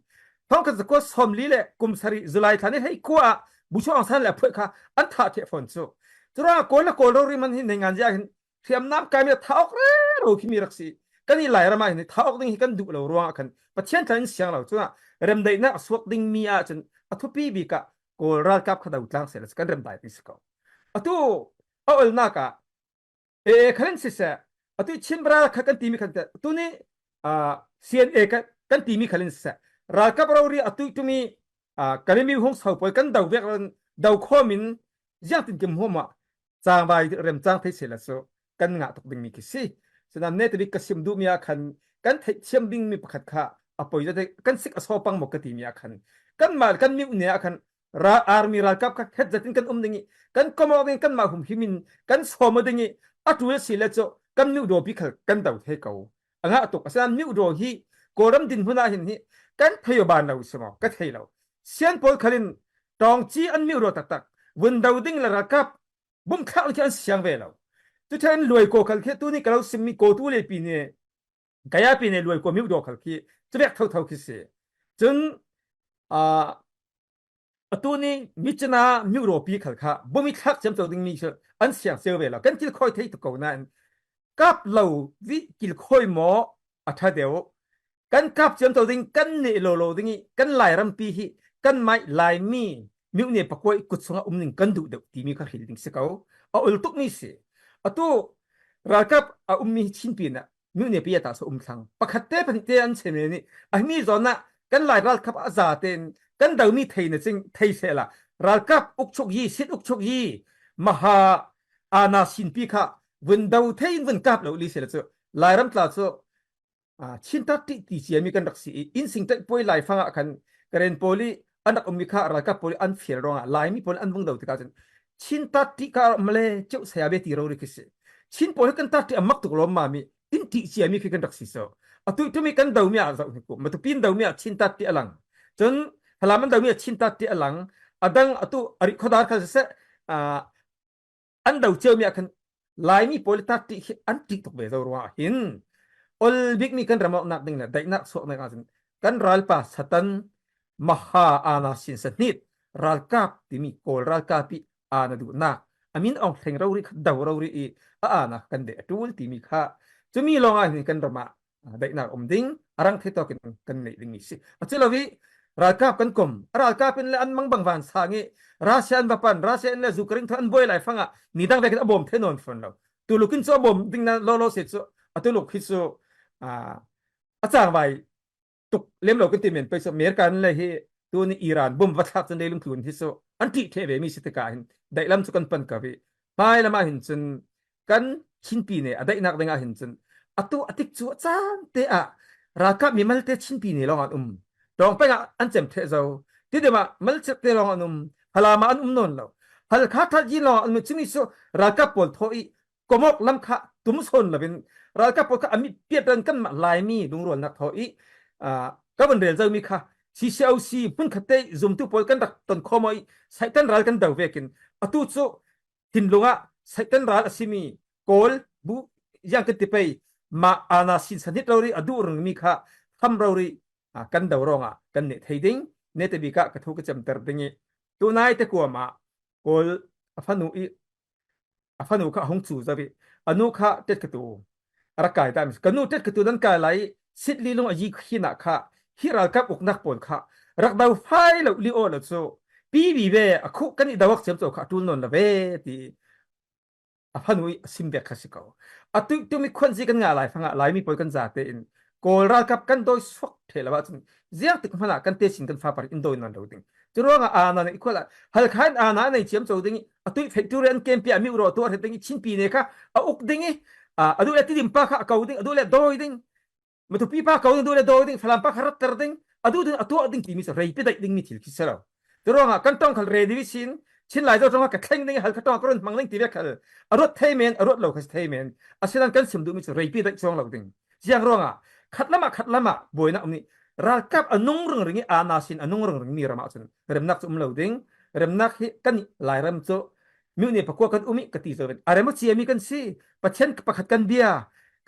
Speaker 6: ท้องกันจะก็สมลีเละกุมสรีจุไลธานี่ให้ขั้วบุชองสันแหละเพื่อค่ะอันท่าเทฟอนโซจะรอโกละโกลริมันหินในงานยากเทียมน้ำกายมีท้าออกเร็วขี้มีรักษีกันนี่หลายระมาเห็นท้าออกดิ้งกันดุเรารัวกันปัจเจียนทันเสียงเราจ้ะเริ่มได้นักสวกดิ้งมีอาจจะอัทุปีบีกะโกรัลกับขดาวกลางเสร็จกันเริ่มได้ที่สกออัตุเอาเอลนักะคันสิเสอัตุชิมบราขันทีมีขันตุนี่CNAกันทีมีขันสิเสรัลกับเราเรียอัตุตุมีกันมีห้องสาวป่วยกันดาวเวกดาวข้อมินยังติดกิมหัวมาจางใบเริ่มจางที่เสร็จแล้วกันงะตกดิ้งมีกิสิฉะนั้นเนี่ยที่กสิมดูมีอาคันกันเชื่อมดิ้งมีประคัดค่ะอภัยจะได้กันสิกอสอปังหมกกติมีอาคันกันมากันมีอุเนียอาคันอาร์มีรัลกับเฮ็ดจัดทิ้งกันดิ้งกันก็มาดิ้งกันมาหุ่มหิมินกันสอมดิ้งอัตุเวสิเลโจกันมิวโดพิคักันดาวเทเกาอ่ะตกฉะนั้นมิวโดฮีโกรัมดินหัวหน้าหินฮีกันพยาบาลเราสมองกันให้เราเสียนพอลคันตองจีอันมิวโดตักวันดาวดิ้งละรัลกับบุ้มข้าวที่อันเสียงเวลาทุกท่านรวยโกขัลคีตัวนี้ก็เราสิมีโกตัวเลยปีนี้กายปีนี้รวยโกมิวโดขัลคีจะเรียกเท่าคิดเสียจนตัวนี้มิจนามิวโดปีขัลค่ะบ่มีทักจำตัวดิ้งมีเชื่ออันเสียงเสียเวลากันกิลคอยที่ตุกเอานั้นกับเราวิกิลคอยหมออัฐเดียวกันกับจำตัวดิ้งกันเนี่ยโลดิ้งกันหลายรำปีฮีกันไม่หลายมีมิวเนี่ยปะกวยกุศลนิ่งกันดูเด็กที่มีข้าหิลดิ้งเสกเอาอุลตุกมีเสียatau rakap ummi chinpina mune piata so thang pakhatte phante an chene ni ahmi zona kan lai rakap azaten kan daumi theina ching theisela rakap ukchok yi sit ukchok yi maha ana sinpi kha windau thein win kap lo li sela chu lai ram tla chu chinta ti chiami kan raksi in singtai poi lai fanga kan karen poli anak ummi kha rakap poli an fier ronga lai mi poli an bung dau tika chenชินตัดที่การมาเลยเจ้าเสียเบตีเราเลยคิดชินพอให้กันตัดที่อามักตุกลมมามีอินทิเสียมีคือกันรักษาตัวมีกันดาวมีอะไรสักคนมาตัวปีนดาวมีชินตัดที่อลังจนพลังมันดาวมีชินตัดที่อลังดังตัวอริคดาร์คันเสอันดาวเจ้ามีกันลายมีโพลิตัดที่อันติดตกเบสรัวหินอลบิกมีกันรำนักดิ่งนะได้นักสวกในกันรัลปัสตันมหาอาณาสินสนิดรัลกับที่มีโกลรัลกับอาดูนักอามินองเทงเราริขดาวเรารินะกันเดตูลที่มีค่าจะมีลองอะไรกันประมาได้นักดิ้งรังเทตอกันในดิ้งนี้สิอาจจะเราวิรัลกับกันกลมรัลกับเป็นอันมังบังวันสางี้รัสเซียนบัปันรัสเซียนและยูเครนทันบ่อยหลายฟังนี่ตั้งแต่กันอบอมเทนอนฟันเราตัวลูกขึ้นโซบอมดิ้งนั้นโลเสร็จโซตัวลูกขึ้นโซอาจารย์ไปตุกเลี้ยมเรากันตีเหม็นไปสมัยกันเลยตัวนี้อิหร่านบุ้มวัดทับจนได้ลุงทุนที่โซอันที่เทเวมีสิทธิ์การได้ลำสุกันปันกับพี่ไม่ละมาเห็นจนกันชินปีเนี่ยได้นักได้งาเห็นจนตัวอติกจั่วจ้าเตะราคามีมัลเตชินปีเนี่ยลองอันลองไปงอันเจมเทเจ้าที่เดี๋ยวมามัลเตเตลองอันพลามาอันนนแล้วฮัลคาทัดยีลองอันมันชิมิโซราคาปวดท้อยก็มอกลำคาตุ้มสนละเป็นราคาปวดก็อันมีเปียดันกันมาลายมีดุงรวนนักท้อยก็เป็นเรื่องเจ้ามีค่ะซีเซลซีพุ่นขัดเตยซุ่มตู้ปอยกันตักต้นคอมอยใส่กันรัลกันดาวเวกินตู้โซหินลงอ่ะใส่กันรัลสิมีโกลบุยังกันติไปมาอาณาสินสนิทเรารีอดูเรื่องมีค่ะทำเรารีกันดาวรองกันเนทไฮดิ้งเนตบิกะกระทุกจำเตอร์ดิ้งตัวนายตะกัวมาโกลอฟันูค่ะหงจูซะพี่อนุค่ะเต็ดกระตูรักกายได้มั้ยกันนูเต็ดกระตูนั้นกายไหลสิทธิ์ลีลงอายีขีนักค่ะฮิรัลกับอกนักปนค่ะรักดาวไฟเราลิโอแล้วโซปีบีเบอคุกันอีดาวักเสียมโซค่ะทุนนนละเวทีพนุยซิมเบกสิกเอาตัวมีคนสิกันงาหลายฟังหลายมีปนกันจ่าเตอินโกลรัลกับกันโดยสวกเทละว่าจนเสียงติดมันกันเตชินกันฟ้าปารินโดยนั่นเราดิ้งจะรู้ว่าอาณาในอีกคนละฮัลคันอาณาในเสียมโซดิ้งตัวเฟกตูเรนเกมปีอามิอุโรตัวเฮดิ้งชินปีเนี่ยค่ะอุกดิ้งดูแลที่ดิมปะค่ะเขาดิ้งดูแลโดยดิ้งมาทุกปีป้าเขาดูแลโดยดิ้งฝรั่งป้าขรัตเตอร์ดิ้งดูดิ้งตัวดิ้งที่มีสเรย์ไปได้ดิ้งมีทิลคิดเสร็จแล้วจะรู้ว่ากันต้องขัดเรดิวิชินชินหลายเจ้าจังว่ากับแข่งดิ้งฮัลคันต้องกรนมังดิ้งที่เรียกขัดรถเทเมนรถเหล่าคัสเทเมนอาศัยนั้นกันสมดุลมีสเรย์ไปได้ช่วงเหล่าดิ้งยังรู้ว่าขัดละมาบ่อยนะอันนี้รักกับอนุงเรื่องนี้อาณาสินอนุงเรื่องนี้ระมาจนเริ่มนักสุ่มเหล่าดิ้งเริ่มนักกันหลายเริ่มโจมิวเนี่ยประกอบกันอุมิกติโซเป็นอะไรมั่งเชียมีกันสิประชันประคัดกันเบีย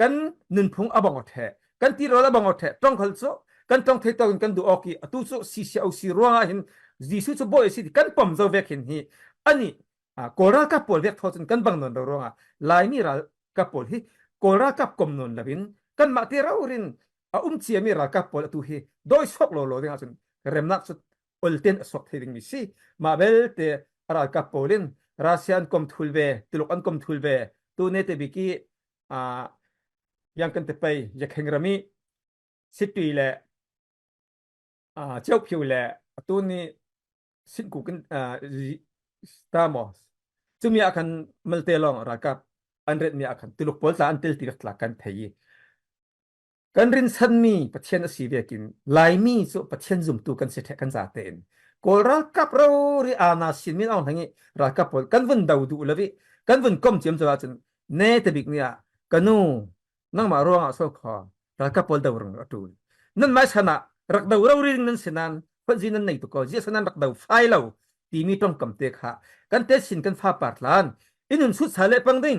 Speaker 6: กันนินพงอบองอแทกันตีรอละบองอแทต้องขลโซกันต้องเทตองกันดูออกีตุโซซีเซียเอาซีรัวหินจีสุโซบอยสิกันปอมโซเวกหินฮีอันนี้โกรากับปอลเวกทอสกันบังนนรัวลายมีรากับปอลฮีโกรากับกอมนนลบินกันมาเทราอุรินเชียมีรากับปอลตุฮีโดยสกโลโลเดงอาจุนเรมนักสุดอุลเทนสกเทดิงมิซีมาเบลเตรากับปอลินรัสเซียนคอมทุลเวตุลกันคอมทุลเวตูเนเตบิกียังกันเตไปอยากแข่งรามีสิตุยแหละเจ้าผิวแหละตัวนี้สิกูกันตามอสจุมีอาการมัลเตลองรักับอันเรนมีอาการตุลกโพลสอันเตลติรักลักกันไทยกันรินสันมีปัจเจนสีเวกินลายมีสุปัจเจนซุ่มตูกันเสถียกันจาเตนกอลรักับเราริอานาสินมินเอาทั้งนี้รักับโพลกันวันดาวดูเลวิกันวันก้มเจียมจะว่าจนเนตบิกเนี่ยกันนูนั่งมาร่วงอาโซคอรักับโพลดาวรงตูนั่นหมายชนะรักดาวเราเรื่องนั้นสินันคนจีนันในตุกอจีสนันรักดาวไฟเราทีมีต้องกำเตะค่ะกันเตสินกันฟ้าปาร์ลานอินุนสุดสาเลปังดิ้ง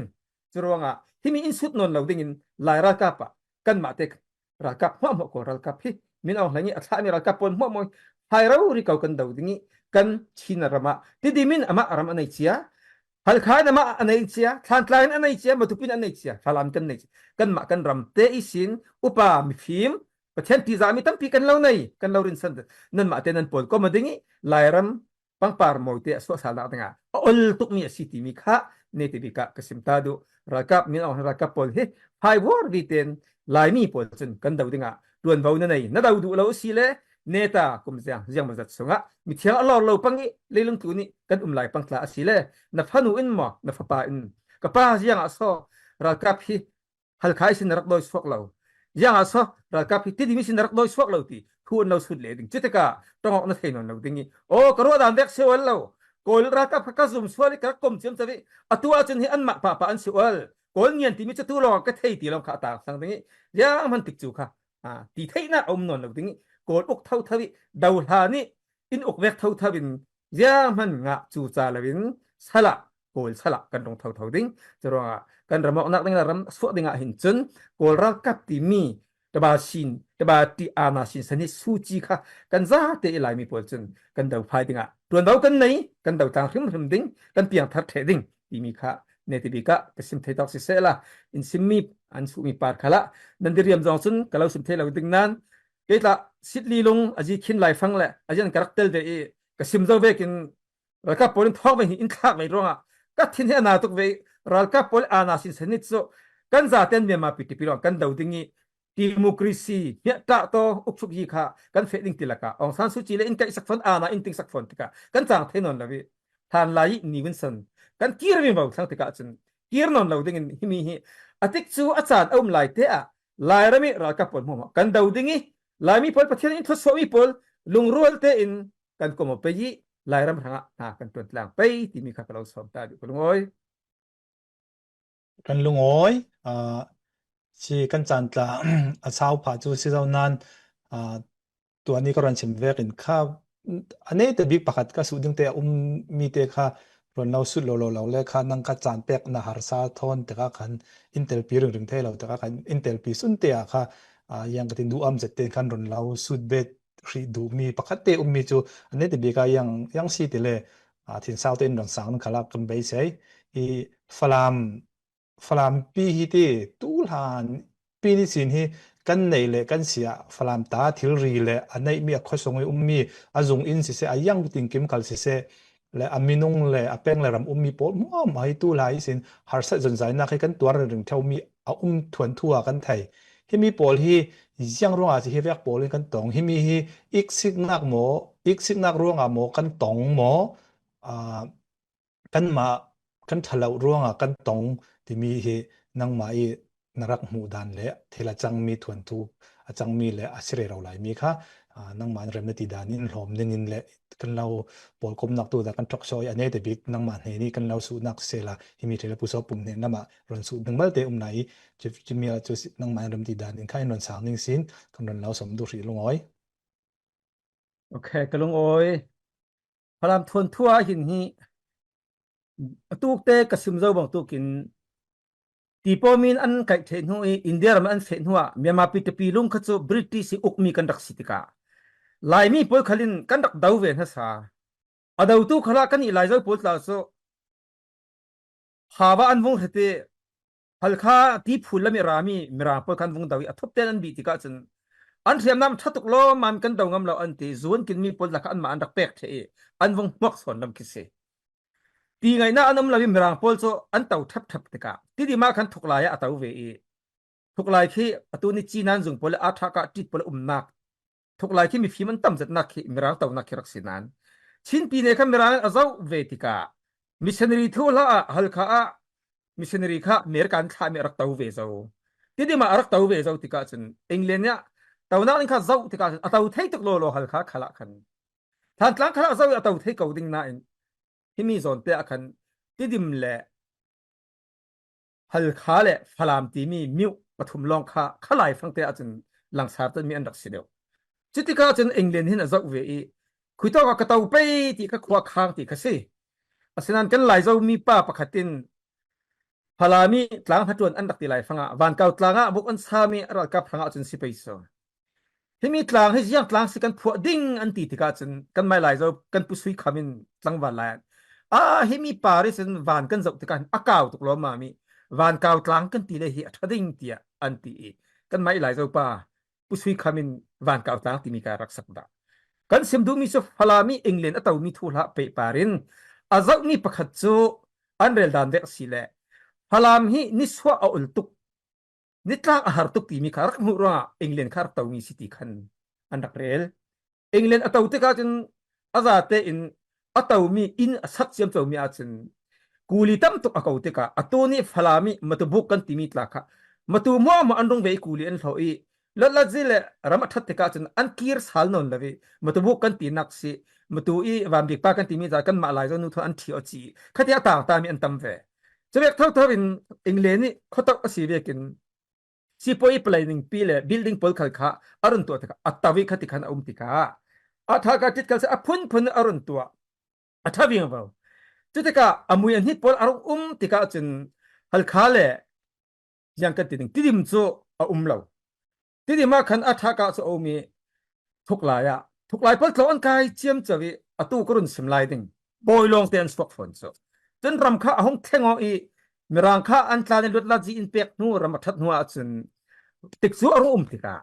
Speaker 6: จรวงอ่ะที่มีอินสุดนนเราดิ้งอินลายรักับปะกันมาเตะรักับหัวหมกรักับพี่มินเอาอะไรเงี้ยอัฐามีรักับปนหัวมวยไฮเราริกเอากันดาวดิ้งกันชินารมาที่ดิมินอามาอารามอันไหนเชียฮัลคายนามาอันไหนเชียทานทลายอันไหนเชียมาตุปินอันไหนเชียฟาลามกันไหนกันมากันรำเตอิสินอุปามิฟิมประเทศที่จามีตั้งปีกันเล่าในกันเล่ารินสันนั่นมาเตนันปอลก็มาดิ้งลายรำปังปาร์มอยเตะสวสาลาตั้งอ่ะอัลตุกมีสิติมิค่ะเนติบิกะกสิมตาดูรักับมินเอารักับปอลเฮไฮวอร์วิเตนลายมีปอลจนกันดาวดิ้งอ่ะดวนบ่าวนั่นไงนั่นดาวดูเราสิเล่เนตาคุมเสียงยังมาจัดสงะมิเทียงเราปังอีเลยลงตัวนี้กันลายปังตาสิเล่นับพนุอินมานับปาอินกับป้ายังอ่ะซอรักับฮีฮัลคายสินรักโดยสวกเรายังอาซอรักับที่ดิมิสินรักโดยสวกเราที่หัวเราสุดเลยดิ้งจิตกะต้องออกนักเห็นเราดิ้งโอ้กระโดดอันเด็กเสียวเราโกลรักับพักซุ่มสวลิกระกมเสียมจะวิตัวจนเห็นอันมาป่าอันเสียวโกลเงียนที่มิจะตัวเราก็เทตีเราขาตาสังดิ้งยังมันติดจูค่ะตีเทน่าอมนนเราดิ้งโกลอกเท่าทวิดาวหานี่อินอกเวกเท่าทวินยังมันงะจูจาลวินสละโกลสละกันตรงเท่าดิ้งจะรอกันรำอนักดิ้งรำสวดดิ้งหินจนโกลรักับที่มีตบาสินตบาตีอาณาสินสนิทสูจีค่ะกันซาเตะลายมีปอลจนกันดาวไฟดิ้งตัวดาวกันไหนกันดาวทางริมดิ้งกันเปียงทัดเทดิ้งที่มีค่ะเนติบิกะกสิมเทตอกสิเซละอินซิมีอันสุมีปาร์คละนันดิเรียมจองซุนกะลาวสิมเทลาวดิ้งนั้นเกตละสิทลีลงอาจีขินไลฟังแหละอาจารย์กระเตลเวกสิมเจ้าเวกินรักกับปอลินท้องไปอินทักไม่ร้องก็ทิ้งให้นาตุกเวรักกับปอลอาณาสินสนิทโซกันซาเตนเมียมาปิดปิลองกันดาวดิ้งดิโมคราซีเนี่ยตาโตอุกชุกฮีค่ะกันเฟดิ้งติละกะองซานสุจีเลอินกัยสักฟอนอาณาอินติงสักฟอนติกะกันจางเทนนละวิทานลายนิวินสันกันกีร์มีบ่าวสังติกะจนกีร์นนเราดิ้งฮิมีฮิอติกซูอาจารย์อุ้มลายเตะลายระมิรักกับปอลมัวกันดาวดิ้งลายมีพอลประเทศอินทศวิปอลลุงรัวเตอินกันก็มาไปยี่ลายรำหางกันตัวหลังไปที่มีข้าพเจ้าสอบตาดูกันงอย
Speaker 2: กันลุงโอ้ยชีกันจันทร์ อาเช้าผ่าจูสิเจ้านั้นตัวนี้ก็รันเชมเวกินข้าอันนี้แต่บิ๊กปากก็สุดดึงแต่มีแต่ข้ารอนเราสุดโลเราเลยข้านั่งกัดจานเป็กนาหารซาทอนแต่ก็ขันอินเตอร์ปีเรื่องเท่เราแต่ก็ขันอินเตอร์ปีสุนเตียข้ายังกตินดูอัมเจ็ดเต็นขันรอนเราสุดเบ็ดรีดูมีปากเตมีจูอันนี้แต่บิ๊กยังสีเตเลยทิ้งเศร้าเต็นรอนสังนั่งขลักกันไปใช่อีฟลามปีฮีตีตูลานปีนี้สินฮีกันในเลยกันเสียฟลามตาทิลรีเลยอันนี้มีข้อสงสัยมีอาจงอินสิเสอายังติงกิมคัลสิเสและอามินุงเลยอาเป็งเลยรำมีปอดมั่วไม่ตู้ลายสินหาร์เซจนใจนักให้กันตัวเรื่องเท่ามีทวนทั่วกันไทยให้มีปอดฮียังร่วงอาจจะให้เรียกปอดกันตองให้มีฮีอีกสิกนักหมออีกสิกนักร่วงหมอกันตองหมอกันมากันทะเลาะร่วงกันตองที่มีเหนังมาอีนรักหมู่ดานเละเทละจังมีทวนทูจังมีเละอาศัยเราหลายมีค่ะนังมาเริ่มติดานินหอมนึงเละกันเราปวดกลมนักตัวแต่กันทอกซอยอันนี้แต่บิ๊กนังมาเฮนี่กันเราสู้นักเสละที่มีเทละผู้สอบปุ่มเนี่ยนั่นมาเรื่องสู้ดึงมาเตะไหนจะมีอะไรจะนังมาเริ่มติดานินข้าวนวลสามนึงสินกันนวลเราสมดุลลงอ้อย
Speaker 6: โอเคก็ลงโอยพลังทวนทั่วหินฮีตูกเตะกระซิมเจ้าบางตูกิน ตีปอมินอันไก่เทนหัวอินเดียมันอันเทนหัวเมียมาปิดปีลุงขจูบริติสิอุกมีกันดักสิติกาลายมีปอยขลินกันดักดาวเวนฮะสาอดาวตู้ขลากันอีลายเจ้าปอยลาโซฮาวาอันวงเหตฮัลคาที่พูดละมีรามีมีราปอยกันวงดาวิอทบเตนันบีติกาจนอันเทียมน้ำชัตุกโลมันกันดาวงำเราอันตีส่วนกินมีปอยละกันมาอันดักเป็กเทอันวงมักสอนนำคิเซตีไงนะอันนั้นเรามีมีรางปอยโซอันเต่าทับติกาที่ดีมาคันทุกลายอัตาวเวทุกลายที่ตัวนี้จีนันจุงปอยอาทักติดปอยนักทุกลายที่มีฝีมันต่ำจัดนักมีรางเต่านักรักษานันชินปีนี้kanมีรางอาเจ้าเวติกามิชชันนารีทั่วละฮัลคามิชชันนารีค่ะเมริกันข้ามีรักเต่าเวเจ้าที่ดีมารักเต่าเวเจ้าติกาจนอังกฤษเนี่ยเต่านักนี่ข้าเจ้าติกาจนเต่าไทยตุกโลโลฮัลคาขลักขันท่านกลางขลักเจ้าเต่าไทยเก่าดิ่งนั่นที่มีส่วนเตะขันที่ดิมเละฮัลคาเละฟลามตีมีมิวปฐุมลองข้าขลายฟังเตะจนหลังสาบจนมีอันดักเสียเดียวจิติกาจนอังกฤษเห็นเจ้าเวคุยต่อกับเต่าไปที่ข้าขวาค้างที่ข้าสิอาศัยนั้นกันหลายเจ้ามีป้าประคตินพลามีกลางพัดวนอันดักตีหลายฟังวันเก่ากลางบุกอันสามีรักกับฟังจนสิไปโซที่มีกลางให้ยังกลางสิกันพวดดิ้งอันตีที่กาจนกันไม่หลายเจ้ากันปุสุยขมินกลางวันแลนให้มีปาริสันวันกันจะที่กันอากาศตุกล้อมามีวันเก่ากลางกันตีเลยเหตุดิ้งตีอันตีกันไม่หลายเจ้าป้าปุสุยขมินวันเก่ากลางที่มีการรักษาได้กันเสมดูมีสุพลามีอังกฤษอัตวมีทุลาเปปารินอาจมีประคัตจูอันเรลดันเด็กสิเลพลามฮีนิสวะอุลตุกนิตลางอาหารตุกที่มีคารักมุระอังกฤษคาร์ตวมีสิติขันอันดักเรลอังกฤษอัตวติกาจนอาจเตอินอัตวมีอินสัตเซียมตวมีอาจนกูลิตัมตุกอากาติกาอัตวนี้พลามีมาตุบุกกันที่มีตลาคะมาตุมัวมาอันรงเวกูลิอันเขาอีแล้วละจิเลรามัทัตติกาจนอันคีร์สฮัลนนเลวีมาตุบุกกันที่นักสิมาตุอีวันบิกปากันที่มีจากกันมาลายจนนุทอันที่อจีขัดยาต่างตามีอันตั้มเวจะเรียกเท่าเป็นอังกฤษนี่เขาต้องอาศัยเวกินสิปอยปลายหนึ่งปีเลยบิลดิ้งพอลขัลข้าอรุณตัวติกาอัตตาวิขัดติกันติกาอัฐากาติดกันเสียพุ่นอรุณตัวอัฐาวิ่งเอาจุดติกาอามุยันฮิปอลอรุณติกาจนฮัลข้าเลยยังกันติดที่ดิมโซเราที่ดิมาขันอัฐากาโซมีทุกลายพอลเขาอันกายเจียมจะวิอตูกรุนสมลายดิ่งบอยลงเตียนสวกฝนโซจนรำข้าห้องเทงอีมีรังข้าอันตรายในรถลาจีอินเปกนูรำทัดหัวจนติดสู้อารมณ์ติกา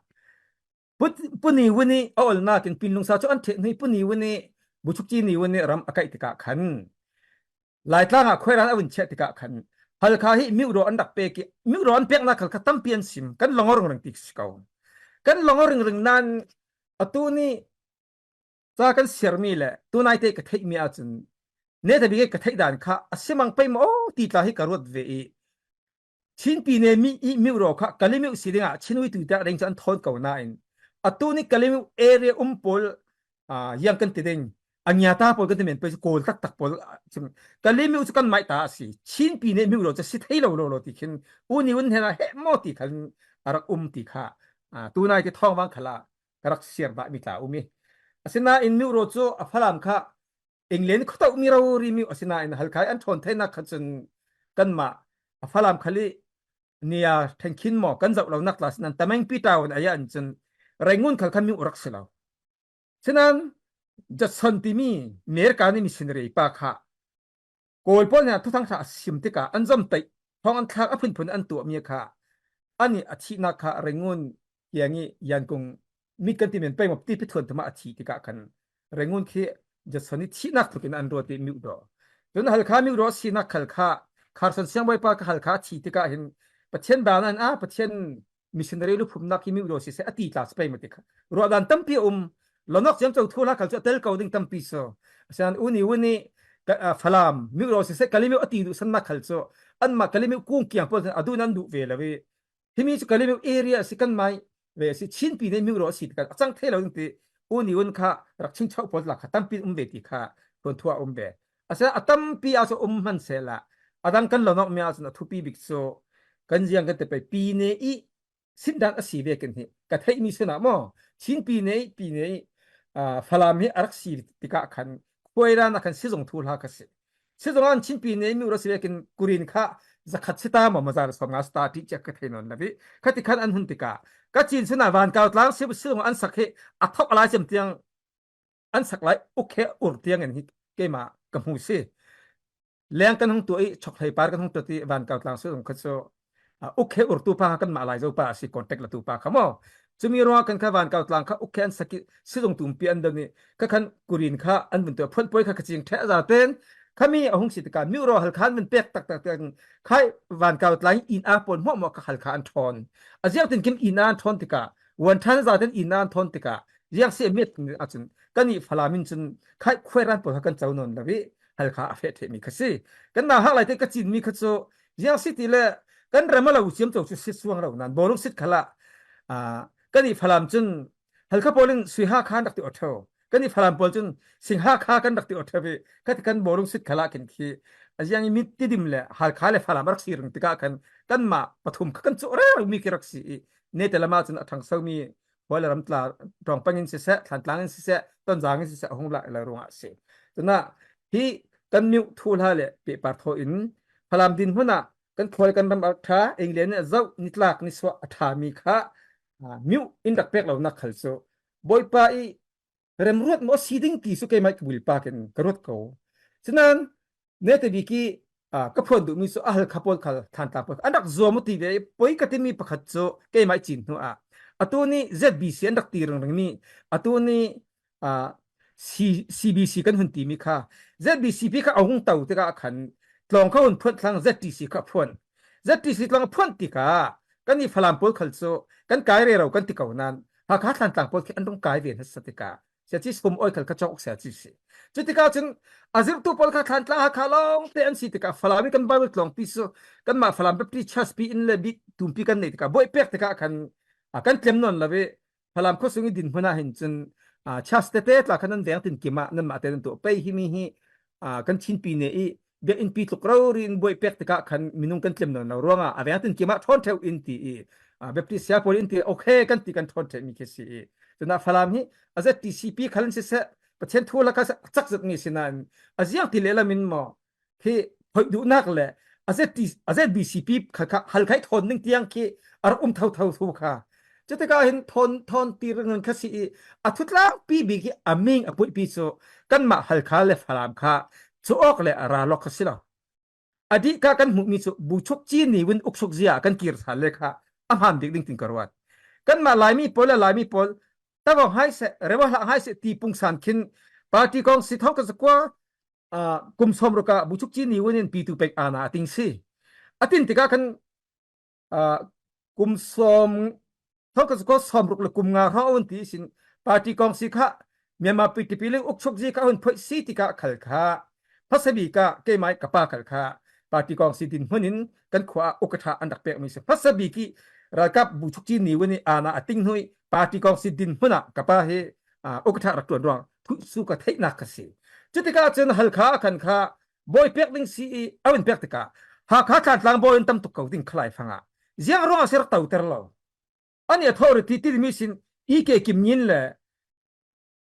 Speaker 6: ปุ่นนี้วันนี้เอาหน้ากินปินลงสาวอันเทนี่ปุ่นนี้วันนี้บุชุกจีนี่วันนี้รำอากาศติกาขันหลายครั้งคุยร้านอวินเชติกาขันฮัลข้าให้มิวโรอันดักเปกมิวโรอันเปกนักขัลตั้มเปลี่ยนซิมกันลงอรงติกสกาวกันลงอรงนั้นตัวนี้จากกันเสียร์มีเลยตัวนายเตะกระเทยมีอาจจะเนี่ยแต่บิเกกระเทยด่านข้าอาศัยมังไปโอ้ตีตาให้การวดเวชินปีเนี่ยมีรอข้ากัลมิวสิเดงชินวิตุตาเร่งจันทอนเก่าหน้าอินตัวนี้กัลมิวเอเรียพอลยังกันติดเองอันยาตาพอลกันติดเหมือนไปโกลตักพอลกัลมิวจะกันไม่ตาสิชินปีเนี่ยมีรอจะสิทธิ์ให้เราติขึ้นอุนิวันเห็นเฮ้โมติขันรักติข้าตัวนายที่ท้องวังขลารักเสียร์บะมิตามีอาศัยน่าอินมิวโรโซอัฟลามข้าอังกฤษเขาต้องมีเรารีมิวอาศัยน่าอินฮัลคายอันทนเทนักขันจนกันมาอัฟลามขลีเนี่ยทั้งขินหมอกันจะเรานักลาสนั้นแต่แม่งปีตาวันอายันจนแรงงุนขัลคันมิวรักเสลาฉะนั้นจะสันติมีเมริกานี่มีสินเรียปากข้าโกลปอนเนี่ยทุกทั้งท่าสิมติกาอันจำติท้องอันทักอภินพลอันตัวเมียข้าอันนี้อาทิตย์นักข้าแรงงุนอย่างนี้ยันคงมีกันที่เหมือนไปหมดที่พิธีธรรมอาทิตย์ที่กะกันแรงงุนคือจะสนิทที่นักทุกินอันรัวที่มิวดอจนฮัลข้ามิวรอสินักฮัลข้าคาร์สันเซียงไว้ปากฮัลข้าที่ที่กะเห็นประเทศบานันประเทศมิชชันนารีลูกผมนักที่มิวรอสิเสอติตาสไปหมดที่กะรัวดันตั้มปีลนกเสียงเจ้าทั่วละคัลจะเตลเขาดิ้งตั้มปีโซฉะนั้นอุนี่ฟลามมิวรอสิเสกัลมิวอติดูสันนักคัลโซอันมากัลมิวกุ้งเกียงพออดูนันดูเวลาเวที่มีกัลมิวเอเรียสิกันไม่เวสิชินปีในมิวรอสิกันจังเทเราดิ้งอุนี่วันข้ารักชิงชาวพอลละข้าตั้มปีเวติข้าคนทั่วเวอาศัยตั้มปีอาศัยมันเสละดังกันลนกมีอาศัยทุปีบิกโซกันยังกันแต่ไปปีนี้สินดันอาศัยเวกันเหกันให้มีสนามชินปีนี้ฟลามีอารักสีติกาขันคุยร้านนักขันซีซงทูลฮักสิซีซงอันชินปีนี้มิวรอสิเวกันกุรินข้า zakat sita mo mazar songa sta ti chek ka thainon labi khati khan an hun tika ka chin suna van kaw tlang sibu sibu an sakhe athok ala chem tiang an saklai ukhe ur tiang en hi kema kamu se leng kan hung tu ai chok thai par kan hung tu ti van kaw tlang su khat so ukhe ur tu pa kan ma lai zo pa si contact la tu pa khamo chumi ro kan kha van kaw tlang kha ukhe an saki sidong tum pi an dani ka khan kurin kha an bun tu phon poi kha kaching the za ten khami ahung sitka mi ro hal khan min pek tak tak tak khai van kaw tlang in a pon mo mo ka hal khan thon aziak tin kim in an thon tika wan than za ten in an thon tika yang se met achun kani phalamin chun khai khweran po kan chaunon lawi hal kha a fe the mi khasi kan na ha lai te ka chin mi khacho yang si ti le kan ramala u chiam chau chu sit suang lo nan bolung sit khala kani phalam chun hal kha polin sui ha khan dak ti otho kani phalam pol chun sing ha kha kan dak ti otho be kat kan bolung sit khala kin khi ajiang mi ti dim le hal kha le phalam rak sirung tika kan ma pathum kan chu re mi ki rak si ne te lama chun athang sau mi wala ram tla tong pangin se se than tlang se se ton jang se se hong la runga se tuna hi kan miu thul ha le pe par tho in phalam din huna kan khoi kan ram tha englen ne zau nitlak ni swa atha mi kha miu in dak pek lo na khal so boy pa I rem ruat mo siding ki su ke mai bul pa ken karot ko chinan ne te bi ki ka phon du mi so ahal khapol khal than ta pa andak zo mo ti ve poi ka ti mi pakhat so ke mai chin nu atuni ZBC andak ti rang ni atuni CBC kan hun ti mi kha ZBC pi kha ahung tau te ka khan tlong kha hun phot thlang ZTC kha phon ZTC tlang phon ti ka kan ni phalam pol khal so kan kai re ro kan ti kau nan ha kha than tlang pol ki an dong kai ve na satika sia chi sum oi khal ka chok sia chi si chutika chun azir tu pol kha than tlang ha kha long te an si tika phalami kan ba tlong pi so kan ma phalam pe pi chas pi in le bi tum pi kan nei tika boy pek tika khan kan tlem non lawe phalam kho sungi din huna hin chun chas te te tla khanan deng tin kima nan ma te tu pe hi mi hi kan chin pi ne I be in pi tluk ro rin boy pek tika khan minung kan tlem non ronga aveng tin kima thon theu in ti be pri sia pol in ti okay kan ti kan thon the mi ke si tuna phalam hi aza TCP khalan se se pachen thula ka chak zat ni sinan aziang ti lela min mo khi hoi du nak le aza BCP kha hal khai thon ning tiang ki ar thau thau thu kha chutika hin thon ti rang kha si athutla pi bi ki aming apui pi so kan ma hal kha le phalam kha chu ok le ara lok khasila adi ka kan mu mi chu bu chok chi ni win uksuk zia kan kir sa le kha amham dik ding tin karwat kan ma lai mi pol ta go hai se rewa la hai se ti pung san khin party kong si thok ka kwa kum som ro ka bu chuk chi ni win pi tu pek ana ting si atin tika kan kum som thok ka ko som ruk le kum nga ha on ti sin party kong si kha myama pi ti piling uksuk ji ka on phoi si tika khal kha pasabi ka ke mai ka pa khal kha party kong si din hunin kan khwa ukatha andak pek mi se pasabi ki rakap bu chuk chi ni wini ana ating hui party kong si din huna ka pa he ukatha rak tuan rong thu su ka thei nak ka si chutika chen hal kha kan kha boy pek ding si awin pek tika ha kha than tlang boy tam tu ko ding khlai phanga jiang ro aser tau ter lo ani authority ti mi sin ke kim nin le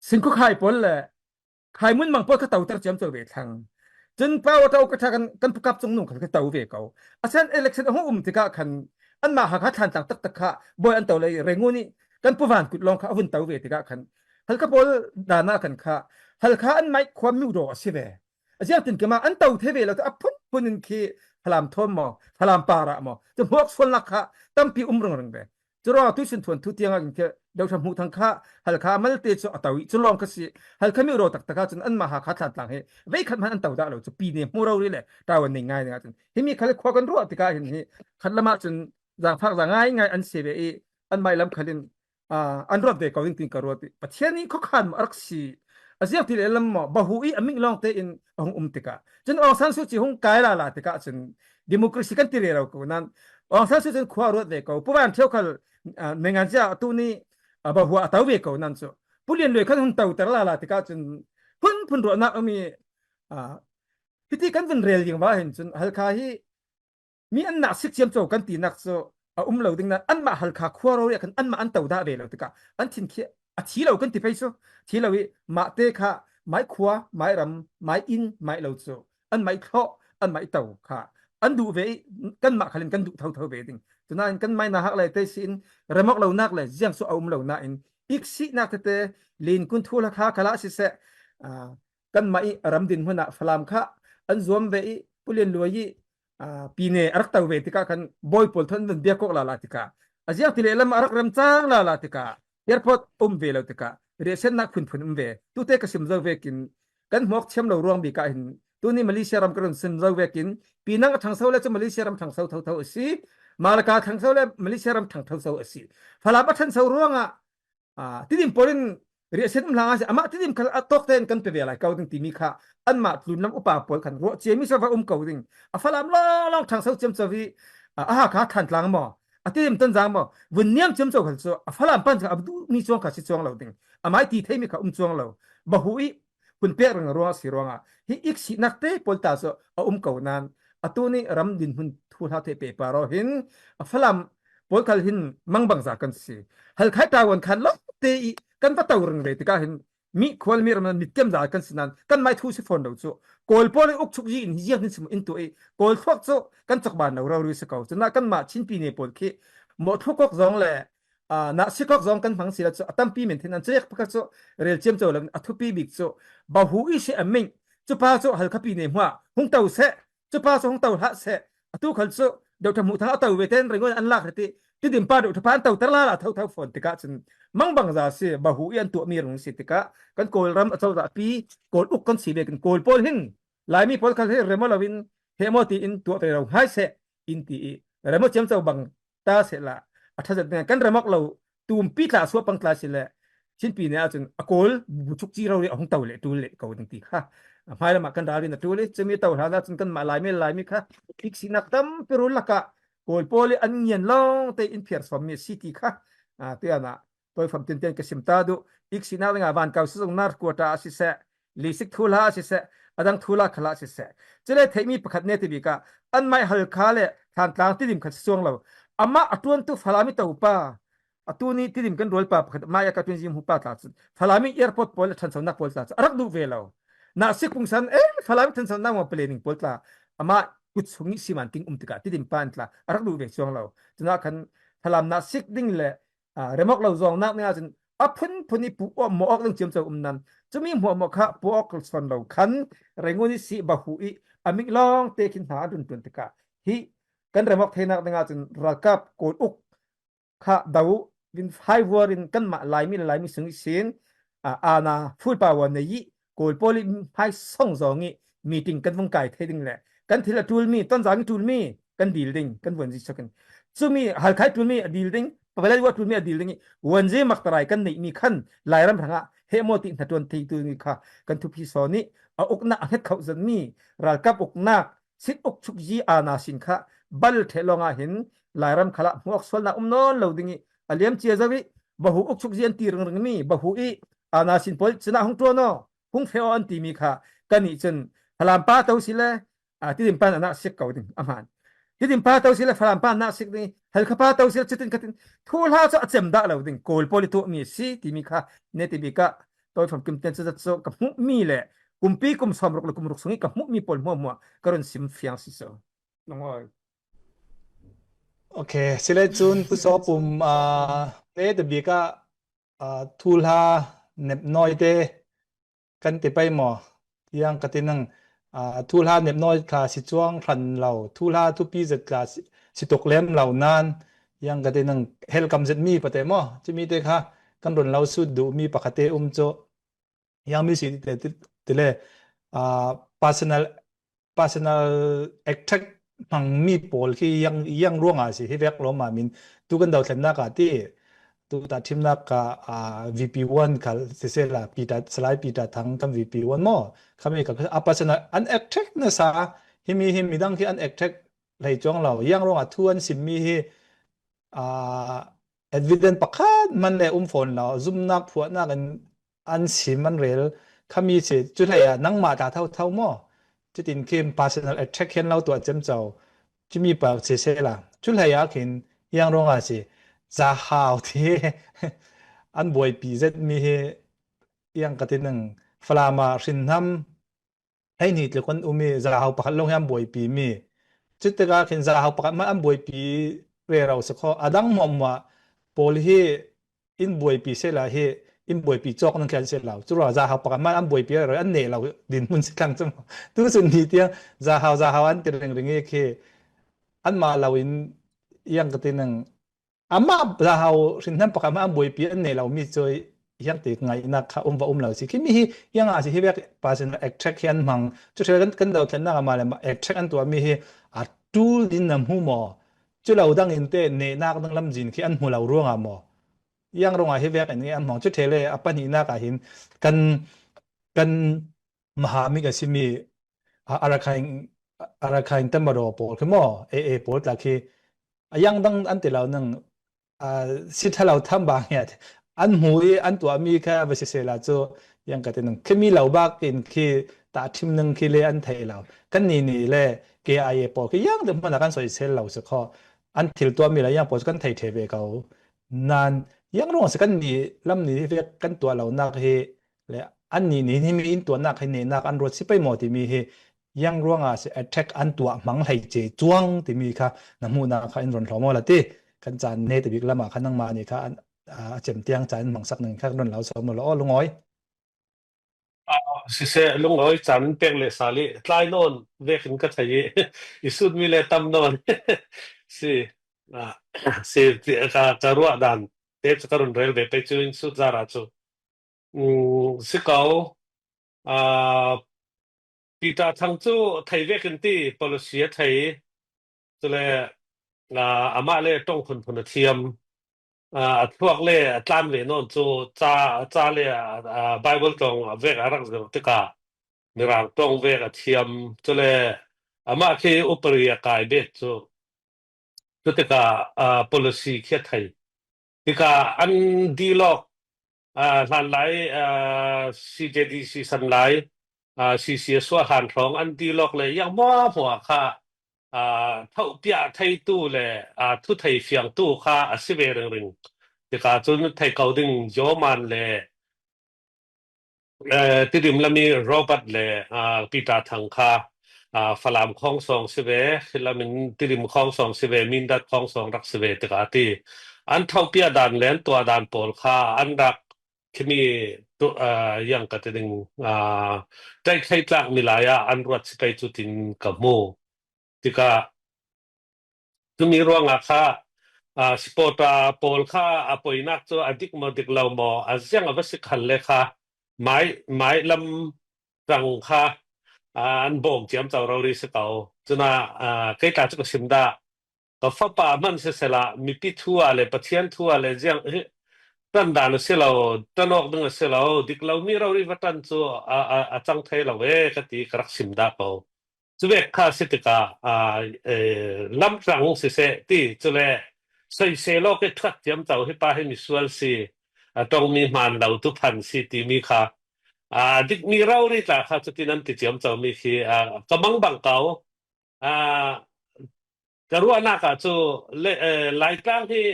Speaker 6: sin ko khai pol le khai mun mang pol ka tau ter chem cho ve thang chen pa wa tau ka kan pukap chung nung ka tau ve ko asan election ho tika khan an ma ha kha than tang tak tak kha boy an tau le renguni kan puwan kut long kha avun tau ve tika khan hal ka pol dana kan kha hal kha an mai khwam mi ro si ve ajiang tin kema an tau the ve lo ta phun punin ki phalam thom mo phalam para mo to hok sol la kha tampi rang ve churo tu sin thon thu tianga ke dau tham hu thang kha hal kha mal te chu atawi chu long ka si hal kha mi ro tak taka chun an ma ha kha than tlang he ve khat man an tau da lo chu pi ne mu ro ri le ta wan nei ngai nga chun hi mi khal khwa kan ro tika hin hi khat lama chun jang phak jang ngai an se ve an mai lam khalin an ro de ka wing tin ka ro ti pathiani kho khan arak si asiak ti le lam mo bahu I aming long te in hong tika chun ong san su chi hong kai la tika chun democracy kan ti re ro ko nan ong san su chun khwa ro de ko puwan theu khal mengan ja tu ni bahu ataw ve ko nan so pulien le khan hong tau ter la tika chun phun ro na ami hiti kan vun rel yeng wa hin chun hal kha hi mi an na sik chiam cho kan ti nak so lo ding na an ma hal kha khwa ro ya kan an ma an tau da ve lo tika an thin khi a thi lo kan ti pe so thi lo wi ma te kha mai khwa mai ram mai in mai lo so an mai kho an mai tau kha อันดูเวกันมาขันกันดูเท่าเวดิงจนนั้นกันไม่น่าหักเลยแต่สินระมกเรานักเลยยังสู้เอาเราหน้าอินอีกสินักเตะลินคุณทุลค่าขละสิเสกันไม่รำดินหัวหน้าฟลามค่ะอันรวมเวผู้เรียนรวยปีเนอรักตัวเวติกากันบอยพอลทันเดียกกลาลาติกาอาจจะที่เลลมารักรำจ้างลาลาติกาเอร์พอร์ตเวลาติกาเรเซนนักพุ่นเวตุเตกสิมเจเวกินกันหมกเชื่อมเรารวมบีกาหินตัวนี้มาเลเซียรำกระนสิมเจเวกินปีนังทางเซาเลจะมาเลเซียรำทางเซาเท่าสิมาลากาทางเซาเลมาเลเซียรำทางเท่าสิฟลาบัทันเซาร่วงที่ดิมพอลินเรียเซนมลางอามาที่ดิมขันตอกเตนกันไปเวลาเก่าดึงตีมีค่ะอันมาลุนน้ำอุปาปอยขันรัวเจมิสวาเก่าดึงฟลามลองทางเซาเจมสวีขาทันหลังหมอที่ดิมต้นจางหมอวันนี้เจมสวขันโซฟลามปันจะอับดูมีจวงขาชิจวงเราดึงไม่ตีเทมิค่ะจวงเราบ่หุยคุณเปียรังรัวสิรัวฮิอีกสินักเตะพอลตาโซเก่านั้นตัวนี้รำดินหุ่นทูลาเทเปปารอหินฟลามพอลคัลหินมังบังจากกันสิฮัลไข่ตาวันคันล้อเตะกันปะตาวรึงเลยติกาหินมีควอลมีรำนันมิดเกมจากกันสินั้นกันไม่ทูสิฟอนเราโซโกลพอลอุกชุกจีนเยี่ยมนิสมอินตัวโกลทวกโซกันจักบานเรารู้สึกเขาจนนักกันมาชินปีเนปอลคีหมดทุกกอกจองเลยนักสิกอกจองกันฟังสิละโซตั้มปีเหม็นที่นั่นเจ๊กพักโซเรียลเจมโซแล้วอัทุปีบิกโซบ่หูอิเชอเมงจุป้าโซฮัลคับปีเนหัวหงเตาเสจุป้าโซหงเตาละเสตัวขันโซเดี๋ยวทำมุทาเตาเวเทนเรื่องอันลักที่ดิมป้าเดี๋ยวทพานเตาตะลาเท่าฝนติกาจนมังบังซาเสียบ่หูยันตัวมีรงสิติกะกันโกลรำเจ้าตาปีโกลอุกกันสีเบกันโกลโพลหินหลายมีโพลคันให้เรมอลวินเฮมอตีอินตัวเราให้เสอินตีเรมอเจมเจ้าบังตาเสละถ้าจะเป็นกันเรมอกเราตูมปีตาสวปังตาสิละชิ้นปีนี้จนโกลบุชุกจีเราเรียกของเต่าเละตูเละเก่าจริงๆค่ะไม่ละมากันดารินตูเละจะมีเต่าหาจนกันมาลายไม่ค่ะอีกสินักตั้มเปรุลละกะโกลโพลอันเงียนลองแต่อินเพียร์สมมีซิตี้ค่ะเตียนะตัวฝันเตียนกสิมตาดูอีกสินาลงาวันเก่าสุดนาร์กัวตาสิเสลิสิกทุลาสิเสอดังทุลาขลาสิเสจะได้เทมีประคัดเนติบิกาอันไม่ฮัลคาเลทานกลางที่ดิมขัดส่วงเราอามาอตวนตุฟลามิตาอุปาอตัวนี้ที่ดิมกันรอลปาประคัดมายากาตุนจิมหุปาตาสุดฟลามิเอร์พอร์ตพอลทันสนักพอลตาสุดรักดูเวลานาสิกพุงสันฟลามิทันสนักมาเพลนิงพอลตาอามากุศลสิมันติงติกาที่ดิมปานตารักดูเวส่วงเราจนนักขันฟลามนาสิกดิ้งเลยเรมอกเราจองนักเนี่ยจนพุ่นปูหมอกต้องเจียมเจ้านั้นจะมีหัวหมอกค่ะปูออกส่วนเราขันเรงวันนี้สิบะหุยมิกลองเตกินหาดุนติกาฮีกันเรมอกเทนักเนี่ยจนรักกับโกอุกค่ะดาววินไฮวอรินกันมาลายมีสิ่งสินนาฟูดปาวันนี้โกลโพลิไฮส่งจองงี้มีติงกันวงไก่เทดิงแหละกันทีละทูลมีต้นจางทูลมีกันดีลดิ้งกันวันที่สักกันซึ่งมีฮัลไคทูลมีดีลดิ้งพอเวลาว่าทุนมีดีลนี้วันเจมักตรายกันในมีขั้นหลายรำพังะเฮโมตินัดวันที่ตัวนี้ค่ะกันทุกพิสอนี้อุกนักเฮ็ดเขาจะมีรักกับอกนักสิทธิ์อุกชุกจีอาณาสินค่ะบัลเทลงาเห็นหลายรำขละหัวสวลนักนอนเหล่านี้อเลียมเจียจวิบ่หูอุกชุกจีอันตีรึงมีบ่หูอีอาณาสินพอลชนะหงตัวโนหงเฟออันตีมีค่ะกันนี่จนพลามป้าเต้าสิเลยที่ดิมปันอนาสิกเก่าดึงอามันที่ดิมป้าเต้าสิเลยพลามป้านาสิกนี่ฮัลข้าป้าเต้าสิเลยจิตกันทุลาจะเจมด่าเราดึงโกลโพลิตัวมีสิที่มีค่ะเนติบิกะตัวฝันกุมเต็นจะจะกับมุมีเลยกุมปีกุมสมรกกุมรุกสงิกับมุมีปนมัวกระนสิมฟิอังสิโซน้องอ้อย
Speaker 2: โอเคสิเลจุนผู้สอบปุ่มเตบิกะทูลาเน็บน้อยเตกันติไปหมอยังกตินังทูลาเน็บน้อยคลาสิจวงทันเราทูลาทุปีจะคลาสิตกเล่มเหล่านั้นยังกตินังเฮลกัมเซมีปะเตมอจะมีเตค่ะกันโดนเราสุดดูมีปะคเตโจยังมีสิเตเลpersonal attack พังมีโพลที่ยังร่วงสิที่เวกล้มมามินตุกันดาวเซนนักที่ตุตัดทีมนักVP1 ค่ะเสียละปีตัดสไลด์ปีตัดทั้งกับ VP1 มั่วคำนี้ก็คือ personal an attack นะซะที่มีดังที่ an attack เลยจ้องเรายังร่วงทวนสิมีที่evidence ประคัดมันเลยฝนเราซุ่มนักพวกนักอันสิมันเร็วคำนี้สิจุดไหนนั่งมาตาเท่ามั่วจะตินเข้ม personal attack เห็นเราตัวเจ้าเจ้าจะมีปากเสียละจุดไหนอยากเห็นยังร่วงสิจะหาวที่อันบวยปีเจ็ดมียังกติหนึ่งฟลามาสินทำให้นิดเลยคนอุมีจะหาวปากลงยังบวยปีมี จุดเตก้าขึ้นจะหาปากมันอันบวยปีเรียเราสักข้ออดังมอมว่าโพลที่อินบวยปีเสร็จแล้วที่อินบวยปีจอกนั่งแค่เสร็จแล้วจุดเราจะหาปากมันอันบวยปีเราอันเนี่ยเราดินมันสิคังจังตัวส่วนนี้เตียงจะหาอันเตรงเรื่องนี้คืออันมาเราอินยังกตินังอามาจะหาสินนั้นปากมันอันบวยปีอันเนี่ยเรามีจอยยังติดไงนักข้าว่าเราสิคิดมียังอาจจะที่เรียกภาษาเอ็กเทรคยันมังจุดเรื่องกันเราเห็นนักมาเลยเอ็กเทรคอันตัวมีอัดตูดินน้ำหูมอจุดเราดังอินเตเนนักดังลำจินที่อันหูเราร่วงอ่ะมอยังร่วงอ่ะที่เรียกอันนี้อันมองจุดเทเลอปันนี้นักอ่ะเห็นกันมหามิกสิมีอะไรใครตั้งมารอปอลคือมอปอลแต่คือยังดังอันที่เรานั่งสิถ้าเราทำบางอย่างอันหูอันตัวมีแค่ภาษาเซลาโจยังกันนึงคือมีเราบ้างกินคือตาทิมนึงคือเลยอันไทยเรากันนี่เลยเกย์ไอปอคือยังเดิมมันกันสวยเซลเราสักข้ออันที่ตัวมีอะไรยังปอกันไทยเทเวเขานั่นยังรู้สึกกันนี่ลำนี้ที่เรียกกันตัวเรานักเฮและอันนี้ที่มีอินตัวนักให้เนี่ยนักอันรถสิไปหมดที่มีเฮยังรู้ว่าสิ attack อันตัวมังให้เจจวงที่มีค่ะน้ำมูนักค่ะอินรอนทอมอละที่กันจานเนติบิกละมาขันนั่งมานี่ค่ะเจ็มเตียงจานมังสักหนึ่งค่ะโดนเราสมมติลุงอ้อย
Speaker 4: สิเสลุงเอ้ยจันเป็กเลสาลีทลายโนนเวกินก็ทายอิสุดมีเลตัมโนนสิสิจะรัวดันเทปสกัรุนเรลเวไปจูอินสุดจาราจูสิเขาปีตาทั้งจูไทยเวกินที่ policy ไทยจะเลยอามาเลยต้องคนเทียมพวกเล่ตามเวโนนจูจ้าเล่ไบเบิลตรงเวกอะไรก็ติกาในร่างตรงเวกเทียมจะเลยอามาคืออุปริยกายเบสจูติกาpolicy เขียไทยติกาอันดีล็อกหลานไหลCJDC สันไหลCCS ว่าหันของอันดีล็อกเลยยังมั่วหัวค่ะเท่าเปียไทยตู้เลยทุไทยเฟียงตู้ค่ะสิเวเริงติกาจนไทยเขาดึงโยมันเลยที่ริมละมีโรบัตเลยปีตาทางค่ะฝรั่งของสองสิเวคือละมันที่ริมของสองสิเวมินดัดของสองรักสิเวติกาที่อันเท่าเปียดันเลนตัวดันปอลค่ะอันรักที่มีตัวยังกระติงได้ใครตั้งมิลายอันรัดสิไปจุดทินกับโมติกาจะมีร่วงค่ะสปอร์ตปอลค่ะปอยนักตัวอดีตมาดิกเราหมออาจจะยังเอาไปสิขันเลยค่ะไม้ลำรังค่ะอันบ่งเจียมเจ้าเราดีสักเอาจนใกล้ตาจะก็สิมดาก็ฟ้าป่ามันเสียละมีพิทัวเลยปะเทียนทัวเลยยังตั้งด่านเสียเราตั้งนอกดึงเสียเราดิกเรามีเราดีวัตันจูจังไทยเรากติกรักสิมดาเขาจุเบกข้าสิติกาลำรังเสียที่จุเลใส่เซโลก็ทัดเจียมเจ้าให้ป้าให้มีส่วนสิต้องมีมันเราทุกพันสิที่มีค่ะดิกมีเราดีจ้ะค่ะจุดที่นั้นติดเจียมเจ้ามีคือกำมังบังเก่าจะรู้ว่านักจูหลายครั้งที่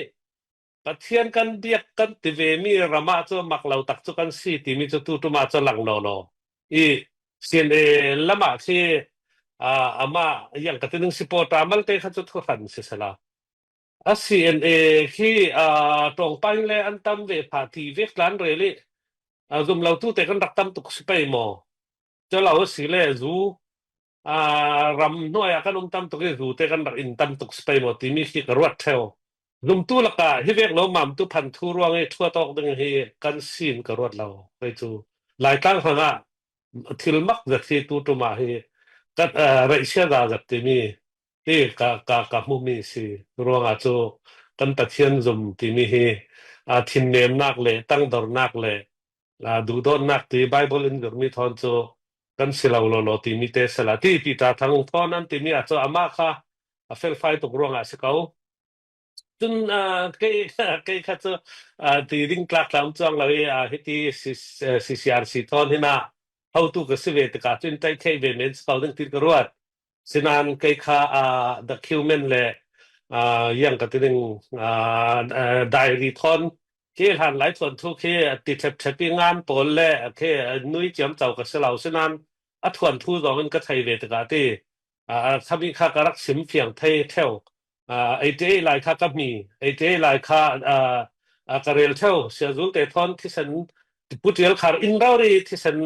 Speaker 4: ปะเทียนกันเบียกกันติเวมีรามาจูมักเราตักจูกันสิที่มีจูตุมาจูหลังโนอีเสียนละมาที่อามาอย่างกระตุ้งสิปอตามัลเตขัดจุดขันเสียสละCNA ที่ตรงไปเลยอันตั้มเวพาทีเวกลันเรลี่กุมเราตู้แต่กันรักตั้มตุกสเปย์มอจะเราสิเลจูรำน้อยกันตั้มตุกจูแต่กันรักอินตั้มตุกสเปย์มอที่มีที่กระวัดเทวกุมตู้ละกะที่เวกเราหม่ำตู้พันทั่วรวงทั่วตอกดึงให้กันซีนกระวัดเราไปจูหลายตั้งขณะทิลมักจากที่ตู้ตัวมาให้กันไรเชื่อได้จากที่มีที่กับมุมีสิรวงจูกันตัดเชียนจุ่มที่มีให้ทินเนมนักเลยตั้งดอร์นักเลยดูดอนนักที่ไบเบิลอินกมีทอนจูกันสิลาวโลที่มีเตสละที่ปีตาทั้งทอนนั้นที่มีอาจจะอามาค่ะเฟลไฟตกรวงสิเขาจนใครขัดจูที่ดิ้งกลักลำจังเลยที่CCRCทอนที่น่ะเขาตู้ก็สิเวตกัดจนใจแค่เวเมนส์เขาดึงติดกระวัดสินันใครข้าดักคิวเมนเลยยังกระติงไดรีทอนที่หันหลายส่วนทุกที่ติดเทปงานปนเล่ที่นุ้ยเจียมเจ้ากับเสลาเช่นนั้นทวนทูตมันก็ไทยเวทกาที่ ข้ามีข้ากรักสิมเพียงเทเทวไอเจไลข้าก็มีไอเจไลข้ากระเรลเทวเสียจุลเตทอนที่ฉันพูดเรื่องขาอินเราดีที่ฉัน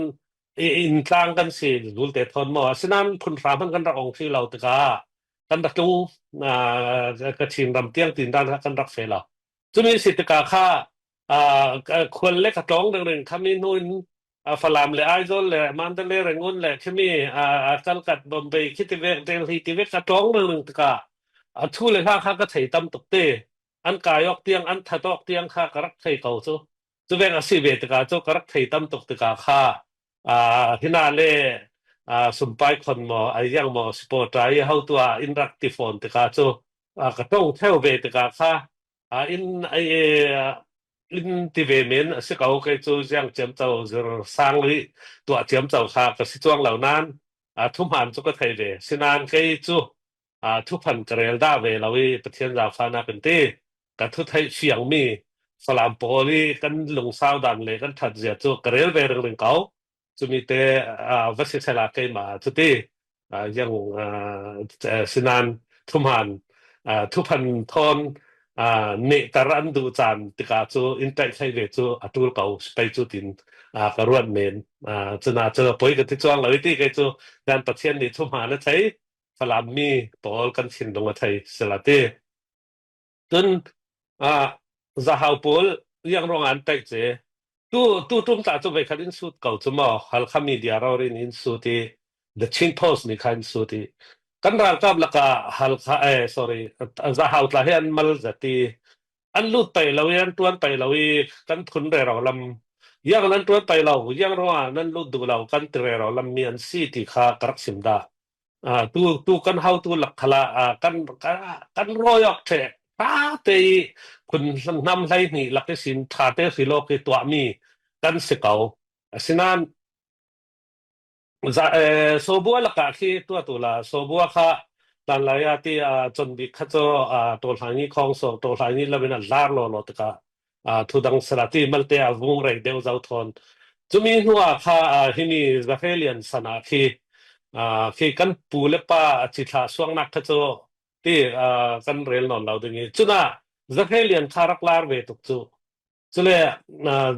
Speaker 4: อินกลางกันสิจุลเตทอนหมอฉะนั้นคุณฟ้ามันกันรักองที่เราตะกากันรักลุงกระชินรำเตียงตีนด้านกันรักเฟลาจุมีสิทธิ์กาข้าควรเล็กกระจ้องเรื่องข้ามีนู่นฟลามเลยไอโซเลยมันเดลเลยงุนเลยข้ามีกัลกัดบอมเบย์คิดที่เวกเดลฮีที่เวกกระจ้องเรื่องตะกาชูเลยข้าก็ใช้ตำตุกเตอันกายอกเตียงอันทัดอกเตียงข้ากระรักใช้เขาจูเวกสิเวตกาจูกระรักใช้ตำตุกตะกาข้าที่น่าเล่สมไปคนหมอไอ้ยังหมอสปอร์ตไอ้เขาตัวอินรักติฟอนตะกาจูกระต้องเท่าเวตกาข้าอินไออินที่เวเมนสิเขาเคยจูยังเจียมเจ้าจะสร้างเลยตัวเจียมเจ้าข้าก็สิจวงเหล่านั้นทุ่มหันจุกไทยเวสินานเคยจูทุกพันกระเรลดาเวเราวิประเทศดาวฟ้านาเป็นเต้กันทุกไทยเสียงมีสลามโปลีกันลงสาวดันเลยกันถัดเสียจูกระเรลเวเรื่องเขาจะมีแต่วัชิเชลาเกมาทุกที่ยังสินานทุ่มหันทุกพันทอนเนตรันดูจานติกาจูอินเตอร์ใช้เวจูอัตุลเขาไปจูตินกระรวนเมนจะน่าจะป่วยกันที่จ้องเราที่ก็จูงานประเทศนี้ทุ่มหันแล้วใช้ฟลามีปอลกันชินลงมาไทยสลัดเต้จนจะหาปอลยังโรงงานเตะเจตู้ตุ้มตาจูไปขัดอินสุดเก่าจุมาฮัลคามีเดียเราเรียนอินสุดที่ The Chin Post นี่ขันสุดที่กันรักกับลักฮัลคาsorry จะหาอุตลาเฮียนมัลจัตีอันลุดไปเรายันตวนไปเรากันทุนเรเราลำยังนั้นตวนไปเรายังรัวนั้นลุดดูเรากันเรเราลำมีอันซีที่ข้ากรักสิมดาตู้กันเฮาตู้หลักขละกันรอยออกเถอะป้าเตยคุณนำไรนี่หลักสินทาเตสิโลกตัวมีกันสิเก่าสินันโซบัวหลักที่ตัวละโซบัวค่ะตอนแรกที่จนบิกขจตัวทางนี้ของโซตัวทางนี้เราเป็นลาร์โลตกะทุดังสลัดที่มันเตะวงเรกเดวเจ้าทอนจุมีหัวค่ะที่นี่จะเฟลียนสนาที่คือกันปูเล็บป้าจิตาสวงนักขจที่กันเรียนนอนเราตรงนี้จุน่าจะเฟลียนคารักลาร์เวตุกจูจุเลย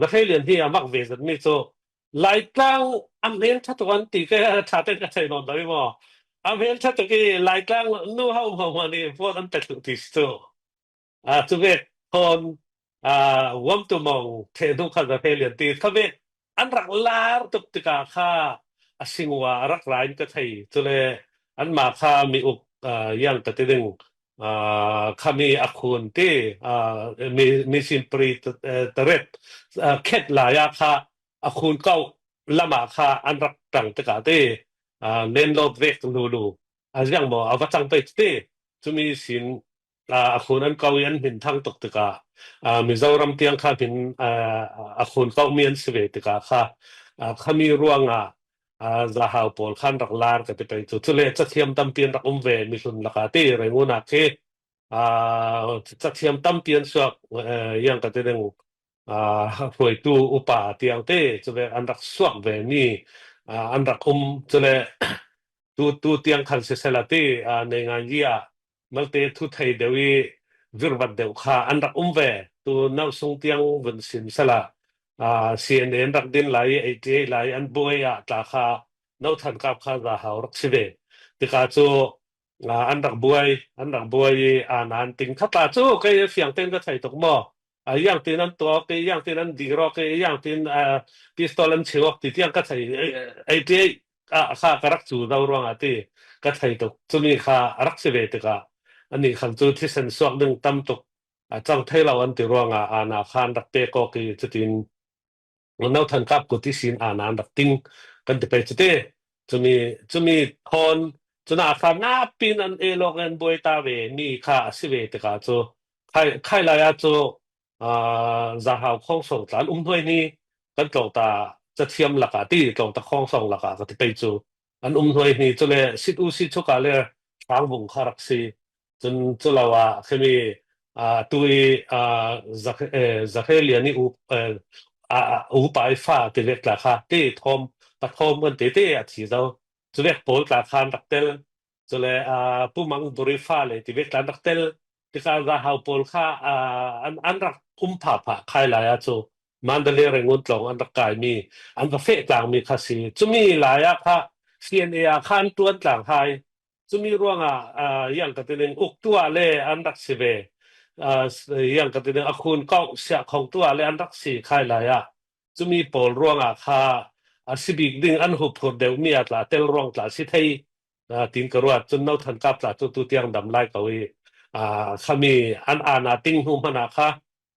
Speaker 4: จะเฟลียนที่มักเวสมีจูไล่ตั้งอเมริกาตัวนั้นตีก็ชาติก็ใช่นอนได้มั้งอเมริกาตัวกี้ไล่ตั้งนู้เฮามันนี่พวกนั้นเป็นตุกติสจูจุเวกคนวัมตุมองเทนุขันจะเฟลียนตีเขาเวกอันรักลาร์ตุกติกาค่าสิงว่ารักร้ายก็ใช่จุเลยอันมาข้ามีอุกยังกระติดึงข้ามีอคุนที่มีสินปรีตเร็ดเข็ดหลายข้าอคุนเก้าละมาข้าอันรักต่างตะกาที่เล่นรถเวกดูยังบอกเอาวัจังไปที่จะมีสินอคุนอันเก้ายันหินทางตกตะกามีเจ้ารำเตียงข้าเป็นอคุนเก้าเมียนสเวตกาข้ามีร่วงจะหาปอลขันรักลาร์ก็จะไปจุดเล่จะเทียมตั้มเปลี่ยนรักเวมีส่วนลักที่เรื่องนักจะเทียมตั้มเปลี่ยนสักยังก็จะเรื่องหวยตู้อุปาเตียงเต้จะเป็นอันรักสวกเวนี่อันรักจะเลยตู้เตียงขันเสลที่ในงานยี่มันเตะทุไทยเดวิวิรวัตเดวข้าอันรักเวตู้นักส่งเตียงวันสินสละCNN รักดินไหลไอเจไหลอันบวยตาข้าน้าทันกับข้าจะหารักสิเวติกาจูอันรักบวยนานติงข้าตาจูก็ยังเสียงเต้นก็ใส่ตกหม้ออย่างที่นั้นตัวก็อย่างที่นั้นดีรอกอย่างที่พิสตอลันเชียวที่ยังก็ใส่ไอเจข้าก็รักจูดาวรวงที่ก็ใส่ตกจูมีข้ารักสิเวติกาอันนี้ขันจูที่เซนสวกดึงตั้มตกจังเทเราอันที่รวงนาคานรักเปโกกีจุดินเราทันกับกุฏิสินนานดักติ้งกันจะไปจุดเตจะมีคนจะน่าฟังน่าปีนันโลกันบวยตาเวนี่ข้าสิเวตกาจูใครลายจูจะหาข้องส่งจานด้วยนี่กันเก่าตาจะเทียมหลักที่เก่าตาข้องส่งหลักก็จะไปจูอันด้วยนี่จะเลยสิทุกาเลยฟังวงคารักซีจนจะเราเคมีตุยจะให้เรียนนี่อุปายฟ้าที่เล็กราคาที่ทอมปัดทอมกันที่ที่อาทิตย์เราจะเรียกโพลราคาตักเตล จะเลยผู้มังบริฟ้าเลยที่เวกลานรักเตลที่การราหาวปอลค่าอันรักผ่าใครหลายจูมันเดลีเรงุนตรงอันรักกายมีอันกาเฟ่ต่างมีคาสีจะมีหลายค่ะ CNA ข้านตัวต่างไฮจะมีร่วงอย่างกระตุ้นอุกตัวเลยอันรักสิเวอย่างกระตุ้นคุณก็เสียของตัวเลยอันรักสีใครหลายจะมีปอลร่วงค่ะสิบิกดิ่งอันหุบผลเดียวมีอัตราเตลร่วงตลาดสิทธิติงกระวัดจนเราทันกับตลาดตัวเตียงดำไล่เกาอีขมีอันติงหุมนาค่ะ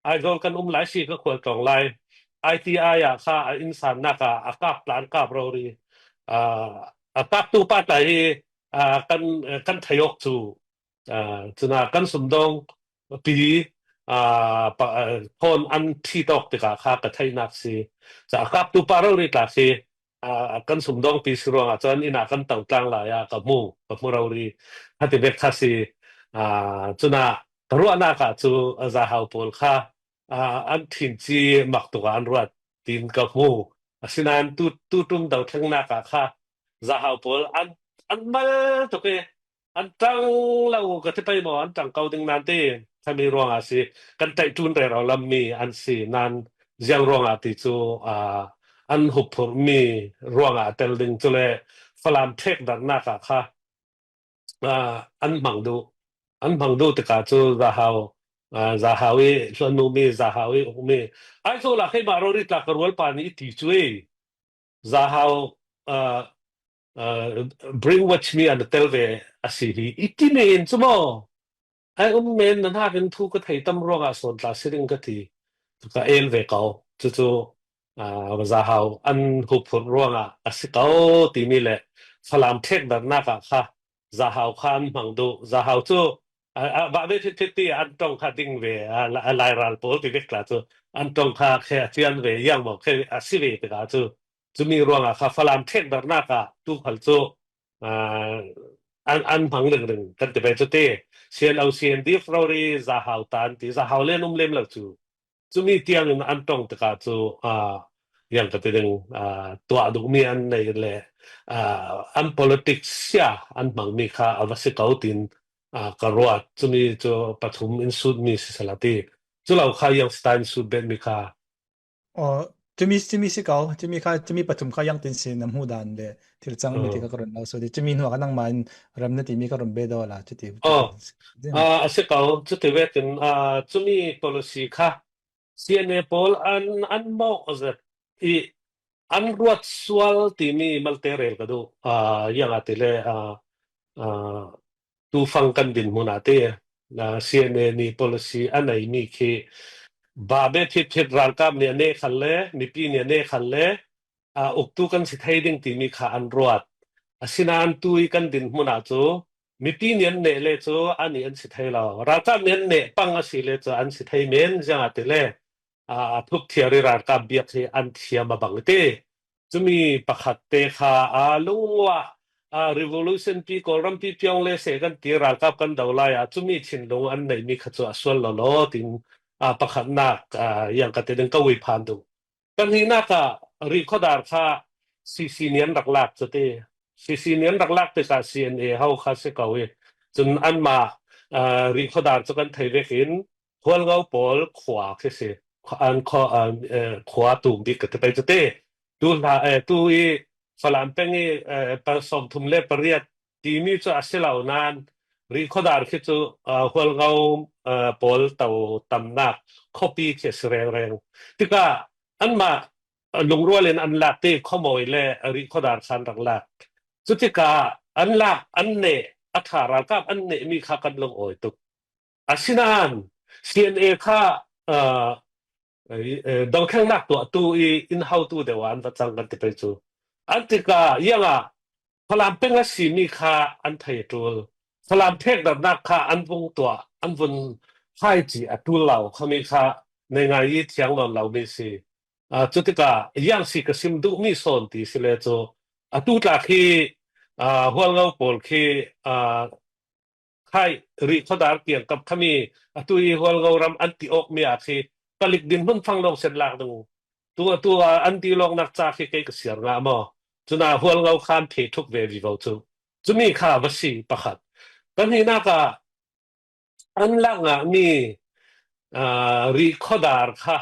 Speaker 4: ไอ้โดนกันหลายสีก็ควรตรงไล่ITI ค่ะอินสานนักกับปลานกับเราดีกับตัวปัตตานีกันทยกจูจนกันสมดงปีคนอันที่ตกติกาค่ะกับไทยนักสิจะกับตัวปาเราดีตาสิกันสมดงปีสิรวงจนอินากันต่างๆหลายกับมูเราดีฮัตติเบกทัสิจนรัวนักจูจะหาปอลค่ะอันทิ้งจีมักตัวอันรัวทีนกับมูสินันตุ้มดาวทั้งนักค่ะจะหาปอลอันมาตัวเกอันจังเราก็ที่ไปหมออันจังเกาดึงนันเต้ถ้ามีรวงสิกันใจจุนเราลำมีอันสินันยังรวงติจูอันหุบผมมีรวงเตลดึงจุเลยฝรั่งเทคดันนักค่ะอันบังดูติกาจูจะหาวิส่วนนู้มีจะหาวิมีไอ้ส่วนหลักให้มาเราดิตลักรวลปานี้ที่ช่วยจะหาbring watch me and tell me สิริอีกที่เมนใช่ไหมไอ้เมนนั่นฮะเป็นทุกข์ก็ไทยตำรวจส่วนลาสิริงก็ที่ทุกข์เอลเวกเอาจู่จะหาอันหุบรวงสิเขาที่มีเลยฝรั่งเทคแบบนักค่ะจะหาขันบังดูจะหาจู่บางทีที่อันตรงขัดดิ้งเวลายรัลโพลที่เวกลาจู่อันตรงขัดแค่เทียนเวยังบอกแค่สิเวติกาจู่จะมีรวงค่ะฝรั่งเทคแบบนักทุกขันจู่อันพังหนึ่งกันจะเป็นจุดที่เชียนเอาเชียนที่ฟลอรีจะหาตันที่จะหาเล่นเล่นแล้วจู่จะมีเตียงอันตรงติกาจู่อย่างก็เป็นตัวดุมีอันในเลยอัน politics เสียอันบางมีค่ะเอาไว้สิเขาตินกระวัดจะมีจะปฐมอินสุดมีสิสละที่จะเราค่ะยังสไตล์สุดเป็นมีค่ะ
Speaker 2: อ๋อจะมีสิเขาจะมีปฐมเขายังตินสิน้ำหูดันเลยที่จังมีที่กระรนเราสุดจะมีหัวกันนั่งมันรำนาทีมีกระรนเบดอละจุดที่
Speaker 4: สิเขาจุดที่เวทีจะมี policy ค่ะ CNA Paul อันมองจะอันรวดสวลที่มีมัลเตเรลก็ดูยังอาทิเลยตูฟังกันดินมุนาเต้CNA นี่ policy อันไหนมีคือบาเบพิดรังกับเนี่ยเนขันเลยนิปีเนี่ยเนขันเลยอุกตูกันสิทธิ์ดิ่งที่มีขาอันรวดสินานตุยกันดินมุนาจูมีปีเนี่ยเนเลยจูอันนี้อันสิทธิ์เรารังกับเนี่ยเนปังสิเลยจูอันสิทธิ์เมนยังอาทิเลยทุกเทียริรังกับเบียที่อันเทียมาบังเต้จะมีประคัตเตค่ะลุงว่าrevolution ปีก่อนรำปีเพียงเลยเสกันตีรังกับกันดาวไลจะมีชินลงอันไหนมีขจรส่วนละล้อติงประคัตนักอย่างกันเดินก็วิพานดูกันที่นักรีคอร์ดาร์ค่ะซีเนียนหลักๆจะเต้ซีเนียนหลักๆเป็นการ CNA เขาค่ะเสกเอาไว้จนอันมารีคอร์ดาร์จะกันไทยเวกินหัวเงาปอลขวาแค่เสอันขวาตุ่มดีก็จะไปจะเต้ดูฝรั่งเป็นผสมทุ่มเล็บเรียดที่มีจะอาศัยเหล่านั้นรีคอร์ดาร์คือจะหัวเงาปอลเต่าตำหนัก copy แค่แรงที่ก็อันมาลงรัวเล่นอันหลักที่ขโมยเลยรีคอร์ดาร์คันหลักสุดที่ก็อันหลักอันเน่อัฐารังกับอันเน่มีค่ากันลงโอยตุกอาศินัน CNA ค่ะดองแข้งนักตัวอินเฮาตัวเดียวอันประจังกันที่ไปจูอันที่ก็ยังพลังเป็นสิ่งมีค่าอันไทยตัวพลังเทคแบบนักค่าอันวงตัวอันวนให้จีตัวเราเขามีค่าในงานยี่เทียงเราไม่สิจุดที่ก็ยังสิกสิมดูมีส่วนที่สิเลยจูตัวหลักที่หัวเราปอลที่ให้รีคอร์ดาร์เกี่ยวกับขมีตัวหัวเรารำอันที่ออกมีอาคีผลิตดินมันฟังลงเสร็จแล้วตัวอันที่ลงนักจากที่เกี่ยวกับเสียงงามจนหัวเราข้ามเพทุกเวทีเราจู จะมีข่าวภาษีประคัดกันนี้น่าก็อันลังมีรีคอร์ดาร์ค่ะ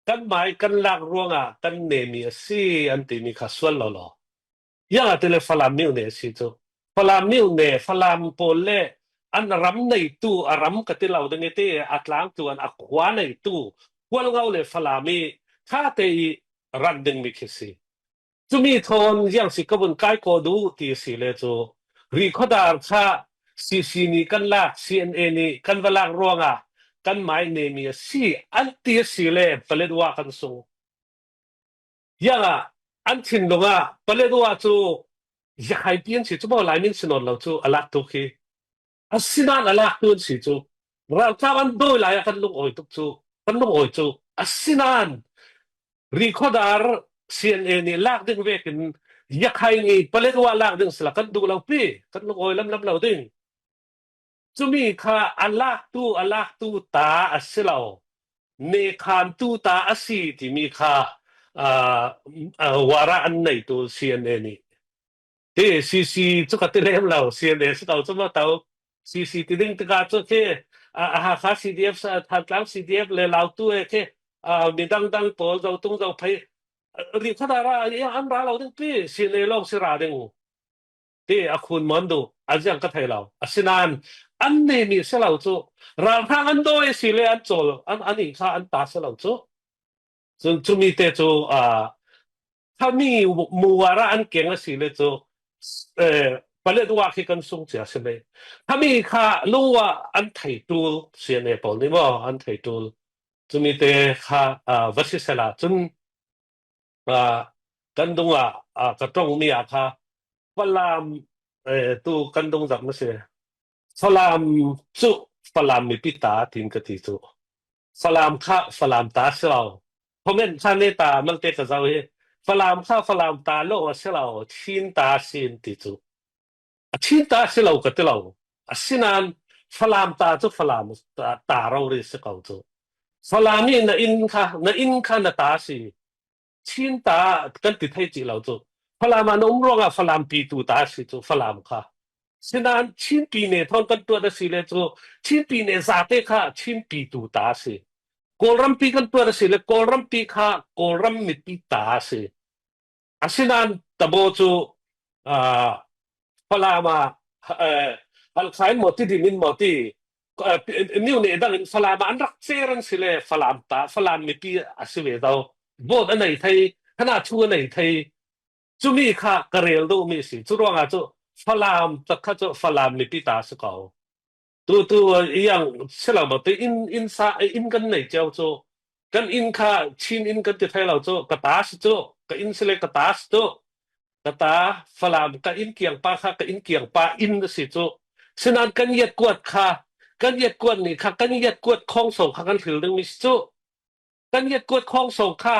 Speaker 4: กันหมายกันลักรวงกันเนมีสิอันที่มีข่าวส่วนหล่อยังอาจจะเลยฟลามมิวเนสิจูฟลามมิวเนฟลามโพลเล่อันรำในตู้รำกติเราดึงเตะอัตลังตัวอันอควาในตู้กวนเงาเลยฟลามีข้าเตยรันดึงมิคิสิจะมีทอนยังสิกบุนไกโกดูตีสิเลจูรีคอร์ดาร์ค่ะซีนี่กันลัก CNN นี่กันเวลารวงกันหมายเนมีสิอันตีสิเลเปเลดว่ากันส่งยังอันทิ้งลงเปเลดว่าจูอยากให้เปลี่ยนสิจูบอกหลายมินสนนเราจูอลักตุกีอันสินานอลักตุนสิจูเราถ้ามันโดยหลายกันลงโอยตุกจูกันลงโอยจูอันสินานรีคอร์ดาร์ CNN นี่ลากดึงเวกินอยากให้นี่เปเลดว่าลากดึงสลักกันดูเราปีกันลงโอยล้ำเราดึงจะมีค่าอลักตูตาอัสเราเนคานตูตาอัสีที่มีค่าวาระอันไหนตัว CNN นี่เฮ้ซีจุกติเล่มเรา CNN สุดเอาจุมาเตาซีที่ดึงตะการจุกเฮ้หา CDF ทางกลาง CDF เลยเราตัวเฮ้มีดังโพลเราตุ้งเราไปรีคอร์ดาร์ยังอันเราดึงปี CNN ลองสิราดึงเฮ้คุณมันดูอาจจะยังก็ไทยเราสินานอันนี้มีเสเราจูเราทางอันโดยสิเลอันโจอันนี้ข้าอันตาเสเราจูซึ่งจะมีแต่จูถ้ามีมัวระอันเก่งสิเลจูเปเลดว่าที่กันส่งเสียใช่ไหมถ้ามีข้ารู้ว่าอันไทยตูเสียเนี่ยบอกนี่ว่าอันไทยตูจะมีแต่ข้าวัชิเสละจนกันดงก็ต้องมีข้าฟลามตูกันดงจากไม่ใช่ falam cu falam mi pita tin ka ti chu falam kha falam ta selo komen chane ta malte ka zaw he falam kha falam ta lo selo chin ta sin ti chu a chin ta selo ka ti lo a sinan falam ta chu falam ta ro ri se ka chu falam ni na in kha na ta si chin ta kan ti thai chi lo chu falam anom ro nga falam pi tu ta si chu falam khaฉะนั้นชิ้นปีเนี่ยทอนกันตัวได้สิเลยจูชิ้นปีเนี่ยซาเตค่ะชิ้นปีตูตาสิโกลรัมปีกันตัวได้สิเลยโกลรัมปีค่ะโกลรัมมิปีตาสิฉะนั้นตบจูพลามาอัลไซน์หมดที่ดิมินหมดที่นิวเนี่ยดังพลามาอันรักเซรันสิเลยพลามตาพลามมิปีสิเวดาวบทอันไหนไทยขนาดชัวไหนไทยจูมีค่ะกระเรลดูมีสิจูรวงจูฟลามตะข้าจะฟลามมีปีตาสกาวตัวอย่างเช่นเราบอกตัวอินซาอินกันไหนเจ้าโจกันอินค่าชินอินกันที่ไทยเราโจกตาสโจกันอินสเลกตาสโจกตาฟลามกันอินเกียงปาค่ะกันอินเกียงปาอินสิโจฉะนั้นกันเหยียดกวดค่ะกันเหยียดกวดนี่ค่ะกันเหยียดกวดคล้องส่งค่ะกันถือเรื่องมิสโจกันเหยียดกวดคล้องส่งค่ะ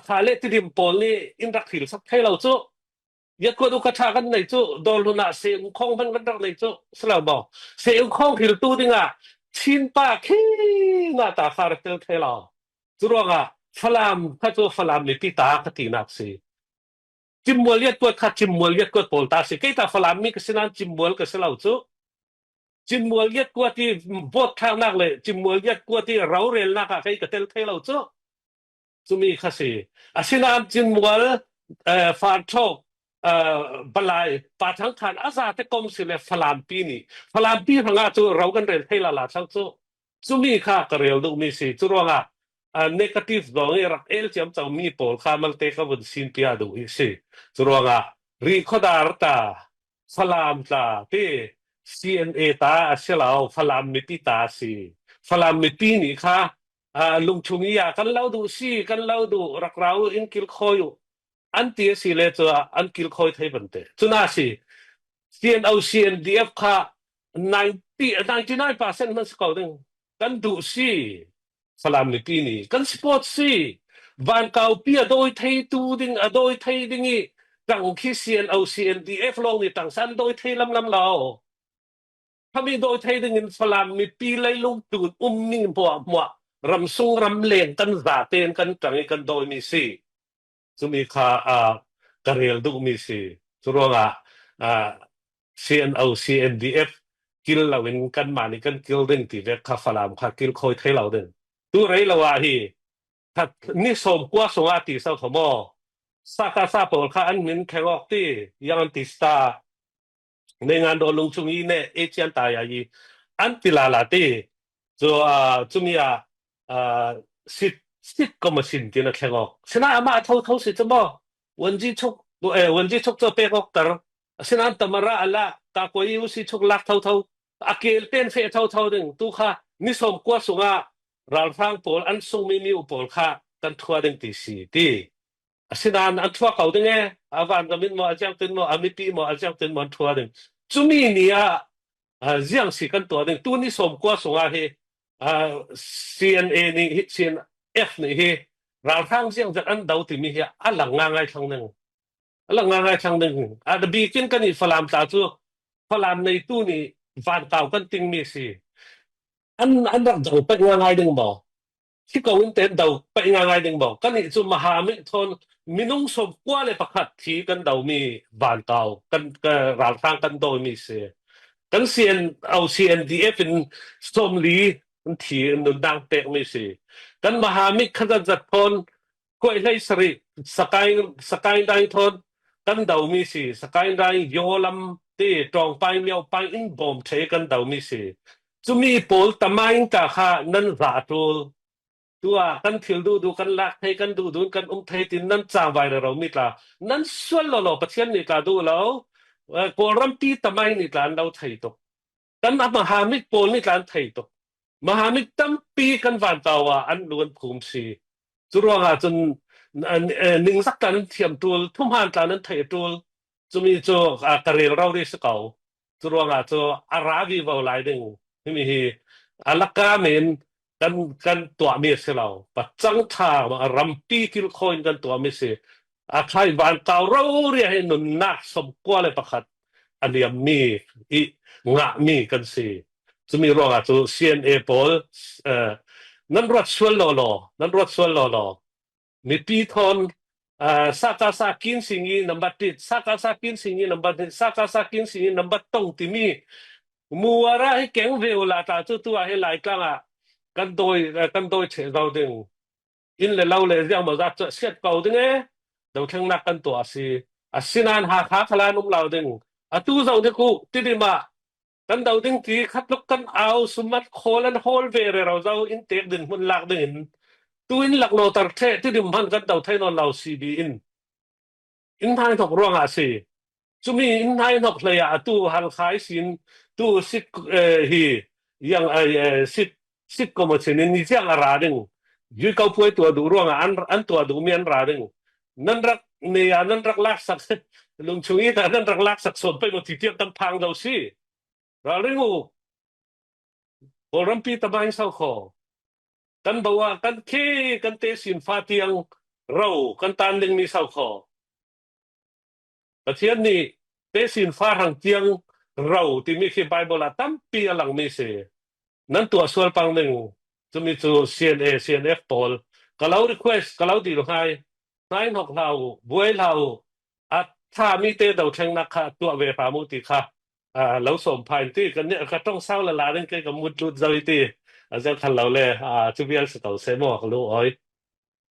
Speaker 4: หาเลติดิมโปลนี่อินรักถือสักให้เราโจยัดกวดอุกชากันในจูโดนลุน่ะเสียงคงมันกันดังในจูสลาบอกเสียงคงหิลตูดิงชินปาคีน่าตาคาร์เตลเทลาจูรวงฟลามข้าจูฟลามลิปิตากตินักสิจิมมัวเลียดกวดข้าจิมมัวเลียดกวดโพลตาสิกี่ตาฟลามมีกสินันจิมมัวก็สลาจูจิมมัวเลียดกวดที่บดข้างนักเลยจิมมัวเลียดกวดที่เราเรียนนักใครก็เตลเทลาจูมีข้าสิสินันจิมมัวฟาร์โชบลายปาทั้งขันอาซาเตกอมสิเลฟลามปีนี่ฟลามปีพังอาจูเรากันเรียนให้ละช่างจูมีค่ากระเรียลดูมีสิจูรวงเนกาทีฟดองรักจำจะมีโพลข้ามัลเตะบุนสินพิอาดูอีสิจูรวงรีคอดาร์ตาฟลามตาเต CNA ตาเสลาวฟลามมิปิตาสิฟลามมิปีนี่ค่ะลุงชุงยากันเล่าดูสิกันเล่าดูรักเราอินกิลคอยอันที่สิเลตัวอันกิลคอยไทยบันเตจุน่าสิ CNDF ค่ะ99% มันสกอดึงกันดูสิฟลามในปีนี้กันสปอร์ตสิวันเก่าปีโดยไทยตูดิงโดยไทยดิงี้ตั้งที่ CNDF ลงนี่ตั้งสันโดยไทยลำเราถ้ามีโดยไทยดิงี้ฟลามมีปีไล่ลูกตูดนิ่งบัวรำซุงรำเล่นกันจ่าเต้นกันจังกันโดยมีสิจะมีค่ากระเรียลดูมีสิจุรวง CNDF กิลเราเป็นกันมานี่กันกิลเรื่องที่เวกคาฟลามคากิลคอยเทเราเดินตัวไรเราว่าฮีถ้านี่สมกว่าสงอาติเศร้าขโมสักซาปอลข้าอันมินแข่งออกที่ยังอันติสตาในงานโดนลงชุงยีเนี่ยเอเชียนตายยีอันติลาลาที่จุมีสิทก็มาสินที่นักแข่งออกฉะนั้นอามาเท่าสิจะบอกวันที่ชกจะเปกออกตร์ฉะนั้นตมระอัลละตาโกยอุสิชกลักเท่าอาเกลเต้นเฟะเท่าดึงตุค่ะนิสมกว่าสุงาเราฟังโพลอันทรงมีอุปโลค่ะกันทัวดึงที่สี่ที่ฉะนั้นอันทัวเขาดึงอาวันก็มินมออาจารย์ตึนมออามิปีมออาจารย์ตึนมอทัวดึงจุมีเนี่ยเรื่องสิกันตัวดึงตัวนิสมกว่าสุงาเฮCNA นี่ CNF นี่เฮเราฟังเสียงจากอันเดาที่มีเฮอันหลังงานไงทางหนึ่งอันหลังงานไงทางหนึ่งแต่บีกินกันนี่ฝรั่งตาจูฝรั่งในตู้นี่ฟันเก่ากันติงมีสิอันดับเดาไปงานไงดึงบอกที่เขาอินเตอร์เดาไปงานไงดึงบอกกันนี่จุมหามิทนมินุ่งสมกว่าเลยประคัดที่กันเดามีฟันเก่ากันเราฟังกันโดยมีสิกันCNDF เป็นสมลีมันทีนุนดังเตะไม่สิกันมหามิตรขจัดทนก็ไอ้ไรสริสกายได้ทนกันเดามีสิสกายได้โยลัมตีตรองไปเมียวไปอินบอมเทกันเดามีสิจะมีโพลตะไมกะค่ะนั่นราตูตัวกันทิลดูกันลักให้กันดูกันเทตินนั่นจางไว้เรามิตรละนั่นส่วนเราประเทศนี้ก็ดูแล้วโพลรัมปีตะไมนี่การเราไทยตกกันมหามิตรโพลนี่การไทยตกมหามิตรตั้มปีกันวันตาวอันล้วนภูมิสีจุดว่าจนนิ่งสักการนั้นเทียมตัวทุ่มหันการนั้นเทตัวจะมีโจกระเรเราได้สักเอาจุดว่าโจอาราวีวาลายดึงที่มีอัลกาเมนกันตัวเมียเสียเราปัจจังท่ามารัมปีกิลคอยกันตัวเมียเสียอาใครวันตาวเราเรียกให้นุนนักสมกว่าเลยประคัดอันเดียมีงะมีกันสิจะมีรองตัว CNA โพลนั่นรถส่วนหล่อมีปีทอนสักษากินสิ่งนี้นับบัตรสักษากินสิ่งนี้นับบัตรสักษากินสิ่งนี้นับบัตรตรงที่มีมัวระให้แข็งเวลาตาตัวให้หลายครั้งกันโดยเฉยเราดึงอินเลยเราเลยยังมาจะเสียดเก่าดึงเดี๋ยวทั้งนักกันตัวสินานหาขลานุ่มเราดึงตู้เราเด็กกูที่ดีมากันเดาดึงที่คัดลุกกันเอาสมัติโคลันโฮลเวรเราอินเตกดึงมันหลักดึงตัวอินหลักโนตร์เทที่ดิมันกันเดาไทยนอนเราCBอินไทยถกร่วงสิจุมีอินไทยถกเลยตู้ฮัลขายสินตู้สิทฮียังสิทก็มาเช่นนี้จะอะไรดึงยุคเขาพูดตัวดูร่วงอันตัวดูเมียนราดึงนั่นรักเนี่ยนั่นรักลักสักลุงช่วยแต่นั่นรักลักสักส่วนไปหมดที่เทียบตั้งพังเราสิเราเรื่องโอรัมปีตะไบเศร้าคอกันบอกว่ากันกันเตสินฟ้าเตียงเรากันตานดึงมีเศร้าคอประเทศนี้เตสินฟ้าทางเตียงเราที่มีขีดใบบลาตั้มปีหลังมีเสนั้นตัวส่วนปังหนึ่งจะมีตัว CNF โพลก็เรา request ก็เราดีลให้นายนกเราบวยเราถ้ามีเตเดาเชงนักตัวเวฟามุติค่ะเราสมภายที่กันเนี่ยก็ต้องเศร้าละลายนั่นก็มุดลุดใจที่อาจารย์ทันเราเลยจุบิลสตอเซมอกรู้อ้อย